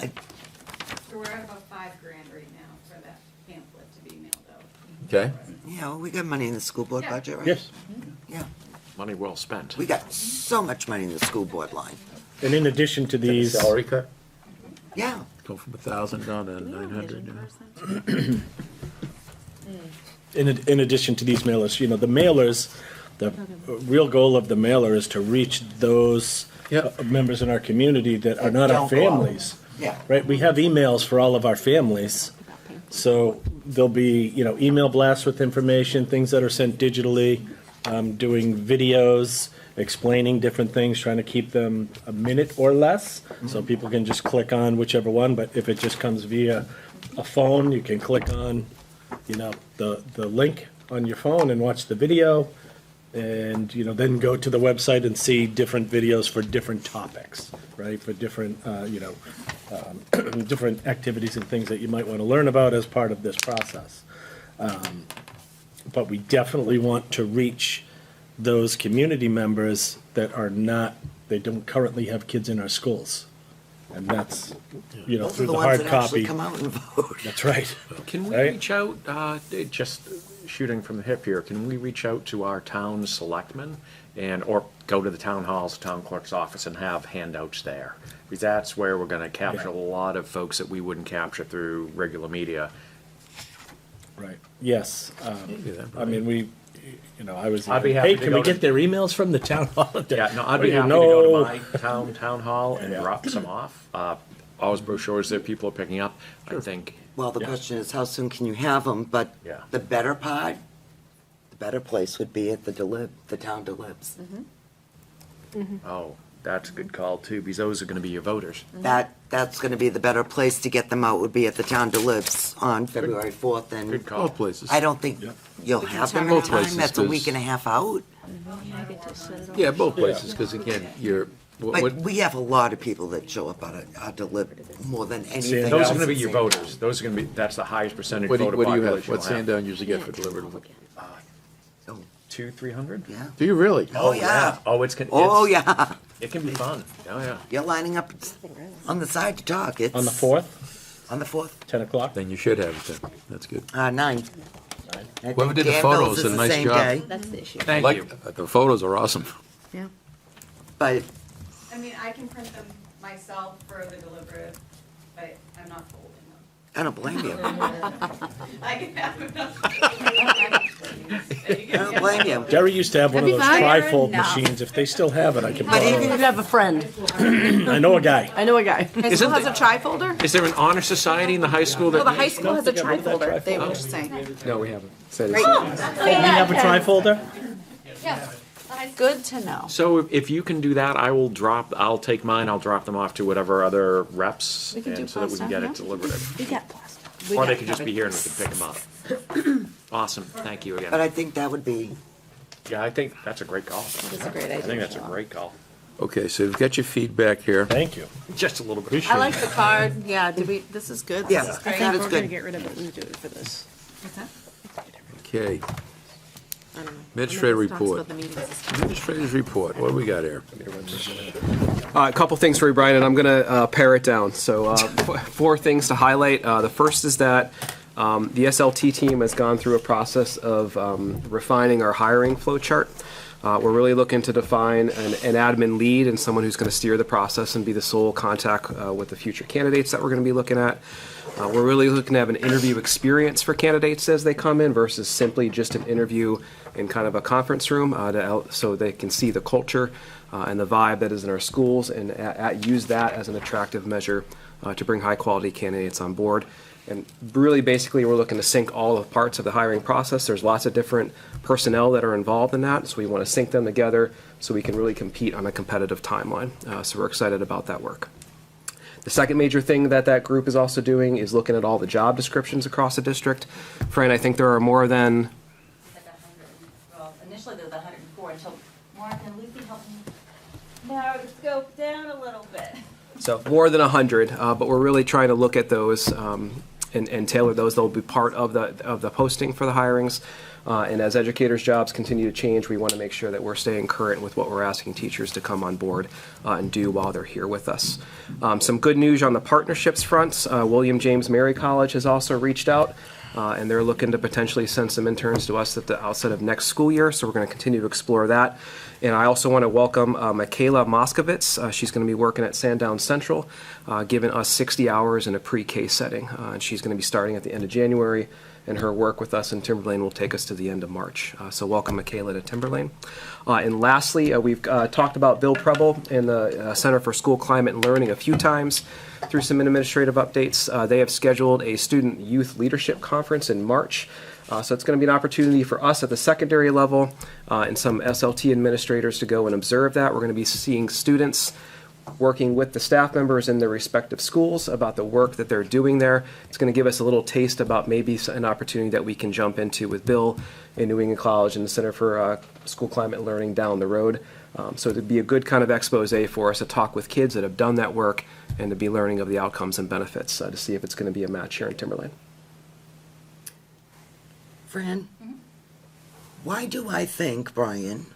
So we're at about $5,000 right now for that pamphlet to be mailed out. Okay? We got money in the school board budget, right? Yes, Yeah, Money well spent. we got so much money in the school board line. and in addition to these, Salary cut? Yeah, Go from 1,000 down to 900. Yeah. in addition to these mailers, the mailers, the real goal of the mailer is to reach those members in our community that are not our Don't go out. families. yeah. Right, we have emails for all of our families, so there'll be, email blasts with information, things that are sent digitally, doing videos, explaining different things, trying to keep them a minute or less, so people can just click on whichever one, but if it just comes via a phone, you can click on, the link on your phone and watch the video, and, then go to the website and see different videos for different topics, right? For different, different activities and things that you might want to learn about as part of this process. But we definitely want to reach those community members that are not, they don't currently have kids in our schools. And that's, Those are through the the ones hard that actually copy. come out and vote. That's right. Can we Right. reach out, just shooting from the hip here, can we reach out to our town selectmen or go to the town halls, town clerk's office and have handouts there? Because that's where we're gonna capture a lot of folks that we wouldn't capture through regular media. Right, yes. I mean, I was, I'd be happy hey, to can go we to- get their emails from the town hall? Yeah, no, I'd Well, be you happy to go know- to my town hall and drop some off. All those brochures that people are picking up, I think. Well, the question is, how soon can you have them? But Yeah. the better part, the better place would be at the town delibs. Oh, that's a good call too, because those are gonna be your voters. That's gonna be the better place to get them out, would be at the town delibs on February 4th, and Good call. Both places. I don't think you'll have them in Both time, places, that's a week 'cause- and a half out. Yeah, both places, because again, But we have a lot of people that show up at our delib more than anything Those else. are gonna be your in Sandown. voters. Those are gonna be, that's the highest percentage what do voter you have? population What we'll have. Sandown usually get for delivered? 200-300? Yeah. Do you really? Oh, yeah. Oh, it's. Oh, yeah. It can be fun. Oh, yeah. You're lining up on the side to talk. It's On the 4th, On the 4th? 10 o'clock? Then you should have it then. That's good. 9. I Whoever think did the Danville's photos is did a the nice same job. day, That's the issue. Thank Like, you. the photos are awesome. Yeah. but I mean, I can print them myself for the deliberative, but I'm not folding them. I don't blame you. I can have enough. I don't blame you. Jerry used to have one of That'd those be fine. trifold Enough. machines. If they still have it, I can But even borrow if you have a friend, it. I know a guy. I know a guy. High Isn't school has the- a trifolder? Is there an honor society in the high school No, that? the high school has a Don't forget about that trifolder. They were trifolder. just saying. No, we haven't. Said Great. it's- Oh, you have a trifolder? Good to know. So if you can do that, I'll take mine, I'll drop them off to whatever other reps, We can do and so that we can get plastic, it deliberative. We got plastic. Or they can just be here and we can pick them up. Awesome, thank you But again. I think that would be, Yeah, I think that's a great call. That's a great idea. I think that's a great call. Okay, so we've got your feedback here. Thank you. Just a little bit. I like the card. Yeah, this is good. Yeah. This is I great. think it's we're gonna good. get rid of it and do it for this. What's that? Okay, I don't know. administrative I know this talks report. about the meeting system. Administrator's report, what do we got here? A couple things for you, Brian, and I'm going to pare it down. So 4 things to highlight. The first is that the SLT team has gone through a process of refining our hiring flow chart. We're really looking to define an admin lead and someone who's going to steer the process and be the sole contact with the future candidates that we're going to be looking at. We're really looking to have an interview experience for candidates as they come in versus simply just an interview in kind of a conference room so they can see the culture and the vibe that is in our schools and use that as an attractive measure to bring high-quality candidates on board. And really, basically, we're looking to sync all the parts of the hiring process. There's lots of different personnel that are involved in that, so we want to sync them together so we can really compete on a competitive timeline. So we're excited about that work. The second major thing that group is also doing is looking at all the job descriptions across the district. Fran, I think there are more than... Like 100, well, initially there was 104 until, Mark, can Lucy help me narrow the scope down a little bit? So more than 100, but we're really trying to look at those and tailor those. They'll be part of the posting for the hirings. And as educators' jobs continue to change, we want to make sure that we're staying current with what we're asking teachers to come on board and do while they're here with us. Some good news on the partnerships front. William James Mary College has also reached out. And they're looking to potentially send some interns to us at the outset of next school year, so we're going to continue to explore that. And I also want to welcome Michaela Moskovitz. She's going to be working at Sandown Central, giving us 60 hours in a pre-K setting. And she's going to be starting at the end of January, and her work with us in Timberlane will take us to the end of March. So welcome, Michaela, to Timberlane. And lastly, we've talked about Bill Preble and the Center for School Climate and Learning a few times through some administrative updates. They have scheduled a student youth leadership conference in March. So it's going to be an opportunity for us at the secondary level and some SLT administrators to go and observe that. We're going to be seeing students working with the staff members in their respective schools about the work that they're doing there. It's going to give us a little taste about maybe an opportunity that we can jump into with Bill in New England College and the Center for School Climate and Learning down the road. So it'd be a good kind of expose for us to talk with kids that have done that work and to be learning of the outcomes and benefits to see if it's going to be a match here in Timberlane. Fran, why do I think, Brian,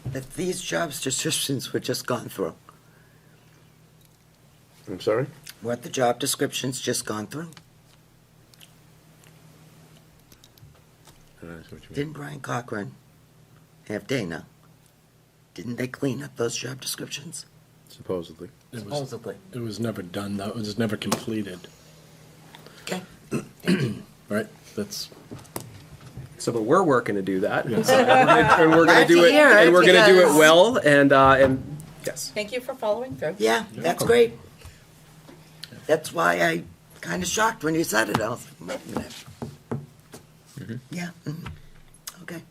that these job descriptions were just gone through? I'm sorry? Weren't the job descriptions just gone through? Didn't Brian Cochran have Dana? Didn't they clean up those job descriptions? Supposedly. Supposedly. It was never done, though. It was never completed. Okay. Right? That's... So, but we're working to do that, Yes. and we're going to do it, and we're going to do it well, and yes. Thank you for following through. Yeah, that's great. That's why I kind of shocked when you said it. I was like, wait a minute. Yeah. Okay.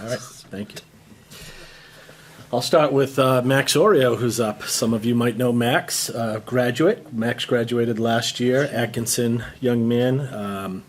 All right, thank you. I'll start with Max Oreo, who's up. Some of you might know Max, graduate. Max graduated last year, Atkinson young man.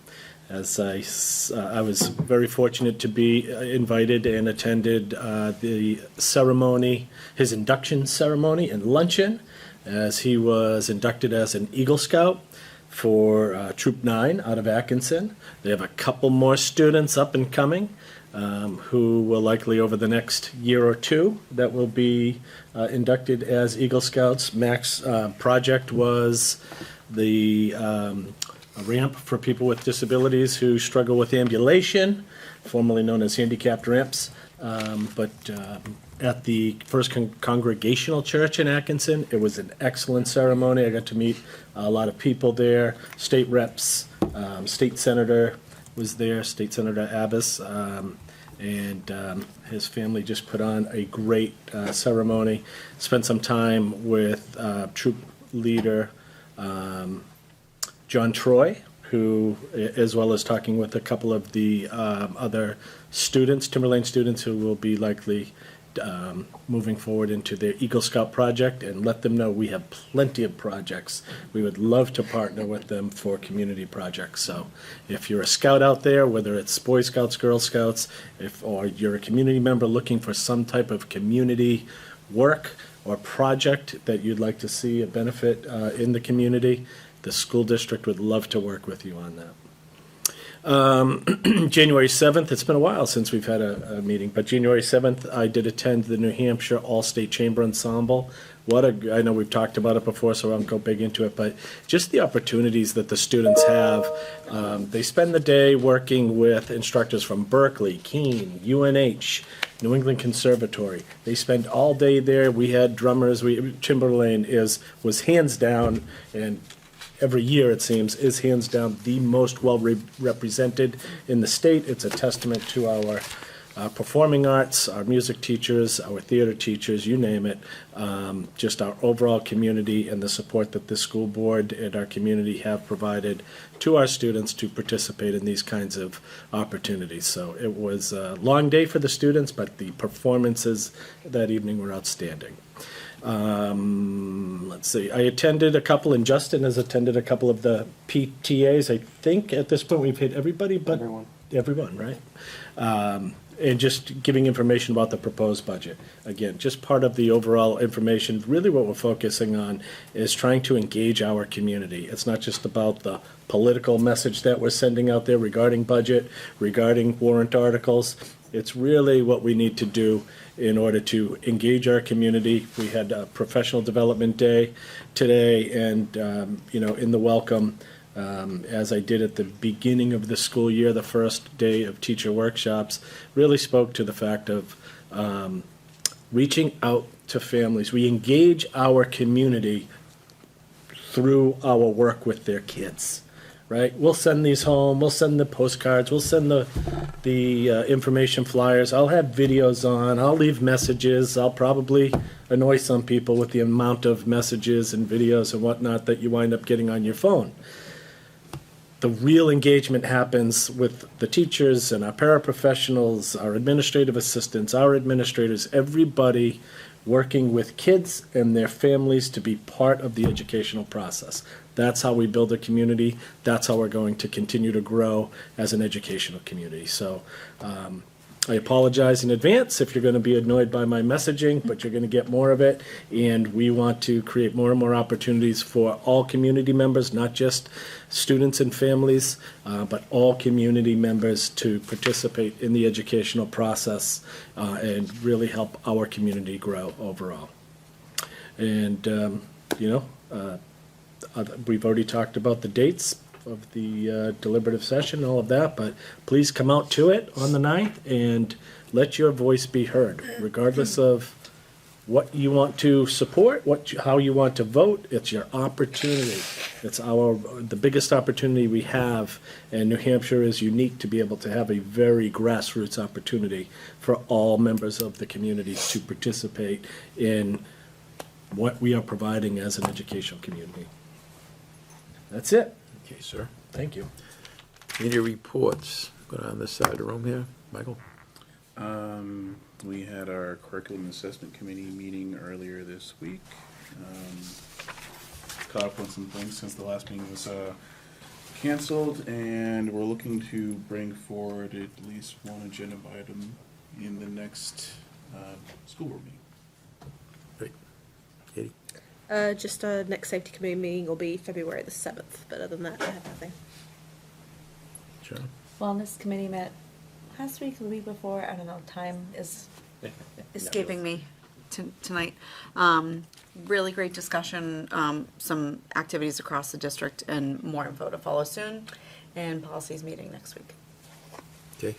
As I was very fortunate to be invited and attended the ceremony, his induction ceremony and luncheon, as he was inducted as an Eagle Scout for Troop 9 out of Atkinson. They have a couple more students up and coming. who will likely over the next year or two that will be inducted as Eagle Scouts. Mac's project was the a ramp for people with disabilities who struggle with ambulation, formerly known as handicapped ramps. At the First Congregational Church in Atkinson, it was an excellent ceremony. I got to meet a lot of people there, state reps, state senator was there, State Senator Abbas, and his family just put on a great ceremony. Spent some time with troop leader John Troy, who, as well as talking with a couple of the other students, Timberlane students, who will be likely moving forward into their Eagle Scout project, and let them know we have plenty of projects. We would love to partner with them for community projects. So if you're a scout out there, whether it's Boy Scouts, Girl Scouts, or you're a community member looking for some type of community work or project that you'd like to see a benefit in the community, the school district would love to work with you on that. January 7th, it's been a while since we've had a meeting, but January 7th, I did attend the New Hampshire All-State Chamber Ensemble. I know we've talked about it before, so I won't go big into it, but just the opportunities that the students have. They spend the day working with instructors from Berkeley, Keene, UNH, New England Conservatory. They spend all day there. We had drummers. Timberlane was hands down, and every year, it seems, is hands down the most well-represented in the state. It's a testament to our performing arts, our music teachers, our theater teachers, you name it, just our overall community and the support that the school board and our community have provided to our students to participate in these kinds of opportunities. So it was a long day for the students, but the performances that evening were outstanding. Let's see, I attended a couple, and Justin has attended a couple of the PTAs. I think at this point we've hit everybody but everyone, right? And just giving information about the proposed budget. Again, just part of the overall information. Really what we're focusing on is trying to engage our community. It's not just about the political message that we're sending out there regarding budget, regarding warrant articles. It's really what we need to do in order to engage our community. We had a professional development day today, and in the welcome, as I did at the beginning of the school year, the first day of teacher workshops, really spoke to the fact of reaching out to families. We engage our community through our work with their kids. Right? We'll send these home, we'll send the postcards, we'll send the information flyers, I'll have videos on, I'll leave messages, I'll probably annoy some people with the amount of messages and videos and whatnot that you wind up getting on your phone. The real engagement happens with the teachers and our paraprofessionals, our administrative assistants, our administrators, everybody working with kids and their families to be part of the educational process. That's how we build a community. That's how we're going to continue to grow as an educational community. So I apologize in advance if you're going to be annoyed by my messaging, but you're going to get more of it. And we want to create more and more opportunities for all community members, not just students and families, but all community members to participate in the educational process and really help our community grow overall. And, we've already talked about the dates of the deliberative session, all of that, but please come out to it on the 9th and let your voice be heard, regardless of what you want to support, how you want to vote. It's your opportunity. It's the biggest opportunity we have, and New Hampshire is unique to be able to have a very grassroots opportunity for all members of the community to participate in what we are providing as an educational community. That's it. Okay, sir. Thank you. Media reports. Go down this side of the room here. Michael? We had our curriculum assessment committee meeting earlier this week. Caught up on some things since the last meeting was canceled, and we're looking to bring forward at least one agenda item in the next school board meeting. Great. Katie? Just our next safety committee meeting will be February the 7th, but other than that, I have nothing. John? Wellness committee met Last week, the week before, I don't know, time is escaping me tonight. Really great discussion, some activities across the district, and more info to follow soon, and policies meeting next week. Okay.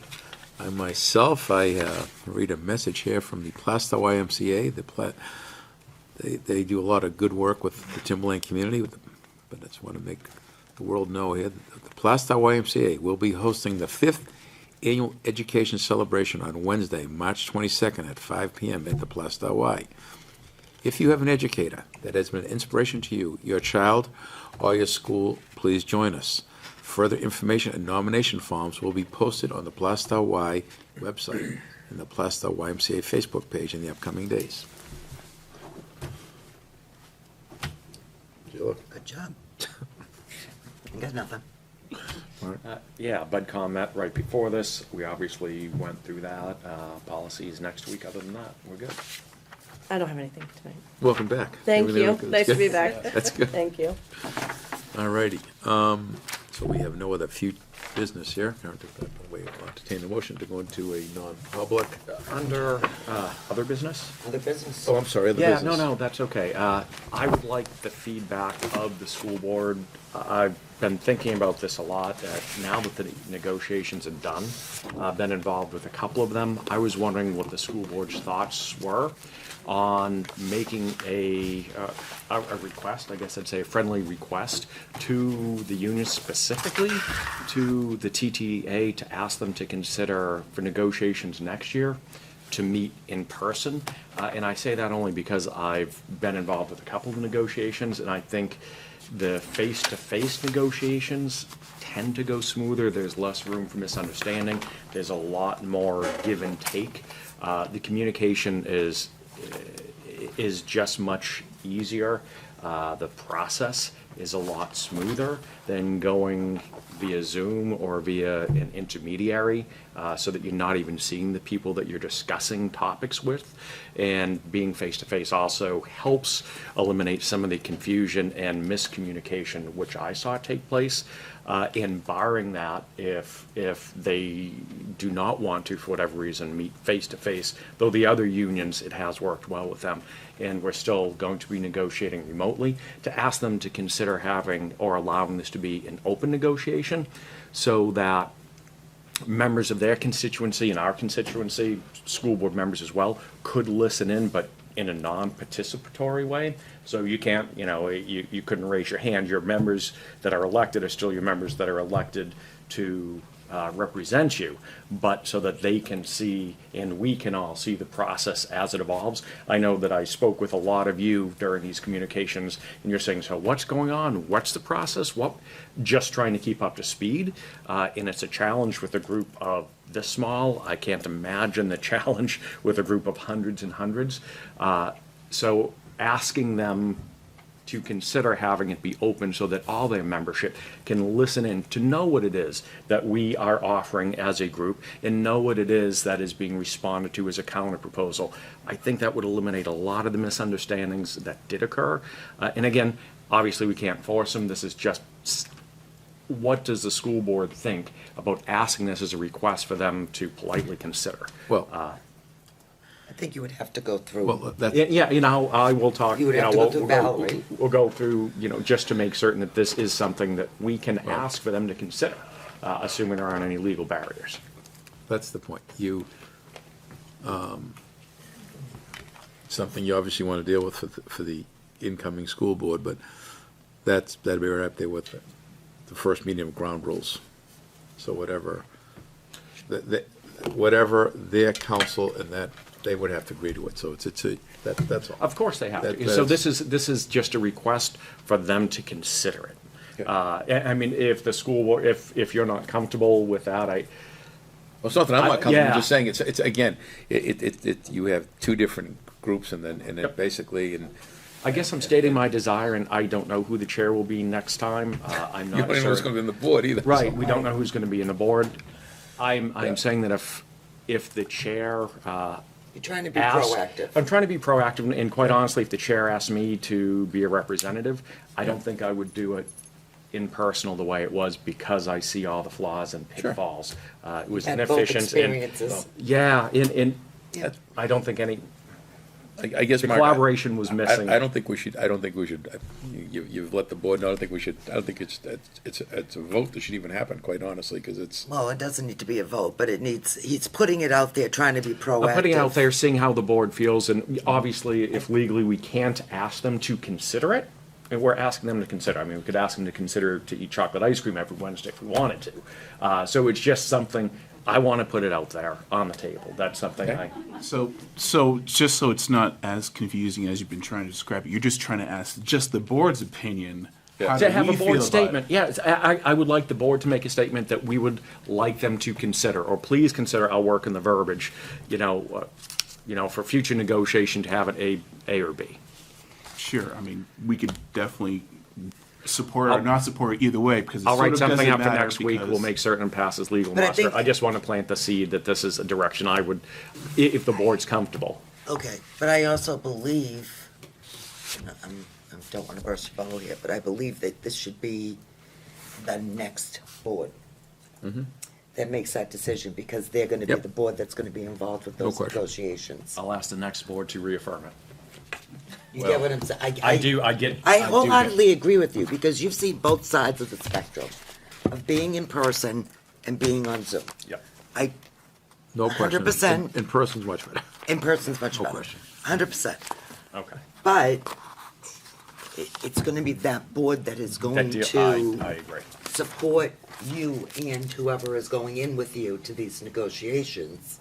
I myself, read a message here from the Plastow YMCA. They do a lot of good work with the Timberland community, but I just want to make the world know here that the Plastow YMCA will be hosting the 5th Annual Education Celebration on Wednesday, March 22nd at 5 p.m. at the Plastow Y. If you have an educator that has been an inspiration to you, your child, or your school, please join us. Further information and nomination forms will be posted on the Plastow Y website and the Plastow YMCA Facebook page in the upcoming days. Good job. I got nothing. Yeah, BudCom met right before this. We obviously went through that. Policies next week. Other than that, we're good. I don't have anything tonight. Welcome back. Thank you. Everything Nice good? to be back. That's good. Thank you. All righty. So we have no other business here. We will entertain a motion to go into a non-public. Under other business? Other business. Oh, I'm sorry, other Yeah, business. no, that's okay. I would like the feedback of the school board. I've been thinking about this a lot. Now that the negotiations are done, I've been involved with a couple of them. I was wondering what the school board's thoughts were on making a request, I guess I'd say a friendly request, to the union, specifically to the TTA, to ask them to consider for negotiations next year to meet in person. And I say that only because I've been involved with a couple of negotiations, and I think the face-to-face negotiations tend to go smoother. There's less room for misunderstanding. There's a lot more give and take. The communication is just much easier. The process is a lot smoother than going via Zoom or via an intermediary, so that you're not even seeing the people that you're discussing topics with. And being face-to-face also helps eliminate some of the confusion and miscommunication which I saw take place. And barring that, if they do not want to, for whatever reason, meet face-to-face, though the other unions, it has worked well with them, and we're still going to be negotiating remotely, to ask them to consider having or allowing this to be an open negotiation, so that members of their constituency and our constituency, school board members as well, could listen in, but in a non-participatory way. So you can't, you couldn't raise your hand. Your members that are elected are still your members that are elected to represent you, but so that they can see and we can all see the process as it evolves. I know that I spoke with a lot of you during these communications, and you're saying, so what's going on? What's the process? Just trying to keep up to speed, and it's a challenge with a group of this small. I can't imagine the challenge with a group of hundreds and hundreds. So asking them to consider having it be open so that all their membership can listen in to know what it is that we are offering as a group and know what it is that is being responded to as a counter proposal. I think that would eliminate a lot of the misunderstandings that did occur. And again, obviously we can't force them. This is just, what does the school board think about asking this as a request for them to politely consider? Well, I think you would have to go through. well, that's, Yeah, I will talk. You would have to go through Val, right? We'll go through, just to make certain that this is something that we can ask for them to consider, assuming there aren't any legal barriers. that's the point. Something you obviously want to deal with for the incoming school board, but that'd be right up there with the first meeting of ground rules. So whatever their council and that, they would have to agree to it. So that's all. Of course they have to. So this is just a request for them to consider it. I mean, if the school board, if you're not comfortable with that, Well, it's not that I'm not comfortable. yeah. I'm just saying it's again, you have two different groups and then basically and. I guess I'm stating my desire, and I don't know who the chair will be next time. I'm not You don't even know who's sure. going to be on the board either. Right, so. we don't know who's going to be in the board. I'm saying that if the chair You're trying to be asks- proactive. I'm trying to be proactive, and quite honestly, if the chair asked me to be a representative, I don't think I would do it impersonal the way it was because I see all the flaws and pitfalls. It was Had both inefficient. experiences. Yeah, I don't think any, I guess, the Mark, collaboration was missing. I don't think we should, you've let the board know, I don't think it's a vote that should even happen, quite honestly, because it's. Well, it doesn't need to be a vote, but he's putting it out there, trying to be proactive. I'm putting it out there, seeing how the board feels, and obviously, if legally we can't ask them to consider it, and we're asking them to consider. I mean, we could ask them to consider to eat chocolate ice cream every Wednesday if we wanted to. So it's just something, I want to put it out there on the table. That's something So just so it's not as confusing as you've been trying to describe it, you're just trying to ask just the board's opinion. How to do have we a feel board about statement. it? Yeah, I would like the board to make a statement that we would like them to consider, or please consider, I'll work in the verbiage, for future negotiation to have it A or B. Sure, I mean, we could definitely support it or not support it either way, because it I'll sort write of something doesn't up for matter next week, because- we'll make certain passes legal But I muster. think- I just want to plant the seed that this is a direction I would, if the board's comfortable. Okay, but I also believe, I don't want to burst your bubble here, but I believe that this should be the next board that makes that decision, because they're going to be Yep. the board that's going to be involved with No those question. negotiations. I'll ask the next board to reaffirm it. You get what I'm saying? I do, I get. I do get- wholeheartedly agree with you, because you've seen both sides of the spectrum of being in person and being on Zoom. Yep. No question. 100%. In person's much better. In person's much No better. question. 100%. Okay. But it's going to be that board that is going to I agree. support you and whoever is going in with you to these negotiations.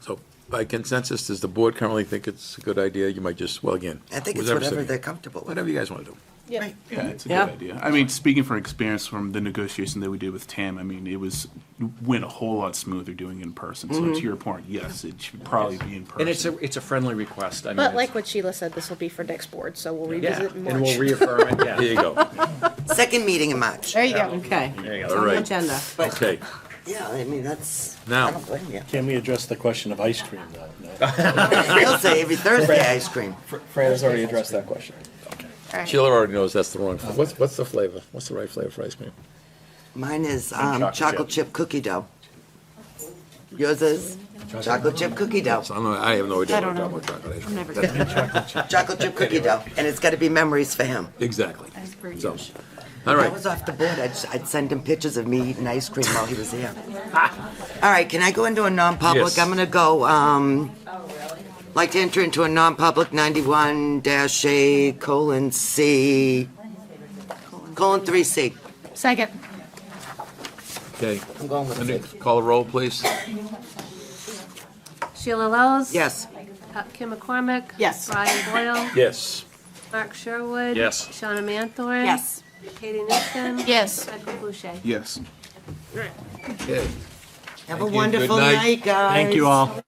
So by consensus, does the board currently think it's a good idea? You might just, well, again. I think it's whatever whatever city- they're comfortable with. Whatever you guys want to do. Right. Yeah, it's a good idea. I mean, speaking from experience from the negotiation that we did with Tam, I mean, went a whole lot smoother doing it in person. So to your point, yes, it should probably be in person. And it's a friendly request. I mean, But it's- like what Sheila said, this will be for next board, so we'll yeah, revisit in March. and we'll reaffirm it, yeah. There you go. Second meeting in March. There you go. Okay. There you It's go. on the All right. agenda. But, Okay. yeah, I mean, that's, Now. I don't blame you. Can we address the question of ice cream, though? No. He'll say every Thursday ice cream. Fran has already addressed that question. Sheila already knows that's the wrong, what's the flavor? What's the right flavor for ice cream? Mine is chocolate chocolate chip cookie dough. Yours is chocolate chip cookie dough. So I have no idea I what don't I'm know. talking about chocolate ice I'm cream. never gonna. Chocolate chip cookie dough, and it's got to be memories for him. Exactly. As per So, usual. all If I right. was off the board, I'd send him pictures of me eating ice cream while he was here. All right, can I go into a non-public? Yes. I'm gonna go, like to enter into a non-public 91-A:(C):3C. Second. Okay. I'm going with Linda, C. call the roll, please. Sheila Lowes? Yes. Kim McCormick? Yes. Brian Boyle? Yes. Mark Sherwood? Yes. Shauna Manthorn? Yes. Katie Nixon? Yes. Michael Boucher? Yes. Okay. Have Thank a you. wonderful Good night. night, guys. Thank you all.